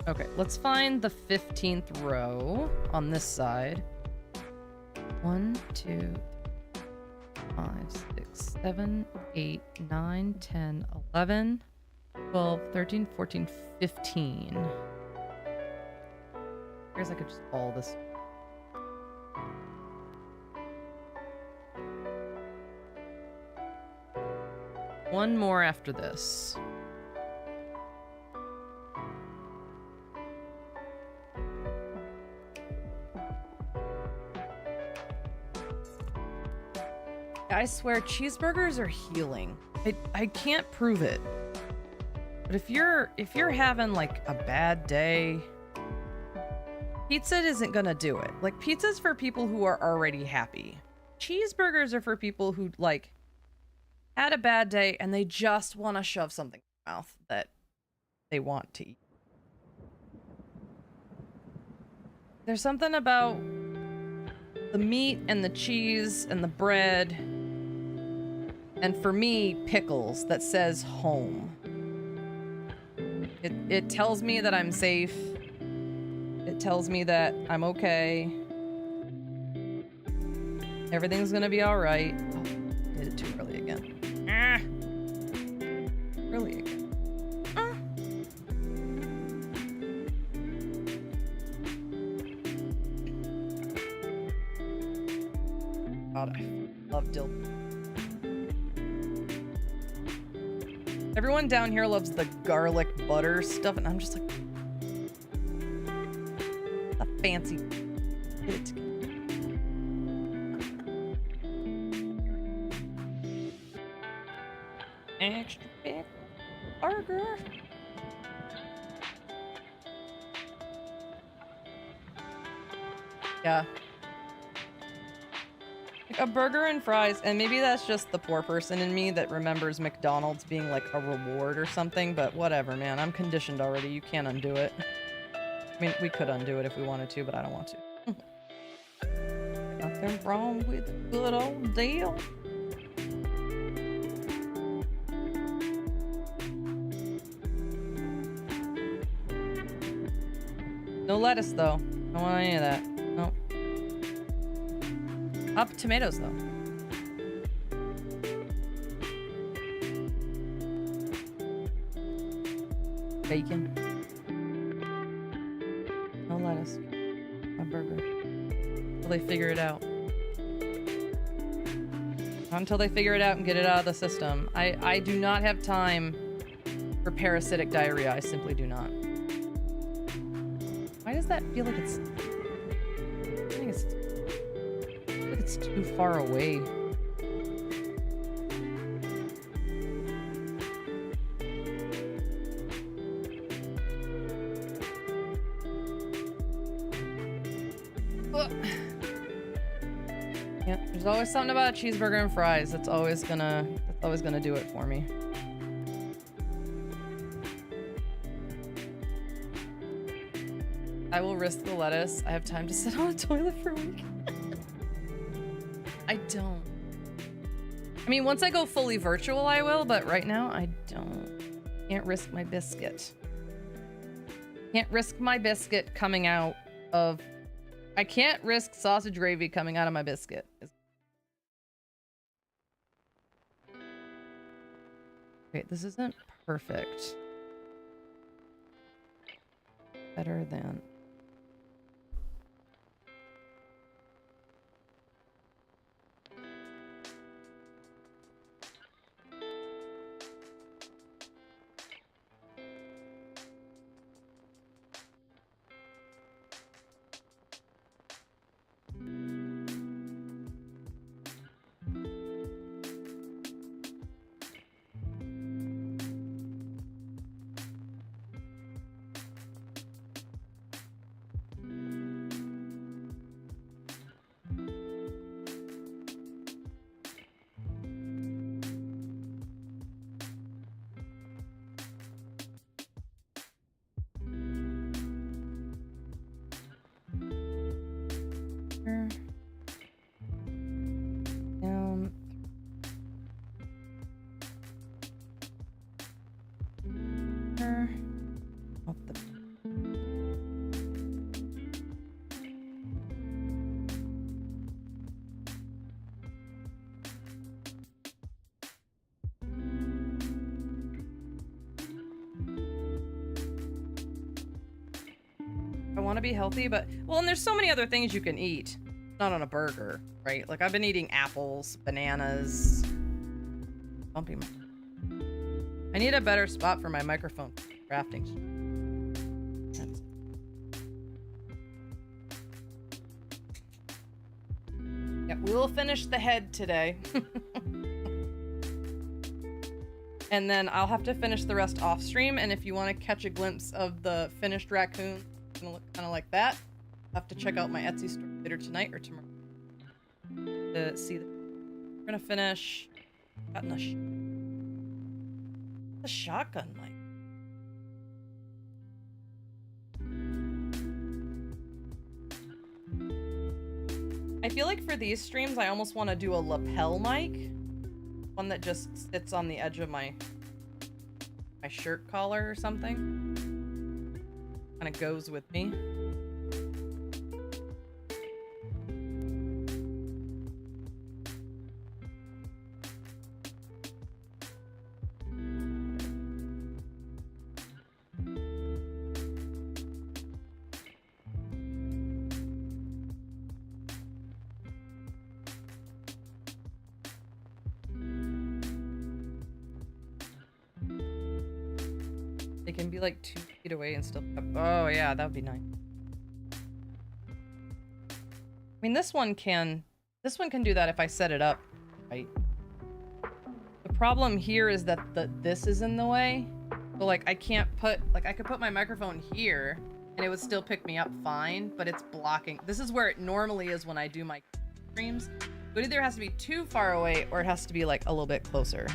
Speaker 3: Okay, let's find the 15th row on this side. 1, 2, 5, 6, 7, 8, 9, 10, 11, 12, 13, 14, 15. I guess I could just all this. One more after this. I swear cheeseburgers are healing. I can't prove it. But if you're having like a bad day, pizza isn't gonna do it. Like, pizza's for people who are already happy. Cheeseburgers are for people who like had a bad day and they just want to shove something in their mouth that they want to eat. There's something about the meat and the cheese and the bread, and for me, pickles, that says home. It tells me that I'm safe. It tells me that I'm okay. Everything's gonna be all right. Oh, did it too early again. Early again. God, I love dill. Everyone down here loves the garlic butter stuff, and I'm just like, a fancy bit. Extra big burger. Yeah. Like a burger and fries, and maybe that's just the poor person in me that remembers McDonald's being like a reward or something, but whatever, man. I'm conditioned already. You can't undo it. I mean, we could undo it if we wanted to, but I don't want to. Nothing wrong with a good old deal. No lettuce, though. I don't want any of that. Nope. Up tomatoes, though. Bacon. No lettuce. My burger. Until they figure it out. Not until they figure it out and get it out of the system. I do not have time for parasitic diarrhea. I simply do not. Why does that feel like it's... I think it's... I feel like it's too far away. Yeah, there's always something about a cheeseburger and fries that's always gonna do it for me. I will risk the lettuce. I have time to sit on a toilet for a week. I don't. I mean, once I go fully virtual, I will, but right now, I don't. Can't risk my biscuit. Can't risk my biscuit coming out of... I can't risk sausage gravy coming out of my biscuit. Wait, this isn't perfect. Better than... want to be healthy, but well, and there's so many other things you can eat, not on a burger, right? Like I've been eating apples, bananas. Bumpy. I need a better spot for my microphone crafting. Yeah, we will finish the head today. And then I'll have to finish the rest off stream, and if you want to catch a glimpse of the finished raccoon, gonna look kind of like that. I'll have to check out my Etsy store later tonight or tomorrow to see that. We're gonna finish. Gotten a shotgun mic. I feel like for these streams, I almost want to do a lapel mic, one that just sits on the edge of my shirt collar or something. Kind of goes with me. They can be like 2 feet away and still... Oh yeah, that would be nice. I mean, this one can do that if I set it up right. The problem here is that this is in the way. So like I can't put, like I could put my microphone here and it would still pick me up fine, but it's blocking. This is where it normally is when I do my streams. But either has to be too far away or it has to be like a little bit closer.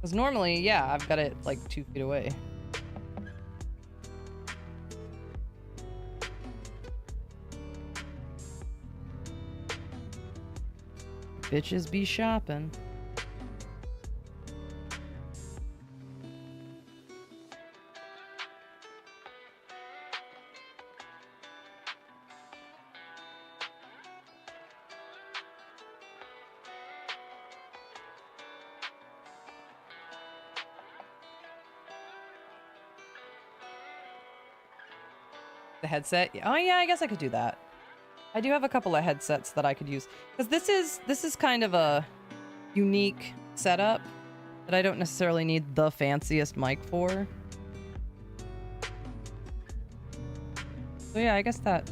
Speaker 3: Because normally, yeah, I've got it like 2 feet away. Bitches be shopping. The headset? Oh yeah, I guess I could do that. I do have a couple of headsets that I could use. Because this is kind of a unique setup that I don't necessarily need the fanciest mic for. So yeah, I guess that.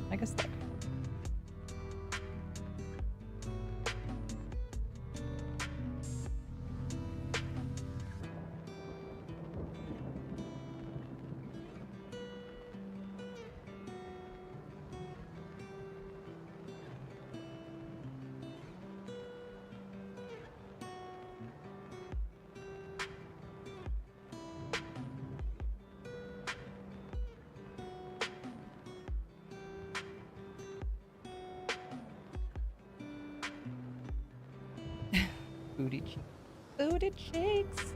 Speaker 3: Booty cheeks. Booty cheeks.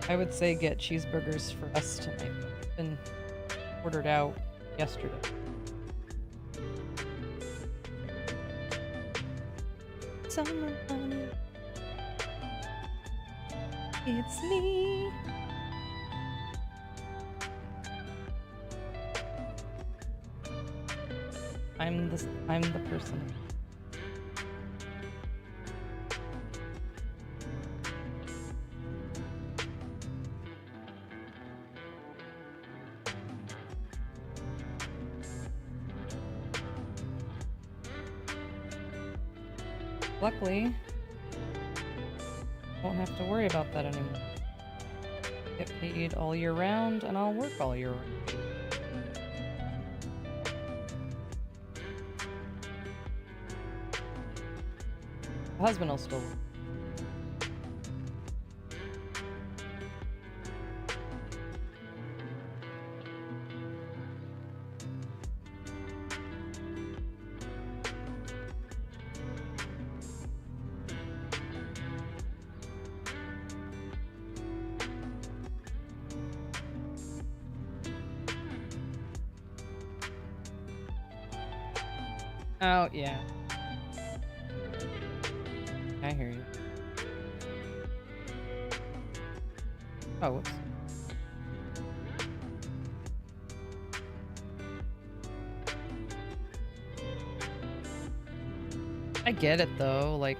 Speaker 3: I would say get cheeseburgers for us tonight. Been ordered out yesterday. Summer honey, it's me. I'm the person. Luckily, won't have to worry about that anymore. Get paid all year round, and I'll work all year round. My husband will still work. Oh, yeah. I hear you. Oh, whoops. I get it, though, like...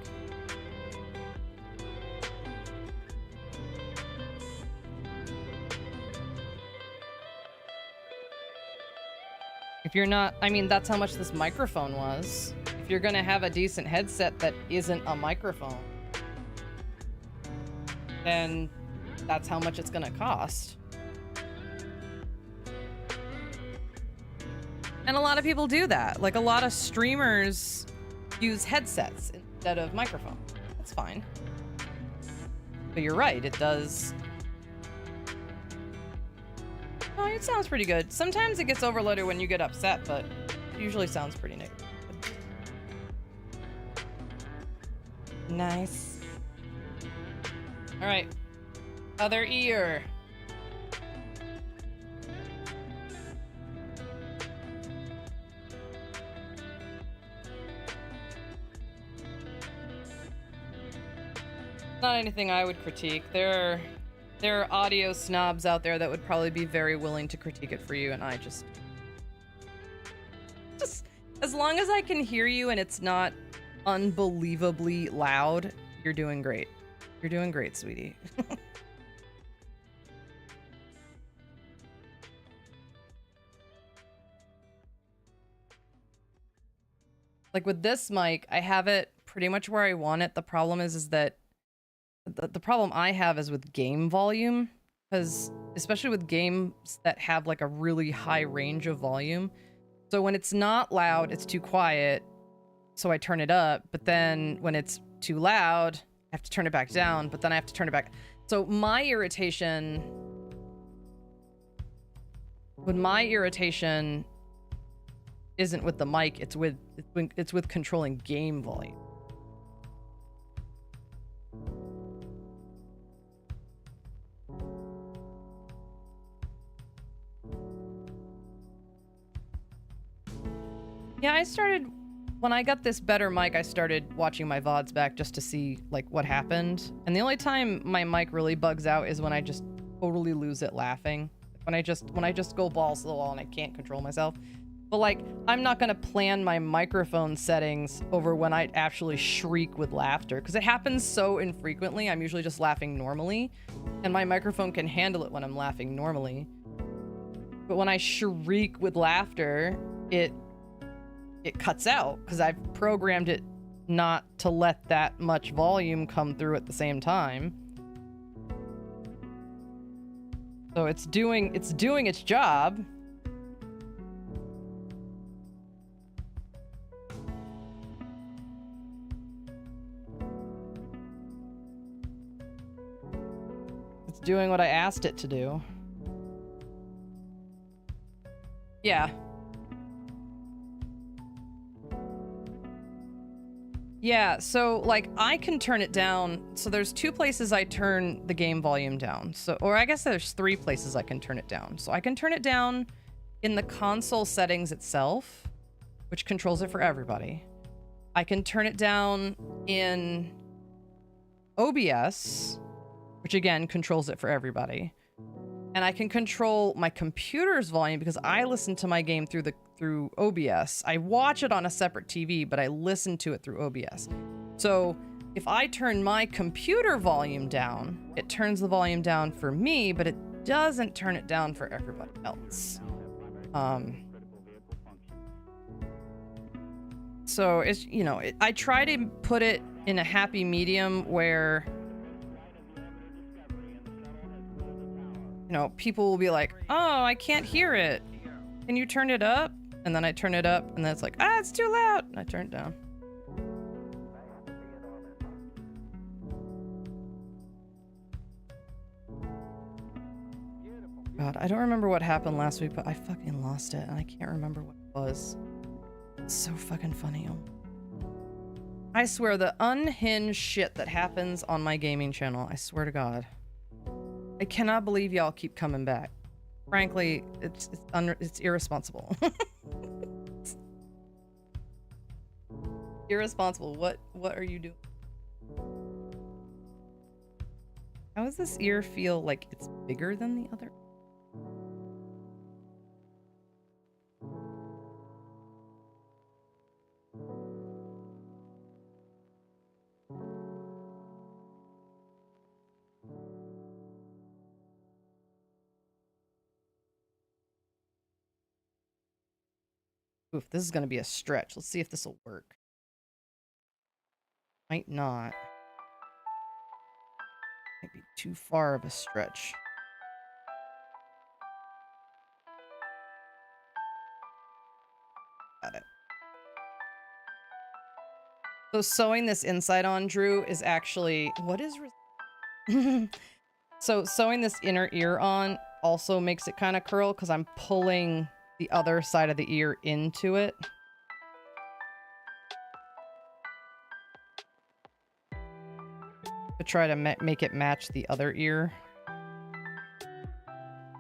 Speaker 3: If you're not, I mean, that's how much this microphone was. If you're gonna have a decent headset that isn't a microphone, then that's how much it's gonna cost. And a lot of people do that. Like, a lot of streamers use headsets instead of microphone. That's fine. But you're right, it does... Oh, it sounds pretty good. Sometimes it gets overloaded when you get upset, but it usually sounds pretty nice. Nice. All right. Other ear. Not anything I would critique. There are audio snobs out there that would probably be very willing to critique it for you, and I just as long as I can hear you and it's not unbelievably loud, you're doing great. You're doing great, sweetie. Like with this mic, I have it pretty much where I want it. The problem is that the problem I have is with game volume, because especially with games that have like a really high range of volume. So when it's not loud, it's too quiet. So I turn it up, but then when it's too loud, I have to turn it back down, but then I have to turn it back. So my irritation isn't with the mic, it's with controlling game volume. Yeah, when I got this better mic, I started watching my VODs back just to see like what happened. And the only time my mic really bugs out is when I just totally lose it laughing. When I just go balls to the wall and I can't control myself. But like, I'm not gonna plan my microphone settings over when I actually shriek with laughter, because it happens so infrequently. I'm usually just laughing normally, and my microphone can handle it when I'm laughing normally. But when I shriek with laughter, it cuts out, because I've programmed it not to let that much volume come through at the same time. So it's doing its job. It's doing what I asked it to do. Yeah. Yeah, so like I can turn it down. So there's 2 places I turn the game volume down. So, or I guess there's 3 places I can turn it down. So I can turn it down in the console settings itself, which controls it for everybody. I can turn it down in OBS, which again controls it for everybody. And I can control my computer's volume because I listen to my game through OBS. I watch it on a separate TV, but I listen to it through OBS. So if I turn my computer volume down, it turns the volume down for me, but it doesn't turn it down for everybody else. So it's, you know, I try to put it in a happy medium where, you know, people will be like, oh, I can't hear it. Can you turn it up? And then I turn it up, and then it's like, ah, it's too loud. And I turn it down. God, I don't remember what happened last week, but I fucking lost it, and I can't remember what it was. It's so fucking funny. I swear, the unhinged shit that happens on my gaming channel, I swear to God. I cannot believe y'all keep coming back. Frankly, it's irresponsible. Irresponsible. What are you doing? How does this ear feel like it's bigger than the other? Oof, this is going to be a stretch. Let's see if this will work. Might not. Might be too far of a stretch. Got it. So sewing this inside on, Drew, is actually... What is... So sewing this inner ear on also makes it kind of curl because I'm pulling the other side of the ear into it. To try to make it match the other ear.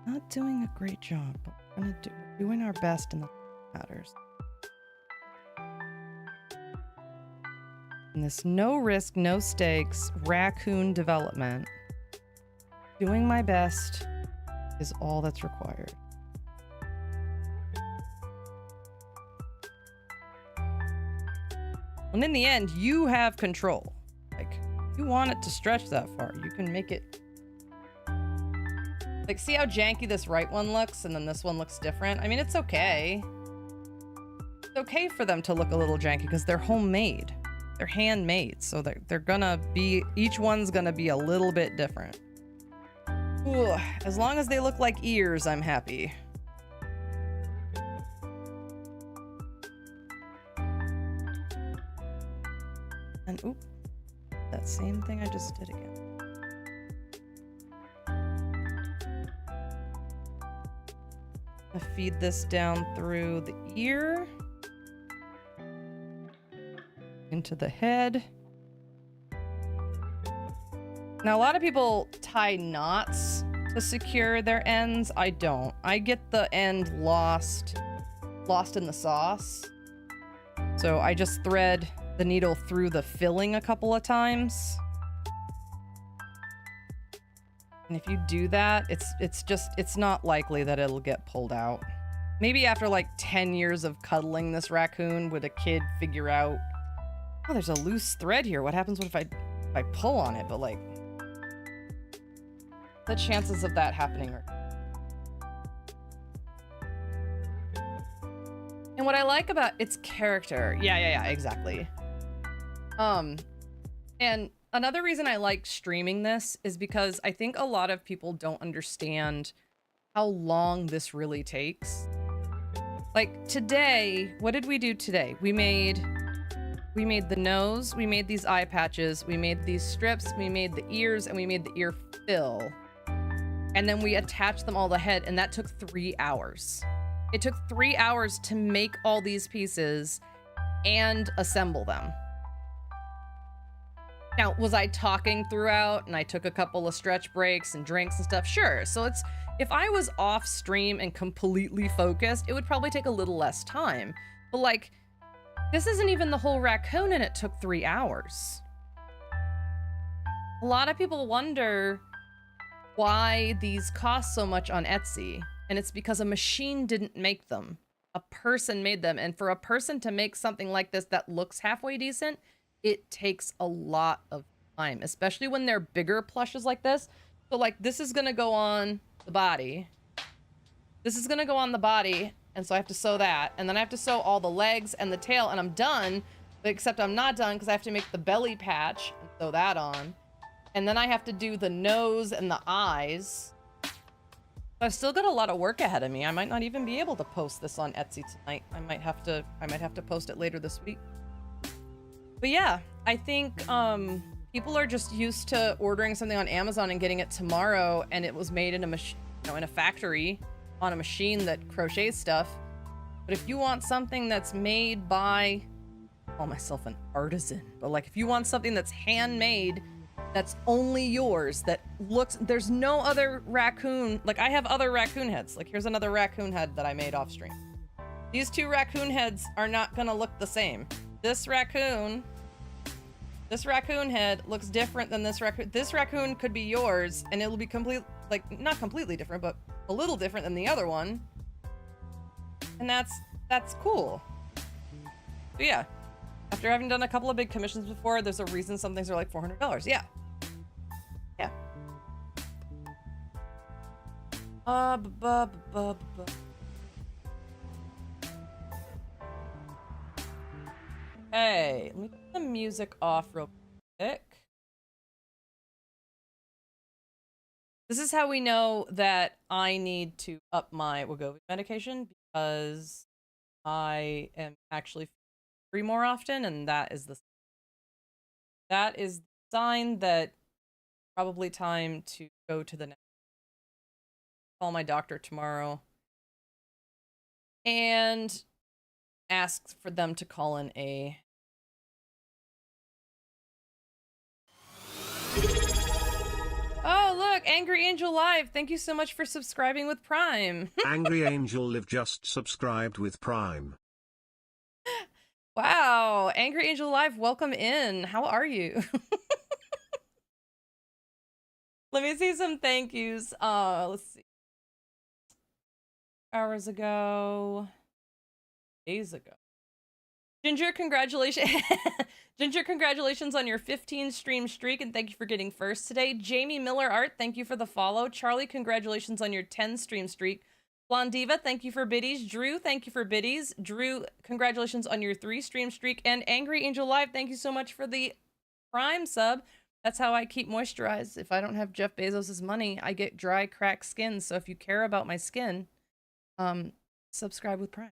Speaker 3: Not doing a great job, but we're doing our best in the matters. In this no risk, no stakes Raccoon development, doing my best is all that's required. And in the end, you have control. Like, if you want it to stretch that far, you can make it. Like, see how janky this right one looks, and then this one looks different? I mean, it's okay. It's okay for them to look a little janky because they're homemade. They're handmade, so they're gonna be, each one's gonna be a little bit different. Ooh, as long as they look like ears, I'm happy. And oop, that same thing I just did again. I'll feed this down through the ear. into the head. Now, a lot of people tie knots to secure their ends. I don't. I get the end lost in the sauce. So I just thread the needle through the filling a couple of times. And if you do that, it's not likely that it'll get pulled out. Maybe after like 10 years of cuddling this raccoon would a kid figure out, oh, there's a loose thread here. What happens if I pull on it? But like, the chances of that happening are... And what I like about its character, yeah, exactly. And another reason I like streaming this is because I think a lot of people don't understand how long this really takes. Like today, what did we do today? We made the nose, we made these eye patches, we made these strips, we made the ears, and we made the ear fill. And then we attached them all to the head, and that took 3 hours. It took 3 hours to make all these pieces and assemble them. Now, was I talking throughout and I took a couple of stretch breaks and drinks and stuff? Sure. So it's, if I was off stream and completely focused, it would probably take a little less time. But like, this isn't even the whole raccoon and it took 3 hours. A lot of people wonder why these cost so much on Etsy. And it's because a machine didn't make them. A person made them. And for a person to make something like this that looks halfway decent, it takes a lot of time, especially when they're bigger plushes like this. So like this is gonna go on the body. This is gonna go on the body. And so I have to sew that. And then I have to sew all the legs and the tail and I'm done. Except I'm not done because I have to make the belly patch and sew that on. And then I have to do the nose and the eyes. I've still got a lot of work ahead of me. I might not even be able to post this on Etsy tonight. I might have to post it later this week. But yeah, I think people are just used to ordering something on Amazon and getting it tomorrow, and it was made in a machine, in a factory on a machine that crochets stuff. But if you want something that's made by, I call myself an artisan, but like if you want something that's handmade, that's only yours, that looks, there's no other raccoon. Like I have other raccoon heads. Like here's another raccoon head that I made off stream. These two raccoon heads are not gonna look the same. This raccoon head looks different than this raccoon. This raccoon could be yours and it'll be like not completely different, but a little different than the other one. And that's cool. But yeah, after having done a couple of big commissions before, there's a reason some things are like $400. Yeah. Yeah. Hey, let me put the music off real quick. This is how we know that I need to up my Wegovy medication because I am actually free more often, and that is the sign that probably time to go to the next. Call my doctor tomorrow and ask for them to call in a Oh, look, Angry Angel Live. Thank you so much for subscribing with Prime.
Speaker 5: Angry Angel Live just subscribed with Prime.
Speaker 3: Wow, Angry Angel Live, welcome in. How are you? Let me see some thank yous. Let's see. Hours ago. Days ago. Ginger, congratulations. Ginger, congratulations on your 15 stream streak, and thank you for getting first today. Jamie Miller Art, thank you for the follow. Charlie, congratulations on your 10 stream streak. Blondiva, thank you for biddies. Drew, thank you for biddies. Drew, congratulations on your 3 stream streak. And Angry Angel Live, thank you so much for the Prime sub. That's how I keep moisturized. If I don't have Jeff Bezos' money, I get dry, cracked skin. So if you care about my skin, subscribe with Prime.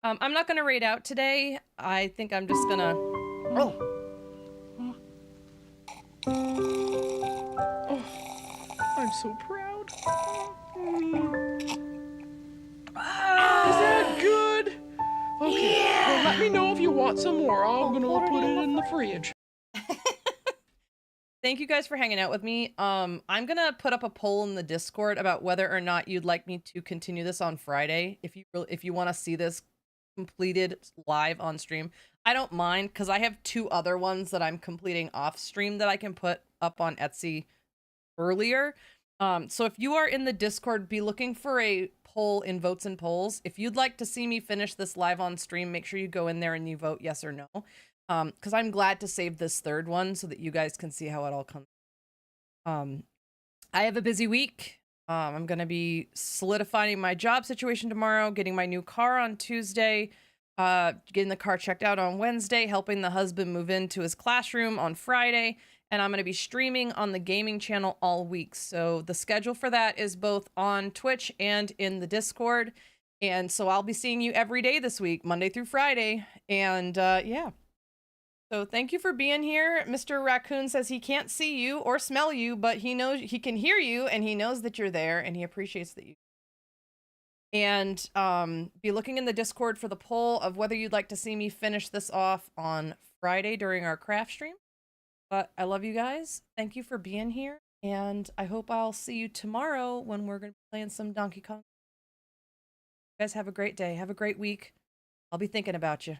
Speaker 3: I'm not going to raid out today. I think I'm just going to... Oh.
Speaker 2: Oh, I'm so proud. Is that good? Okay, well, let me know if you want some more. I'm gonna put it fridge.
Speaker 3: Thank you guys for hanging out with me. I'm gonna put up a poll in the Discord about whether or not you'd like me to continue this on Friday. If you want to see this completed live on stream, I don't mind because I have 2 other ones that I'm completing off stream that I can put up on Etsy earlier. So if you are in the Discord, be looking for a poll in votes and polls. If you'd like to see me finish this live on stream, make sure you go in there and you vote yes or no. Because I'm glad to save this 3rd one so that you guys can see how it all comes. I have a busy week. I'm going to be solidifying my job situation tomorrow, getting my new car on Tuesday, getting the car checked out on Wednesday, helping the husband move into his classroom on Friday, and I'm going to be streaming on the gaming channel all week. So the schedule for that is both on Twitch and in the Discord. And so I'll be seeing you every day this week, Monday through Friday. And yeah. So thank you for being here. Mr. Raccoon says he can't see you or smell you, but he knows he can hear you and he knows that you're there and he appreciates that you. And be looking in the Discord for the poll of whether you'd like to see me finish this off on Friday during our craft stream. But I love you guys. Thank you for being here. And I hope I'll see you tomorrow when we're going to be playing some Donkey Kong. You guys have a great day. Have a great week. I'll be thinking about you.